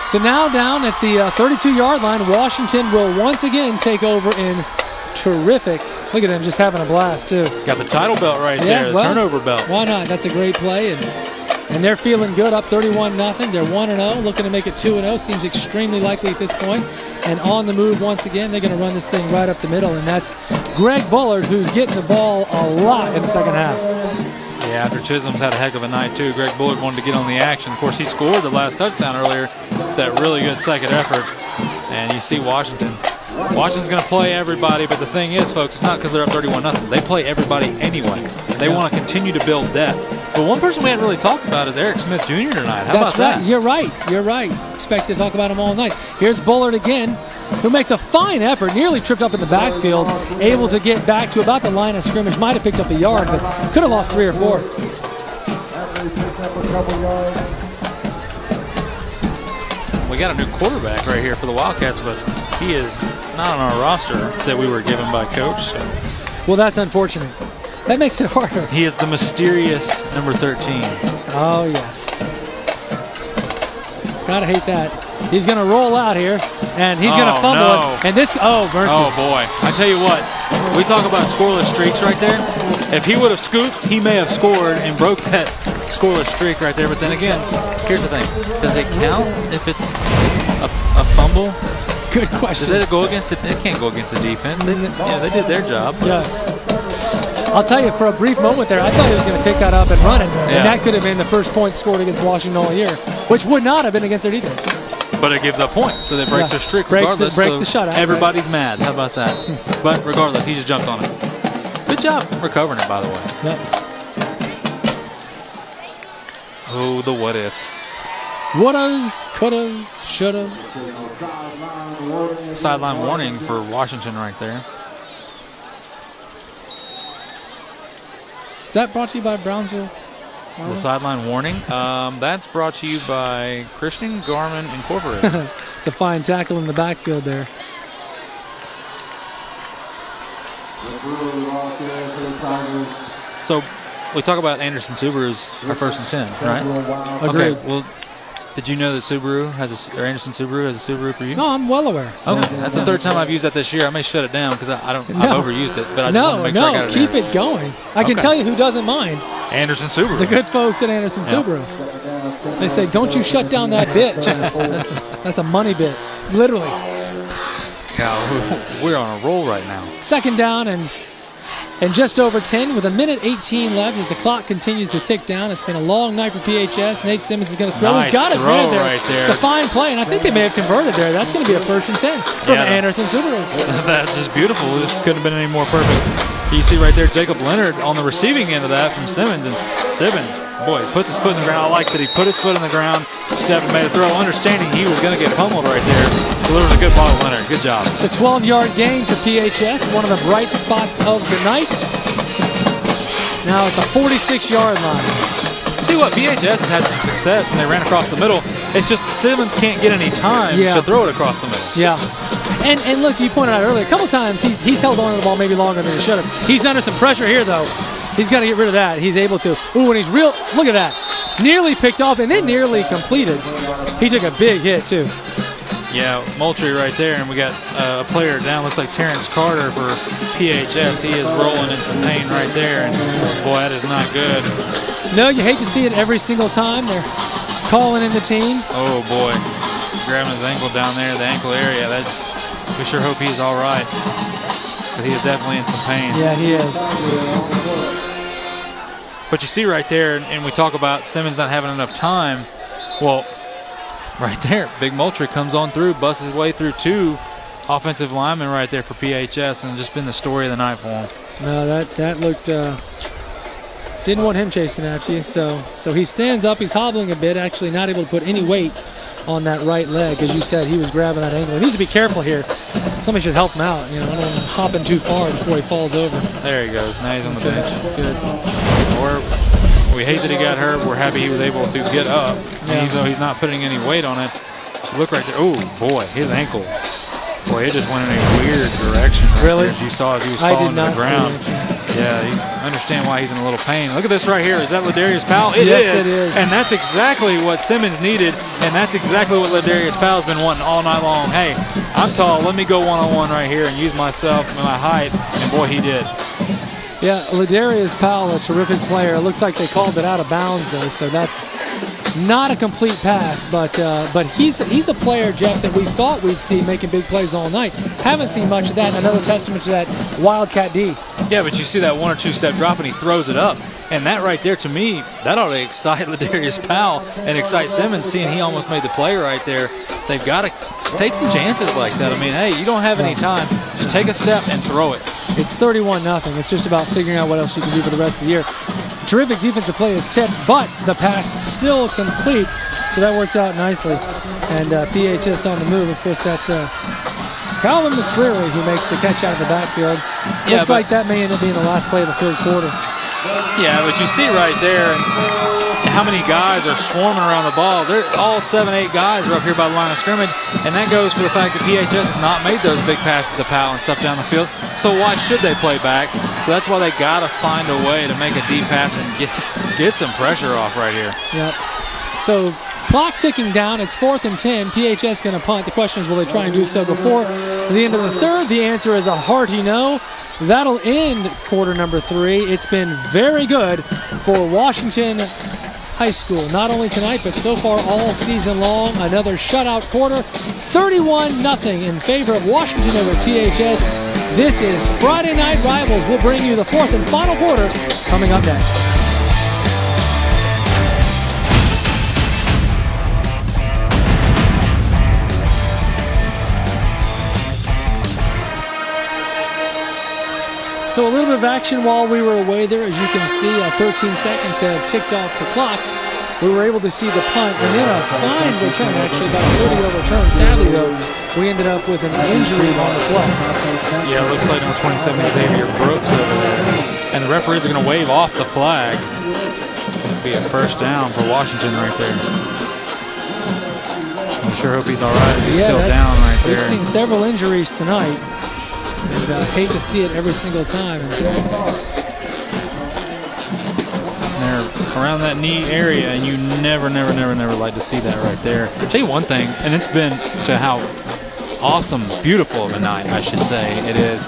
So now down at the 32-yard line, Washington will once again take over in terrific. Look at him just having a blast, too. Got the title belt right there, the turnover belt. Why not? That's a great play. And they're feeling good, up 31-0. They're 1-0, looking to make it 2-0. Seems extremely likely at this point. And on the move once again, they're going to run this thing right up the middle. And that's Greg Bullard, who's getting the ball a lot in the second half. Yeah, after Chisholm's had a heck of a night, too. Greg Bullard wanted to get on the action. Of course, he scored the last touchdown earlier. That really good second effort. And you see Washington's going to play everybody. But the thing is, folks, it's not because they're up 31-0. They play everybody anyway. They want to continue to build depth. But one person we hadn't really talked about is Eric Smith Jr. tonight. How about that? You're right. You're right. Expect to talk about him all night. Here's Bullard again, who makes a fine effort, nearly tripped up in the backfield, able to get back to about the line of scrimmage. Might have picked up a yard, but could have lost 3 or 4. We got a new quarterback right here for the Wildcats, but he is not on our roster that we were given by Coach. So. Well, that's unfortunate. That makes it harder. He is the mysterious number 13. Oh, yes. Gotta hate that. He's going to roll out here, and he's going to fumble it. And this, mercy. Oh, boy. I tell you what, we talk about scoreless streaks right there. If he would have scooped, he may have scored and broke that scoreless streak right there. But then again, here's the thing. Does it count if it's a fumble? Good question. Does it go against it can't go against the defense. They did their job. Yes. I'll tell you, for a brief moment there, I thought he was going to pick that up and run it. And that could have been the first point scored against Washington all year, which would not have been against their defense. But it gives up points, so that breaks their streak regardless. Breaks the shutout. Everybody's mad. How about that? But regardless, he just jumped on it. Good job recovering it, by the way. Yep. Oh, the what ifs. Wouldas, couldas, shouldas. Sideline warning for Washington right there. Is that brought to you by Brownsville? The sideline warning? That's brought to you by Christian Garmin Incorporated. It's a fine tackle in the backfield there. So we talk about Anderson Subaru's our 1st and 10, right? Agreed. Okay, well, did you know that Anderson Subaru has a Subaru for you? No, I'm well aware. Okay, that's the 3rd time I've used that this year. I may shut it down because I've overused it, but I just want to make sure I got it keep in. it going. I can tell you who doesn't mind. Anderson Subaru. The good folks at Anderson Subaru. They say, don't you shut down that bit, Jeff. That's a money bit, literally. God, we're on a roll right now. 2nd down and just over 10 with 1:18 left as the clock continues to tick down. It's been a long night for PHS. Nate Simmons is going to throw. Nice He's got his man there. Right there. It's a fine play, and I think they may have converted there. That's going to be a 1st and 10 from Anderson Subaru. That's just beautiful. It couldn't have been any more perfect. You see right there Jacob Leonard on the receiving end of that from Simmons. And Simmons, boy, puts his foot in the ground. I like that he put his foot in the ground, stepped and made a throw, understanding he was going to get pummeled right there. Delivers a good ball to Leonard. Good job. It's a 12-yard gain for PHS, one of the bright spots of the night. Now at the 46-yard line. See what, PHS has had some success when they ran across the middle. It's just Simmons can't get any time to throw it across the middle. Yeah. And look, you pointed out earlier, a couple times he's held on to the ball maybe longer than he should have. He's under some pressure here, though. He's got to get rid of that. He's able to. Ooh, and he's look at that. Nearly picked off and then nearly completed. He took a big hit, too. Yeah, Moultrie right there, and we got a player down. Looks like Terrence Carter for PHS. He is rolling in some pain right there, and boy, that is not good. No, you hate to see it every single time. They're calling in the team. Oh, boy. Grabbing his ankle down there, the ankle area. We sure hope he's all right. But he is definitely in some pain. Yeah, he is. But you see right there, and we talk about Simmons not having enough time. Well, right there, Big Moultrie comes on through, busts his way through 2, offensive lineman right there for PHS, and just been the story of the night for him. No, that looked didn't want him chasing after you. So he stands up. He's hobbling a bit, actually not able to put any weight on that right leg. As you said, he was grabbing that ankle. He needs to be careful here. Somebody should help him out. You know, I don't want him hopping too far before he falls over. There he goes. Now he's on the bench. Good. We hate that he got hurt. We're happy he was able to get up, even though he's not putting any weight on it. Look right there. Oh, boy, his ankle. Boy, it just went in a weird direction. Right really? There. As you saw as he was falling to the ground. Yeah, you understand why he's in a little pain. Look at this right here. Is that Ladarius Powell? Yes, it is. And that's exactly what Simmons needed, and that's exactly what Ladarius Powell's been wanting all night long. Hey, I'm tall. Let me go one-on-one right here and use myself and my height. And, boy, he did. Yeah, Ladarius Powell, a terrific player. It looks like they called it out of bounds, though, so that's not a complete pass. But he's a player, Jeff, that we thought we'd see making big plays all night. Haven't seen much of that. Another testament to that Wildcat D. Yeah, but you see that one or two step drop, and he throws it up. And that right there, to me, that ought to excite Ladarius Powell and excite Simmons, seeing he almost made the play right there. They've got to take some chances like that. I mean, hey, you don't have any time. Just take a step and throw it. It's 31-0. It's just about figuring out what else you can do for the rest of the year. Terrific defensive play is tipped, but the pass is still complete, so that worked out nicely. And PHS on the move. Of course, that's Calvin McCreary who makes the catch out of the backfield. Looks like that may end up being the last play of the third quarter. Yeah, but you see right there how many guys are swarming around the ball. They're all 7, 8 guys are up here by the line of scrimmage, and that goes for the fact that PHS has not made those big passes to Powell and stuff down the field. So why should they play back? So that's why they got to find a way to make a deep pass and get some pressure off right here. Yep. So clock ticking down. It's 4th and 10. PHS going to punt. The question is, will they try and do so before the end of the third? The answer is a hearty no. That'll end quarter number 3. It's been very good for Washington High School, not only tonight, but so far all season long. Another shutout quarter, 31-0 in favor of Washington over PHS. This is Friday Night Rivals. We'll bring you the 4th and final quarter coming up next. So a little bit of action while we were away there. As you can see, 13 seconds have ticked off the clock. We were able to see the punt and then a fine return, actually about a 30-yard return. Sadly, though, we ended up with an injury on the play. Yeah, it looks like number 27 Xavier Brooks over there. And the referees are going to wave off the flag. It'll be a first down for Washington right there. I sure hope he's all right. He's still down right there. We've seen several injuries tonight. And hate to see it every single time. They're around that knee area, and you never like to see that right there. I'll tell you one thing, and it's been to how awesome, beautiful of a night, I should say, it is.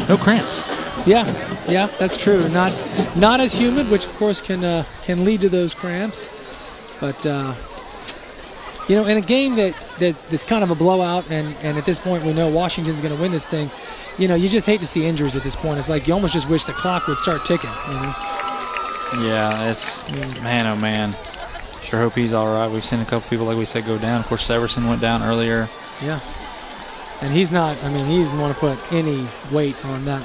No cramps. Yeah, that's true. Not as humid, which of course can lead to those cramps. But you know, in a game that's kind of a blowout, and at this point we know Washington's going to win this thing. You know, you just hate to see injuries at this point. It's like you almost just wish the clock would start ticking. You know? Yeah, it's man, oh man. Sure hope he's all right. We've seen a couple people, like we said, go down. Of course, Severson went down earlier. Yeah. And he's not, I mean, he doesn't want to put any weight on that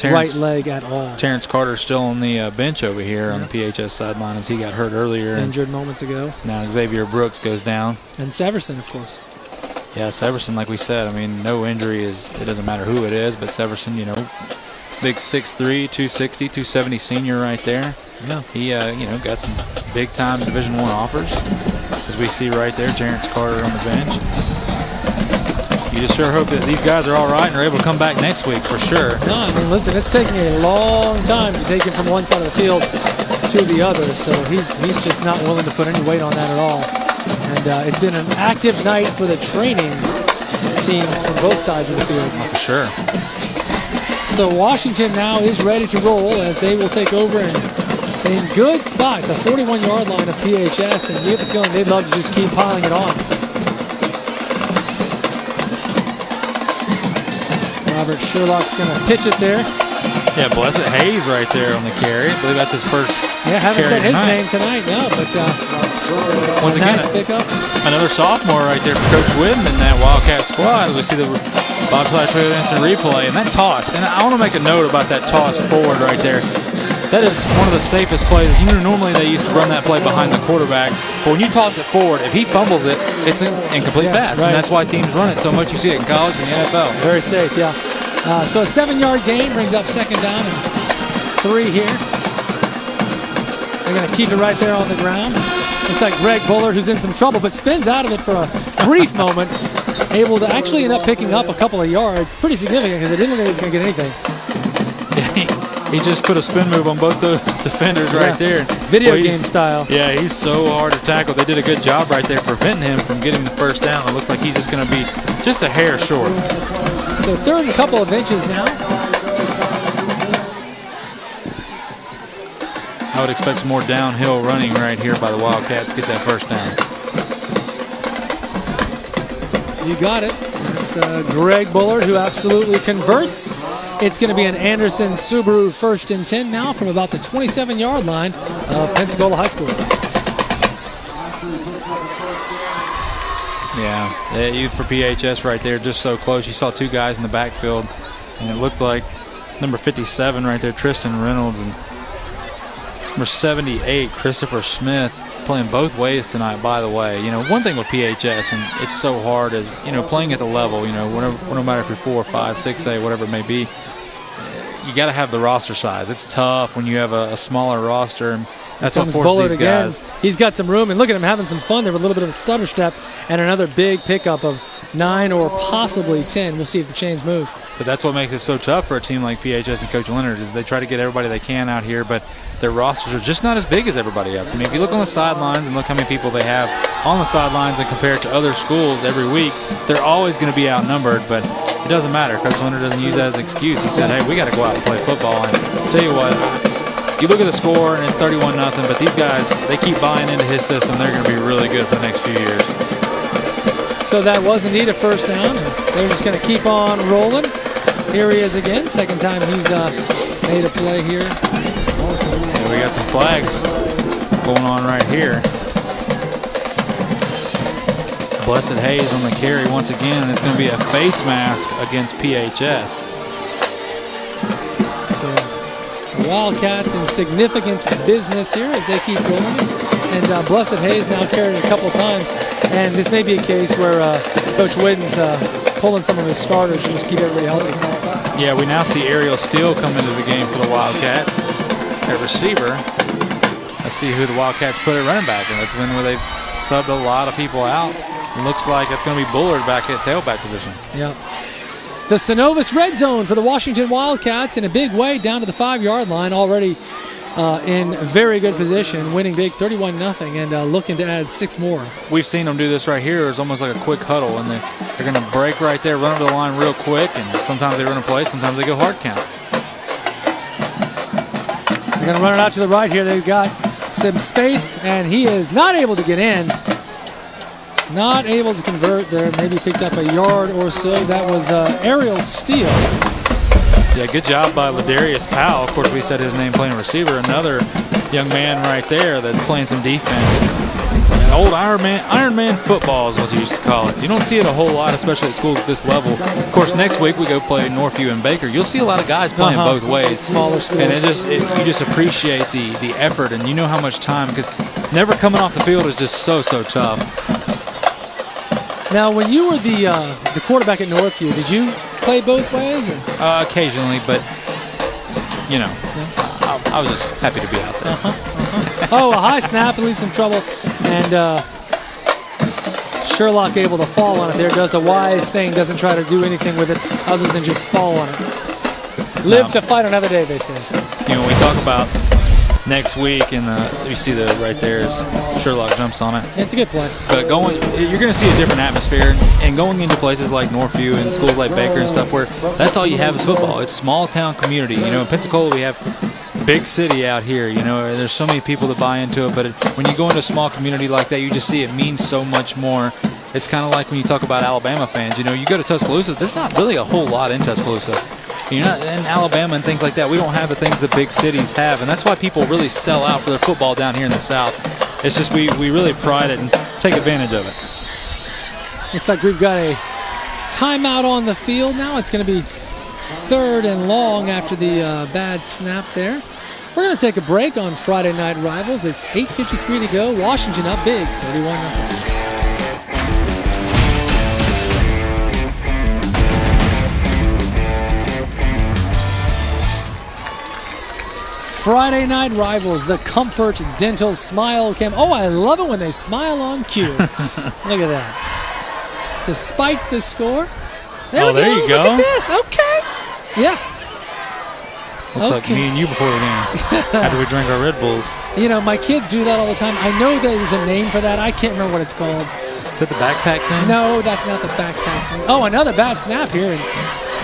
right leg at all. Terrence Carter's still on the bench over here on the PHS sideline as he got hurt earlier. Injured moments ago. Now Xavier Brooks goes down. And Severson, of course. Yeah, Severson, like we said, I mean, no injury it doesn't matter who it is, but Severson, you know, big 6'3", 260, 270 senior right there. Yeah. He, you know, got some big-time Division I offers, as we see right there, Terrence Carter on the bench. You just sure hope that these guys are all right and are able to come back next week for sure. No, I mean, listen, it's taking a long time to take him from one side of the field to the other, so he's just not willing to put any weight on that at all. And it's been an active night for the training teams from both sides of the field. For sure. So Washington now is ready to roll as they will take over in good spot, the 41-yard line of PHS, and you have the feeling they'd love to just keep piling it on. Robert Sherlock's going to pitch it there. Yeah, Blessed Hayes right there on the carry. I believe that's his first. Yeah, haven't carry said his tonight. name tonight, no, but Once again, nice pickup. Another sophomore right there for Coach Whidden in that Wildcat squad. We see the bobsled Toyota instant replay and that toss. And I want to make a note about that toss forward right there. That is one of the safest plays. You know, normally they used to run that play behind the quarterback, but when you toss it forward, if he fumbles it, it's an incomplete pass, right. and that's why teams run it so much. You see it in college and the NFL. Very safe, yeah. So a 7-yard gain brings up 2nd down and 3 here. They're going to keep it right there on the ground. Looks like Greg Bullard, who's in some trouble, but spins out of it for a brief moment, able to actually end up picking up a couple of yards. Pretty significant because it didn't look like he was going to get anything. He just put a spin move on both those defenders right there. Video game style. Yeah, he's so hard to tackle. They did a good job right there preventing him from getting the first down. It looks like he's just going to be just a hair short. So 3rd and a couple of inches now. I would expect some more downhill running right here by the Wildcats to get that first down. You got it. It's Greg Bullard who absolutely converts. It's going to be an Anderson Subaru 1st and 10 now from about the 27-yard line of Pensacola High School. Yeah, you for PHS right there, just so close. You saw 2 guys in the backfield, and it looked like number 57 right there, Tristan Reynolds, and number 78, Christopher Smith, playing both ways tonight, by the way. You know, one thing with PHS, and it's so hard, is, you know, playing at the level, you know, no matter if you're 4, 5, 6A, whatever it may be, you got to have the roster size. It's tough when you have a smaller roster, and that's what forces Bullard these guys. again. He's got some room, and look at him having some fun there with a little bit of a stutter step and another big pickup of 9 or possibly 10. We'll see if the chains move. But that's what makes it so tough for a team like PHS and Coach Leonard, is they try to get everybody they can out here, but their rosters are just not as big as everybody else. I mean, if you look on the sidelines and look how many people they have on the sidelines and compare it to other schools every week, they're always going to be outnumbered, but it doesn't matter. Coach Leonard doesn't use that as an excuse. He said, hey, we got to go out and play football. And I'll tell you what, you look at the score and it's 31-0, but these guys, they keep buying into his system. They're going to be really good for the next few years. So that was indeed a first down, and they're just going to keep on rolling. Here he is again. 2nd time he's made a play here. And we got some flags going on right here. Blessed Hayes on the carry once again. It's going to be a face mask against PHS. So the Wildcats in significant business here as they keep going. And Blessed Hayes now carried a couple times. And this may be a case where Coach Whidden's pulling some of his starters to just keep everybody healthy. Yeah, we now see Ariel Steele come into the game for the Wildcats at receiver. Let's see who the Wildcats put at running back. And that's when where they've subbed a lot of people out. It looks like it's going to be Bullard back at tailback position. Yeah. The Synovus red zone for the Washington Wildcats in a big way down to the 5-yard line, already in very good position, winning big 31-0 and looking to add 6 more. We've seen them do this right here. It's almost like a quick huddle, and they're going to break right there, run over the line real quick, and sometimes they run a play, sometimes they go hard count. They're going to run it out to the right here. They've got some space, and he is not able to get in. Not able to convert there. Maybe picked up a yard or so. That was Ariel Steele. Yeah, good job by Ladarius Powell. Of course, we said his name playing receiver. Another young man right there that's playing some defense. Old Iron Man football is what you used to call it. You don't see it a whole lot, especially at schools at this level. Of course, next week we go play Northview and Baker. You'll see a lot of guys playing both ways. Smaller schools. And you just appreciate the effort, and you know how much time, because never coming off the field is just so tough. Now, when you were the quarterback at Northview, did you play both ways? Or? Occasionally, but, you know, I was just happy to be out there. Oh, a high snap and leaves some trouble. And Sherlock able to fall on it there. Does the wise thing, doesn't try to do anything with it other than just fall on it. Live to fight another day, they say. You know, we talk about next week, and you see right there is Sherlock jumps on it. It's a good play. But you're going to see a different atmosphere, and going into places like Northview and schools like Baker and stuff where that's all you have is football. It's small town community. You know, in Pensacola we have big city out here. You know, there's so many people that buy into it. But when you go into a small community like that, you just see it means so much more. It's kind of like when you talk about Alabama fans. You know, you go to Tuscaloosa, there's not really a whole lot in Tuscaloosa. You know, in Alabama and things like that, we don't have the things that big cities have, and that's why people really sell out for their football down here in the South. It's just we really pride it and take advantage of it. Looks like we've got a timeout on the field now. It's going to be 3rd and long after the bad snap there. We're going to take a break on Friday Night Rivals. It's 8:53 to go. Washington up big, 31-0. Friday Night Rivals, the Comfort Dental Smile Cam. Oh, I love it when they smile on cue. Look at that. Despite the score. There we go. There you go. Look at this. Okay. Yeah. Looks like me and you before the game, after we drink our Red Bulls. You know, my kids do that all the time. I know there's a name for that. I can't remember what it's called. Is that the backpack thing? No, that's not the backpack thing. Oh, another bad snap here. And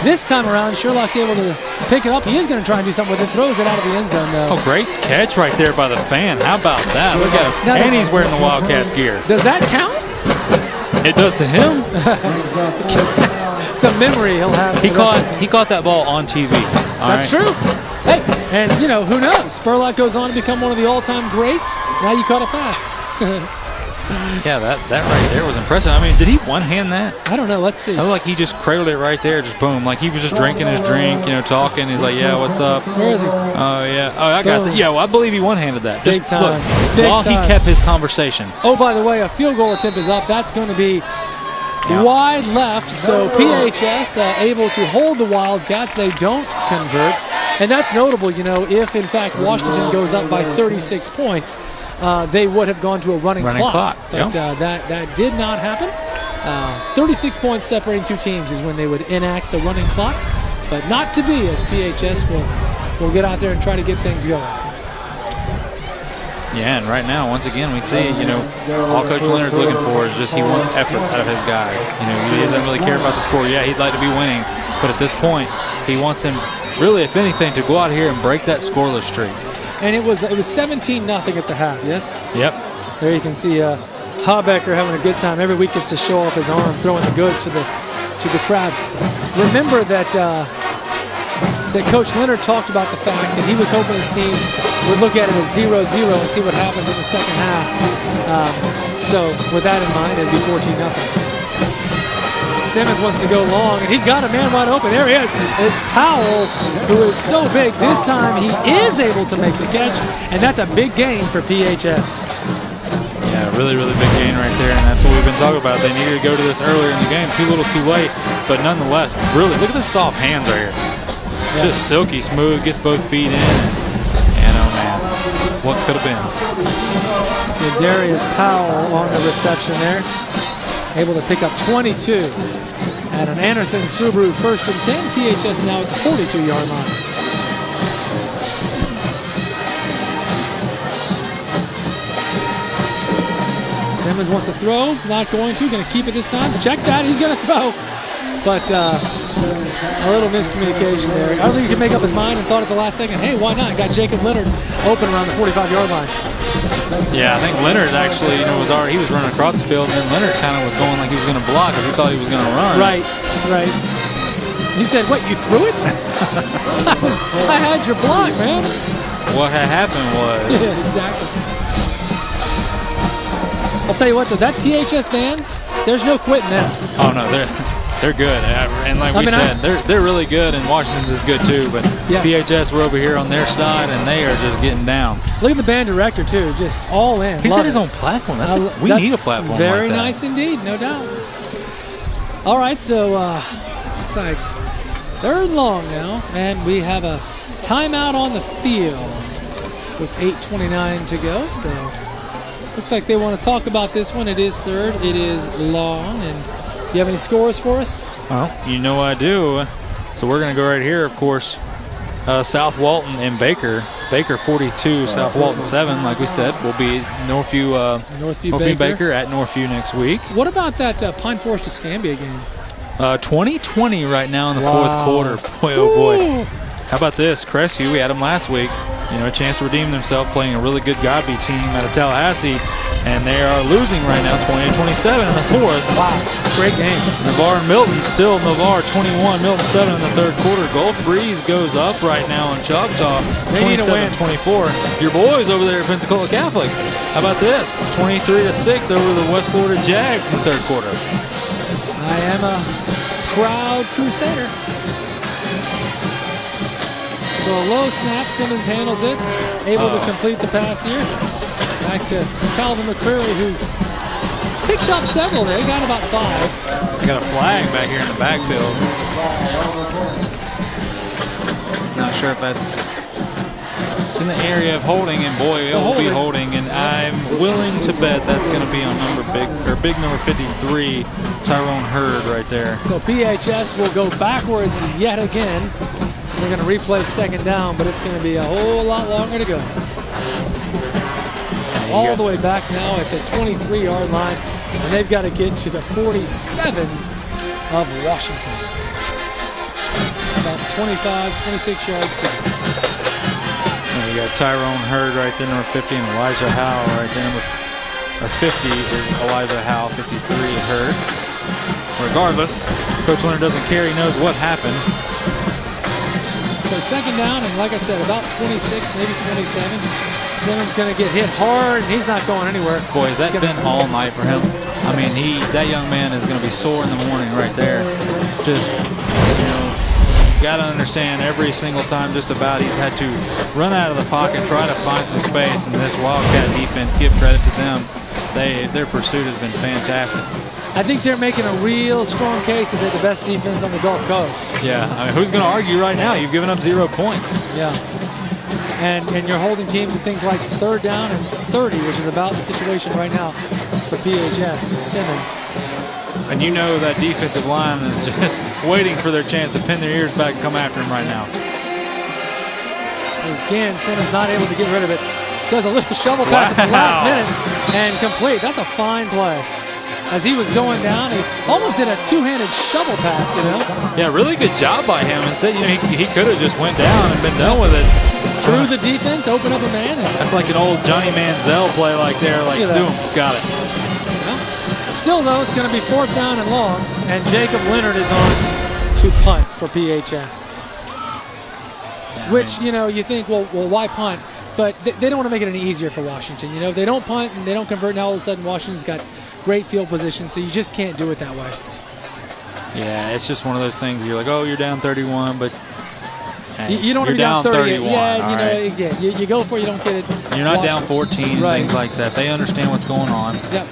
this time around, Sherlock's able to pick it up. He is going to try and do something with it. Throws it out of the end zone, though. Oh, great catch right there by the fan. How about that? Look at him. And he's wearing the Wildcats gear. Does that count? It does to him. It's a memory he'll have. He caught that ball on TV. That's true. Hey, and you know, who knows? Spurlock goes on to become one of the all-time greats. Now you caught a pass. Yeah, that right there was impressive. I mean, did he one-hand that? I don't know. Let's see. I feel like he just cradled it right there, just boom. Like he was just drinking his drink, you know, talking. He's like, yeah, what's up? Where is he? Oh, yeah. Oh, I got that. Yeah, well, I believe he one-handed that. Big Just time. look, Big while time. he kept his conversation. Oh, by the way, a field goal attempt is up. That's going to be wide left, so PHS able to hold the Wildcats. They don't convert. And that's notable, you know, if in fact Washington goes up by 36 points, they would have gone to a running clock. But that did not happen. 36 points separating two teams is when they would enact the running clock, but not to be, as PHS will get out there and try to get things going. Yeah, and right now, once again, we see, you know, all Coach Leonard's looking for is just he wants effort out of his guys. You know, he doesn't really care about the score. Yeah, he'd like to be winning, but at this point, he wants them, really, if anything, to go out here and break that scoreless streak. And it was 17-0 at the half, yes? Yep. There you can see Habecker having a good time. Every week gets to show off his arm, throwing the goods to the crowd. Remember that that Coach Leonard talked about the fact that he was hoping his team would look at it as 0-0 and see what happens in the second half. So with that in mind, it'd be 14-0. Simmons wants to go long, and he's got a man wide open. There he is. It's Powell, who is so big. This time he is able to make the catch, and that's a big gain for PHS. Yeah, really, really big gain right there, and that's what we've been talking about. They needed to go to this earlier in the game. Too little, too late, but nonetheless, really, look at the soft hands right here. Yeah. Just silky smooth, gets both feet in, and oh man, what could have been. So Darius Powell on the reception there, able to pick up 22 at an Anderson Subaru 1st and 10. PHS now at the 42-yard line. Simmons wants to throw, not going to, going to keep it this time. Check that, he's going to throw. But a little miscommunication there. I don't think he could make up his mind and thought at the last second, hey, why not? Got Jacob Leonard open around the 45-yard line. Yeah, I think Leonard actually, you know, he was running across the field, and then Leonard kind of was going like he was going to block because he thought he was going to run. Right. He said, what, you threw it? I had your block, man. What had happened was... Yeah, exactly. I'll tell you what, though, that PHS band, there's no quitting now. Oh, no, they're good. And like we said, they're really good, and Washington's is good too. But yes. PHS, we're over here on their side, and they are just getting down. Look at the band director, too, just all in. He's got his own platform. We need a platform very like that. Nice indeed, no doubt. All right, so looks like 3rd and long now, and we have a timeout on the field with 8:29 to go. So looks like they want to talk about this one. It is 3rd. It is long, and you have any scores for us? Well, you know I do. So we're going to go right here, of course. South Walton and Baker. Baker 42, South Walton 7. Like we said, will be Northview Baker at Northview next week. What about that Pine Forest Escambia game? 20-20 right now in the 4th quarter. Boy, oh boy. How about this? Crestview, we had them last week. You know, a chance to redeem themselves playing a really good Godby team out of Tallahassee. And they are losing right now, 20-27 in the fourth. Wow, great game. Navarre and Milton still Navarre 21, Milton 7 in the third quarter. Gulf Breeze goes up right now in Choctaw, 27-24. Your boys over there at Pensacola Catholic, how about this? 23-6 over the West Florida Jags in the third quarter. I am a proud Crusader. So a low snap, Simmons handles it, able to complete the pass here. Back to Calvin McCreary, who's picks up several there. He got about 5. Got a flag back here in the backfield. Not sure if it's in the area of holding, and boy, it will be holding. And I'm willing to bet that's going to be on big number 53, Tyrone Hurd right there. So PHS will go backwards yet again. They're going to replay second down, but it's going to be a whole lot longer to go. All the way back now at the 23-yard line, and they've got to get to the 47 of Washington. About 25, 26 yards to go. You got Tyrone Hurd right there, number 50, and Elijah Howe right there. Number 50 is Elijah Howe, 53 is Hurd. Regardless, Coach Leonard doesn't care. He knows what happened. So second down, and like I said, about 26, maybe 27. Simmons going to get hit hard, and he's not going anywhere. Boy, has that been all night for him. I mean, that young man is going to be sore in the morning right there. Just, got to understand every single time just about he's had to run out of the pocket, try to find some space, and this Wildcat defense, give credit to them. Their pursuit has been fantastic. I think they're making a real strong case that they're the best defense on the Gulf Coast. Yeah, I mean, who's going to argue right now? You've given up 0 points. Yeah. And you're holding teams at things like 3rd down and 30, which is about the situation right now for PHS and Simmons. And you know that defensive line is just waiting for their chance to pin their ears back and come after him right now. Again, Simmons not able to get rid of it. Does a little shovel pass at the last minute and complete. That's a fine play. As he was going down, he almost did a two-handed shovel pass, Yeah, really good job by him. Instead, he could have just went down and been done with it. Drew the defense, open up a man. That's like an old Johnny Manziel play like there, like, boom, got it. Well, still, though, it's going to be 4th down and long, and Jacob Leonard is on to punt for PHS. Yeah, which, you think, well, why punt? But they don't want to make it any easier for Washington. If they don't punt and they don't convert, now all of a sudden Washington's got great field position, so you just can't do it that way. Yeah, it's just one of those things. You're like, oh, you're down 31, but hey, you don't you're down 31. Yeah, again, you go for it, you don't get it. You're not down 14, right. Things like that. They understand what's going on. Yep.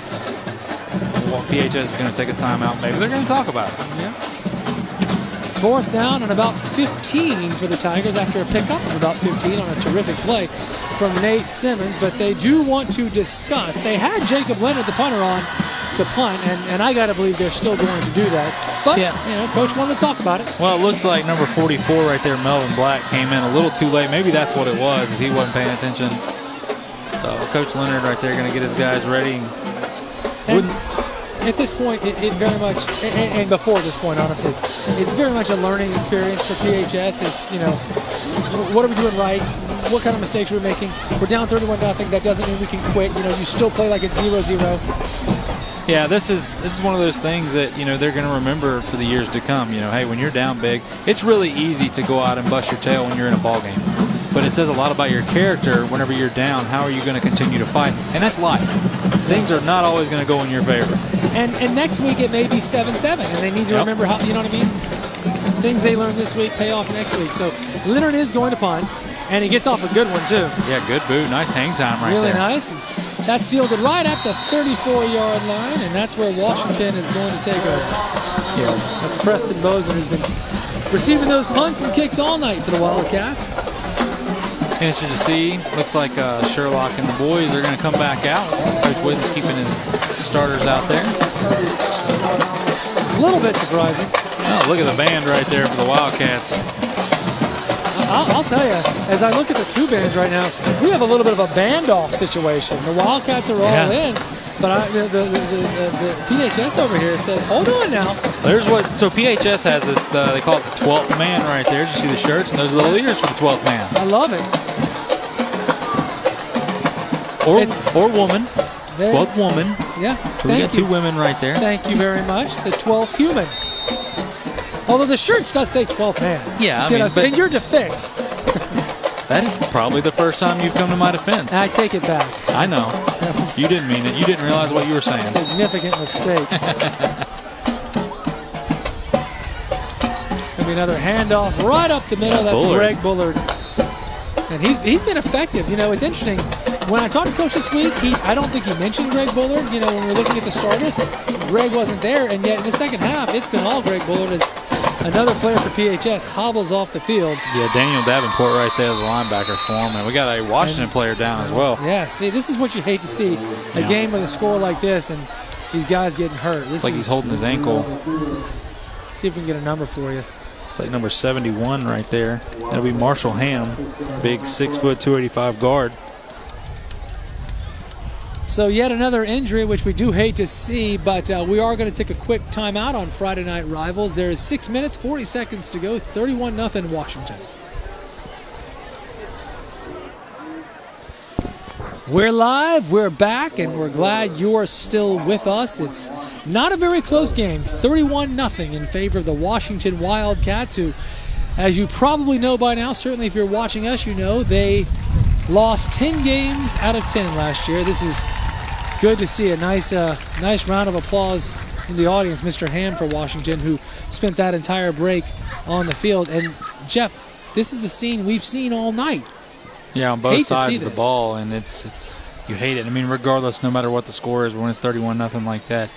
Well, PHS is going to take a timeout. Maybe they're going to talk about it. Yeah. 4th down and about 15 for the Tigers after a pickup of about 15 on a terrific play from Nate Simmons. But they do want to discuss. They had Jacob Leonard, the punter, on to punt, and I got to believe they're still going to do that. But, Coach wanted to talk about it. Well, it looked like number 44 right there, Melvin Black, came in a little too late. Maybe that's what it was, is he wasn't paying attention. So Coach Leonard right there going to get his guys ready. At this point, it very much, and before this point, honestly, it's very much a learning experience for PHS. It's, what are we doing right? What kind of mistakes are we making? We're down 31-0. That doesn't mean we can quit. You still play like it's 0-0. Yeah, this is one of those things that, they're going to remember for the years to come. Hey, when you're down big, it's really easy to go out and bust your tail when you're in a ball game. But it says a lot about your character whenever you're down. How are you going to continue to fight? And that's life. Things are not always going to go in your favor. And next week it may be 7-7, and they need to remember how, you know what I mean? Things they learned this week pay off next week. So Leonard is going to punt, and he gets off a good one too. Yeah, good boot. Nice hang time right there. Really nice. And that's fielded right at the 34-yard line, and that's where Washington is going to take over. Yeah. That's Preston Bozen, who's been receiving those punts and kicks all night for the Wildcats. Interesting to see. Looks like Sherlock and the boys are going to come back out. Coach Whitten's keeping his starters out there. A little bit surprising. Oh, look at the band right there for the Wildcats. I'll tell you, as I look at the two bands right now, we have a little bit of a band-off situation. The Wildcats are all in, but the PHS over here says, hold on now. So PHS has this, they call it the 12th man right there. Did you see the shirts? And those are the leaders for the 12th man. I love it. Or woman. 12th woman. Yeah. So we got two women right there. Thank you very much. The 12th human. Although the shirt does say 12th man. Yeah, I mean, so in your defense. That is probably the first time you've come to my defense. I take it back. I know. You didn't mean it. You didn't realize what you were saying. Significant mistake. Maybe another handoff right up the middle. That's Bullard. Greg Bullard. And he's been effective. You know, it's interesting. When I talked to Coach this week, I don't think he mentioned Greg Bullard. You know, when we were looking at the starters, Greg wasn't there. And yet in the second half, it's been all Greg Bullard as another player for PHS hobbles off the field. Yeah, Daniel Davenport right there, the linebacker for him. And we got a Washington player down as well. Yeah, see, this is what you hate to see. A game with a score like this and these guys getting hurt. This like he's holding his ankle. See if we can get a number for you. It's like number 71 right there. That'll be Marshall Ham, big 6 foot, 285 guard. So yet another injury, which we do hate to see, but we are going to take a quick timeout on Friday Night Rivals. There is 6 minutes, 40 seconds to go, 31-0 Washington. We're live, we're back, and we're glad you're still with us. It's not a very close game, 31-0 in favor of the Washington Wildcats, who, as you probably know by now, certainly if you're watching us, you know, they lost 10 games out of 10 last year. This is good to see. A nice round of applause from the audience. Mr. Ham for Washington, who spent that entire break on the field. And Jeff, this is a scene we've seen all night. Yeah, on both sides of the ball, and it's you hate it. I mean, regardless, no matter what the score is, when it's 31-0 like that,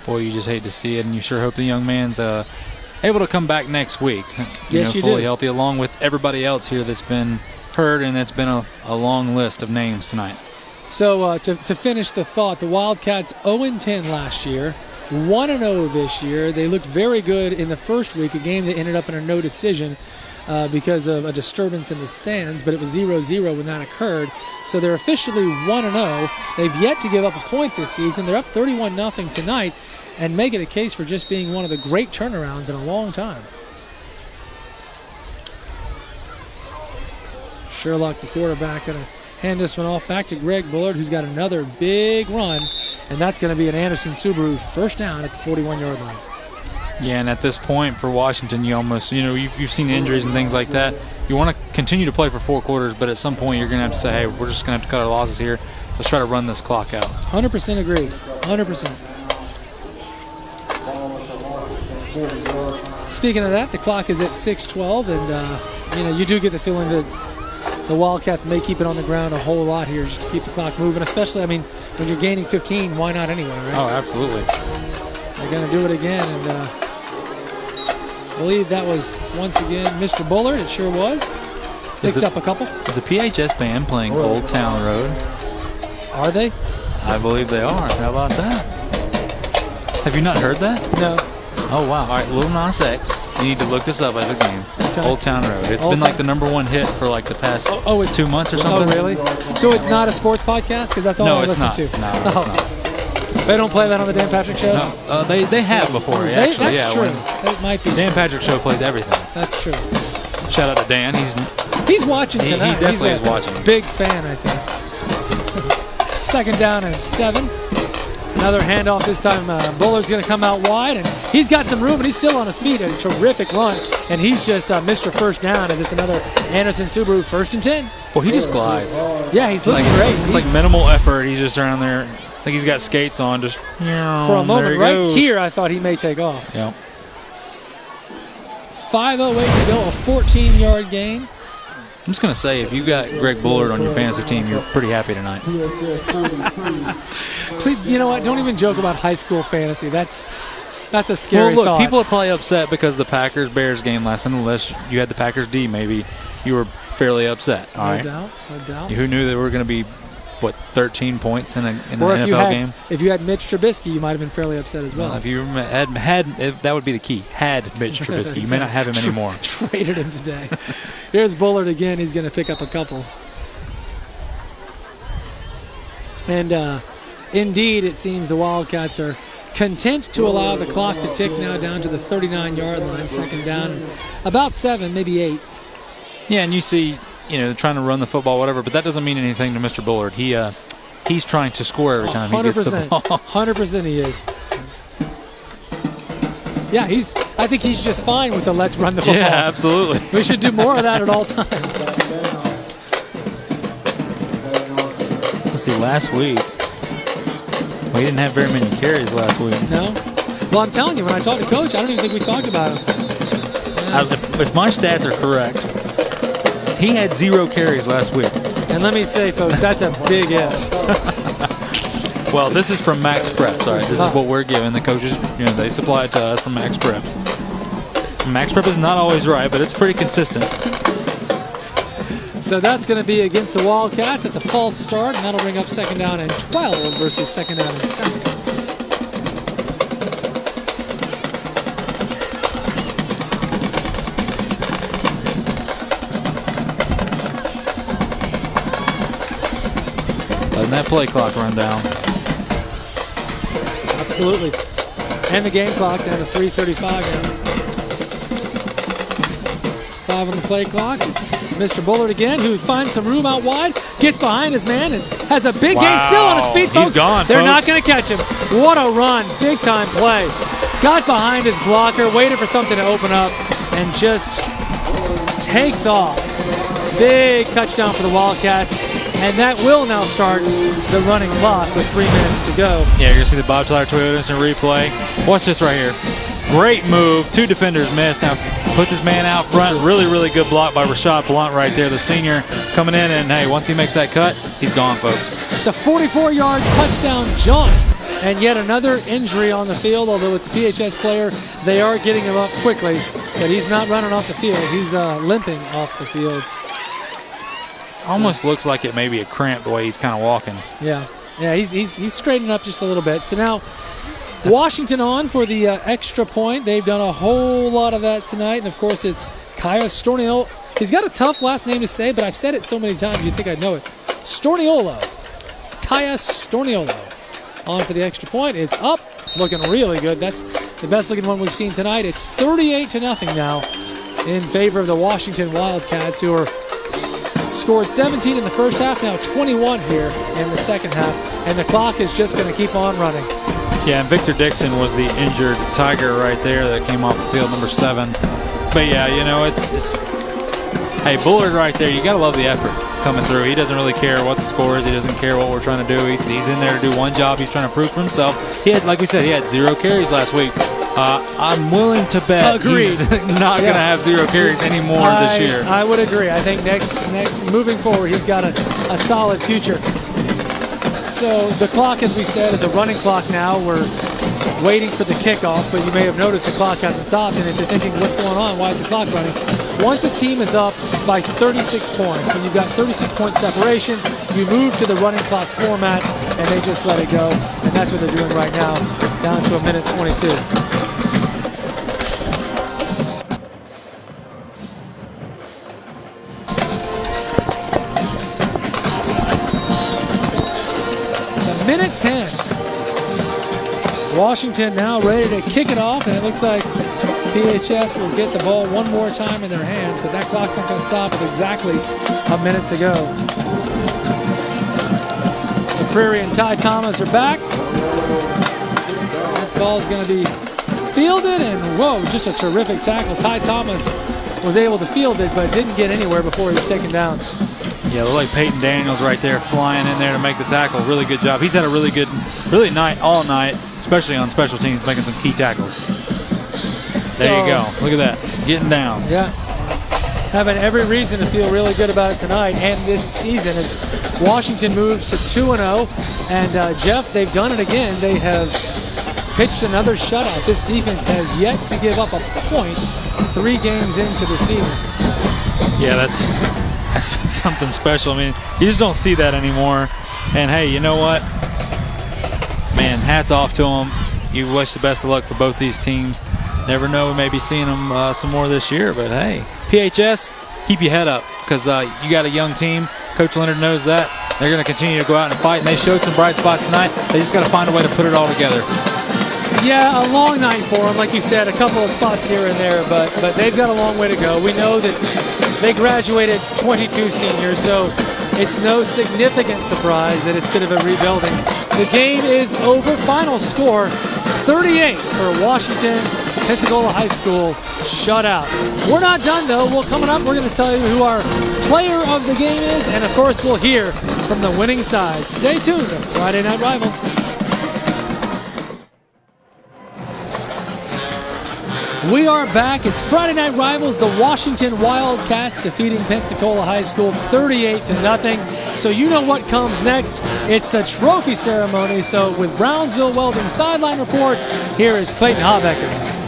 boy, you just hate to see it. And you sure hope the young man's able to come back next week. Yes, you fully do. Healthy, along with everybody else here that's been hurt, and it's been a long list of names tonight. So to finish the thought, the Wildcats 0-10 last year, 1-0 this year. They looked very good in the first week, a game that ended up in a no decision because of a disturbance in the stands, but it was 0-0 when that occurred. So they're officially 1-0. They've yet to give up a point this season. They're up 31-0 tonight and making a case for just being one of the great turnarounds in a long time. Sherlock, the quarterback, going to hand this one off back to Greg Bullard, who's got another big run, and that's going to be an Anderson Subaru first down at the 41-yard line. Yeah, and at this point for Washington, you almost, you've seen injuries and things like that. You want to continue to play for 4 quarters, but at some point you're going to have to say, hey, we're just going to have to cut our losses here. Let's try to run this clock out. 100% agree. 100%. Speaking of that, the clock is at 6:12, and you do get the feeling that the Wildcats may keep it on the ground a whole lot here just to keep the clock moving, especially, when you're gaining 15, why not anyway, right? Oh, absolutely. They're going to do it again, and I believe that was, once again, Mr. Bullard. It sure was. Picks up a couple. Is the PHS band playing Old Town Road? Are they? I believe they are. How about that? Have you not heard that? No. Oh, wow. All right, Lil Nas X. You need to look this up at the game. Okay. Old Town Road. It's been like the #1 hit for like the past 2 months or something. Oh, really? So it's not a sports podcast? Because that's all I listen to. No, it's not. They don't play that on the Dan Patrick Show? No, they have before, actually. That's true. That might be Dan Patrick Show plays everything. That's true. Shout out to Dan. He's watching tonight. He definitely is watching. Big fan, I think. Second down and 7. Another handoff this time. Bullard's going to come out wide, and he's got some room, and he's still on his feet. A terrific run, and he's just Mr. First Down as it's another Anderson Subaru 1st and 10. Well, he just glides. Yeah, he's looking great. It's like minimal effort. He's just around there. Like he's got skates on. Just for a moment, right here, I thought he may take off. Yep. 5:08 to go, a 14-yard gain. I'm just going to say, if you got Greg Bullard on your fantasy team, you're pretty happy tonight. Please, you know what? Don't even joke about high school fantasy. That's a scary thought. thought. People are probably upset because the Packers-Bears game last night, unless you had the Packers D, maybe you were fairly upset. All right? No doubt. Who knew they were going to be, 13 points in an NFL game? If you had Mitch Trubisky, you might have been fairly upset as well. If you had that would be the key. Had Mitch Trubisky. You may not have him anymore. Traded him today. Here's Bullard again. He's going to pick up a couple. And indeed, it seems the Wildcats are content to allow the clock to tick now down to the 39-yard line. Second down, about 7, maybe 8. Yeah, and you see, trying to run the football, whatever, but that doesn't mean anything to Mr. Bullard. He he's trying to score every time he gets the ball. 100% he is. Yeah, I think he's just fine with the let's run the football. Yeah, absolutely. We should do more of that at all times. Let's see, last week, we didn't have very many carries last week. No? Well, I'm telling you, when I talked to Coach, I don't even think we talked about him. If my stats are correct, he had 0 carries last week. And let me say, folks, that's a big if. Well, this is from Max Preps. All right, this is what we're giving. The coaches, they supply it to us from Max Preps. Max Prep is not always right, but it's pretty consistent. So that's going to be against the Wildcats. It's a false start, and that'll bring up 2nd down and 12 versus 2nd down and 7. Letting that play clock run down. Absolutely. And the game clock down to 3:35 now. 5 on the play clock. It's Mr. Bullard again, who finds some room out wide, gets behind his man, and has a big gain still on his feet, folks. He's gone, They're folks. not going to catch him. What a run. Big time play. Got behind his blocker, waited for something to open up, and just takes off. Big touchdown for the Wildcats. And that will now start the running clock with 3 minutes to go. Yeah, you're going to see the Bob Tyler Toyota instant replay. Watch this right here. Great move. 2 defenders missed. Now puts his man out front. Really, really good block by Rashad Blunt right there, the senior coming in. And, hey, once he makes that cut, he's gone, folks. It's a 44-yard touchdown jaunt. And yet another injury on the field, although it's a PHS player. They are getting him up quickly, but he's not running off the field. He's limping off the field. Almost looks like it may be a cramp the way he's kind of walking. Yeah, he's straightening up just a little bit. So now Washington on for the extra point. They've done a whole lot of that tonight. And, of course, it's Kaya Storniolo. He's got a tough last name to say, but I've said it so many times you'd think I'd know it. Storniolo. Kaya Storniolo on for the extra point. It's up. It's looking really good. That's the best-looking one we've seen tonight. It's 38-0 now in favor of the Washington Wildcats, who are scored 17 in the first half, now 21 here in the second half, and the clock is just going to keep on running. Yeah, and Victor Dixon was the injured Tiger right there that came off the field, number 7. But yeah, it's hey, Bullard right there, you got to love the effort coming through. He doesn't really care what the score is. He doesn't care what we're trying to do. He's in there to do one job. He's trying to prove for himself. He had, like we said, he had 0 carries last week. I'm willing to bet he's not going to have 0 carries anymore this year. I would agree. I think next moving forward, he's got a solid future. So the clock, as we said, is a running clock now. We're waiting for the kickoff, but you may have noticed the clock hasn't stopped. And if you're thinking, what's going on? Why is the clock running? Once a team is up by 36 points, when you've got 36-point separation, you move to the running clock format, and they just let it go. And that's what they're doing right now, down to 1:22. Minute 10. Washington now ready to kick it off, and it looks like PHS will get the ball one more time in their hands, but that clock's not going to stop with exactly a minute to go. McCreary and Ty Thomas are back. That ball's going to be fielded, and whoa, just a terrific tackle. Ty Thomas was able to field it, but didn't get anywhere before he was taken down. Yeah, look like Peyton Daniels right there flying in there to make the tackle. Really good job. He's had a really good night all night, especially on special teams, making some key tackles. There you go. Look at that. Getting down. Yeah. Having every reason to feel really good about it tonight and this season as Washington moves to 2-0. And Jeff, they've done it again. They have pitched another shutout. This defense has yet to give up a point 3 games into the season. Yeah, that's been something special. I mean, you just don't see that anymore. And hey, you know what? Man, hats off to them. You wish the best of luck for both these teams. Never know, we may be seeing them some more this year. But hey, PHS, keep your head up because you got a young team. Coach Leonard knows that. They're going to continue to go out and fight, and they showed some bright spots tonight. They just got to find a way to put it all together. Yeah, a long night for them, like you said, a couple of spots here and there, but they've got a long way to go. We know that they graduated 22 seniors, so it's no significant surprise that it's a bit of a rebuilding. The game is over. Final score, 38 for Washington. Pensacola High School shutout. We're not done though. Coming up, we're going to tell you who our player of the game is, and of course we'll hear from the winning side. Stay tuned to Friday Night Rivals. We are back. It's Friday Night Rivals. The Washington Wildcats defeating Pensacola High School 38-0. So you know what comes next. It's the trophy ceremony. So with Brownsville Welding sideline report, here is Clayton Habecker.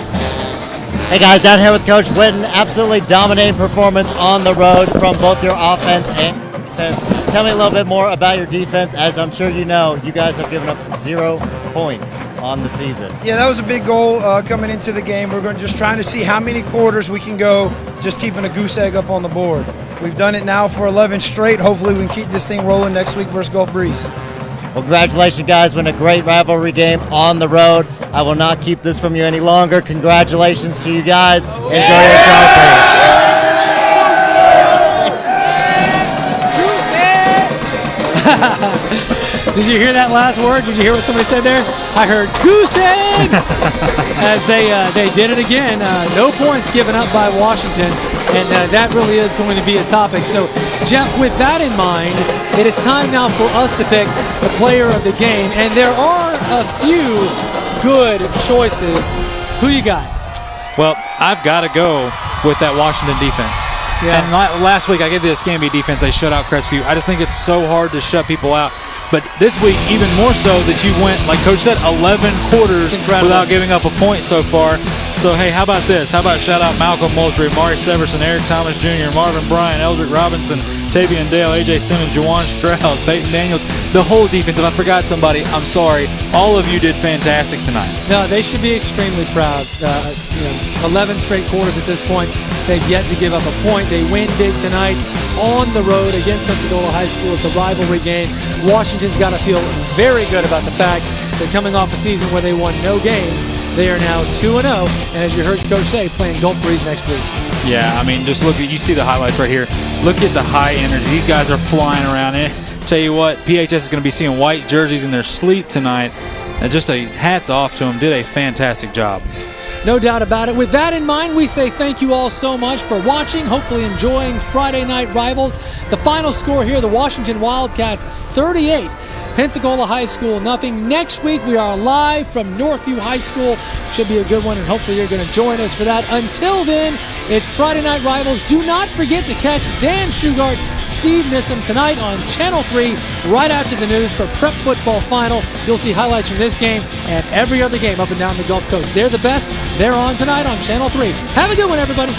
Hey guys, down here with Coach Whitten. Absolutely dominating performance on the road from both your offense and defense. Tell me a little bit more about your defense. As I'm sure you know, you guys have given up 0 points on the season. Yeah, that was a big goal coming into the game. We're going to just trying to see how many quarters we can go just keeping a goose egg up on the board. We've done it now for 11 straight. Hopefully we can keep this thing rolling next week versus Gulf Breeze. Well, congratulations, guys. Win a great rivalry game on the road. I will not keep this from you any longer. Congratulations to you guys. Enjoy your trophy. Did you hear that last word? Did you hear what somebody said there? I heard goose egg! As they did it again. No points given up by Washington, and that really is going to be a topic. So, Jeff, with that in mind, it is time now for us to pick the player of the game, and there are a few good choices. Who you got? Well, I've got to go with that Washington defense. Yeah. And last week I gave the Escambia defense a shut out Crestview. I just think it's so hard to shut people out. But this week, even more so that you went, like Coach said, 11 quarters without giving up a point so far. So, hey, how about this? How about shout out Malcolm Moultrie, Mari Severson, Eric Thomas Jr., Marvin Bryan, Eldrick Robinson, Tavian Dale, A.J. Simmons, Juwan Stroud, Peyton Daniels, the whole defense. If I forgot somebody, I'm sorry. All of you did fantastic tonight. No, they should be extremely proud. 11 straight quarters at this point. They've yet to give up a point. They win big tonight on the road against Pensacola High School. It's a rivalry game. Washington's got to feel very good about the fact that coming off a season where they won no games, they are now 2-0. And as you heard Coach say, playing Gulf Breeze next week. Yeah, I mean, just look at, you see the highlights right here. Look at the high energy. These guys are flying around. Tell you what, PHS is going to be seeing white jerseys in their sleep tonight. And just hats off to them. Did a fantastic job. No doubt about it. With that in mind, we say thank you all so much for watching, hopefully enjoying Friday Night Rivals. The final score here, the Washington Wildcats 38, Pensacola High School nothing. Next week, we are live from Northview High School. Should be a good one, and hopefully you're going to join us for that. Until then, it's Friday Night Rivals. Do not forget to catch Dan Shugart, Steve Nissom tonight on Channel 3 right after the news for Prep Football Final. You'll see highlights from this game and every other game up and down the Gulf Coast. They're the best. They're on tonight on Channel 3. Have a good one, everybody.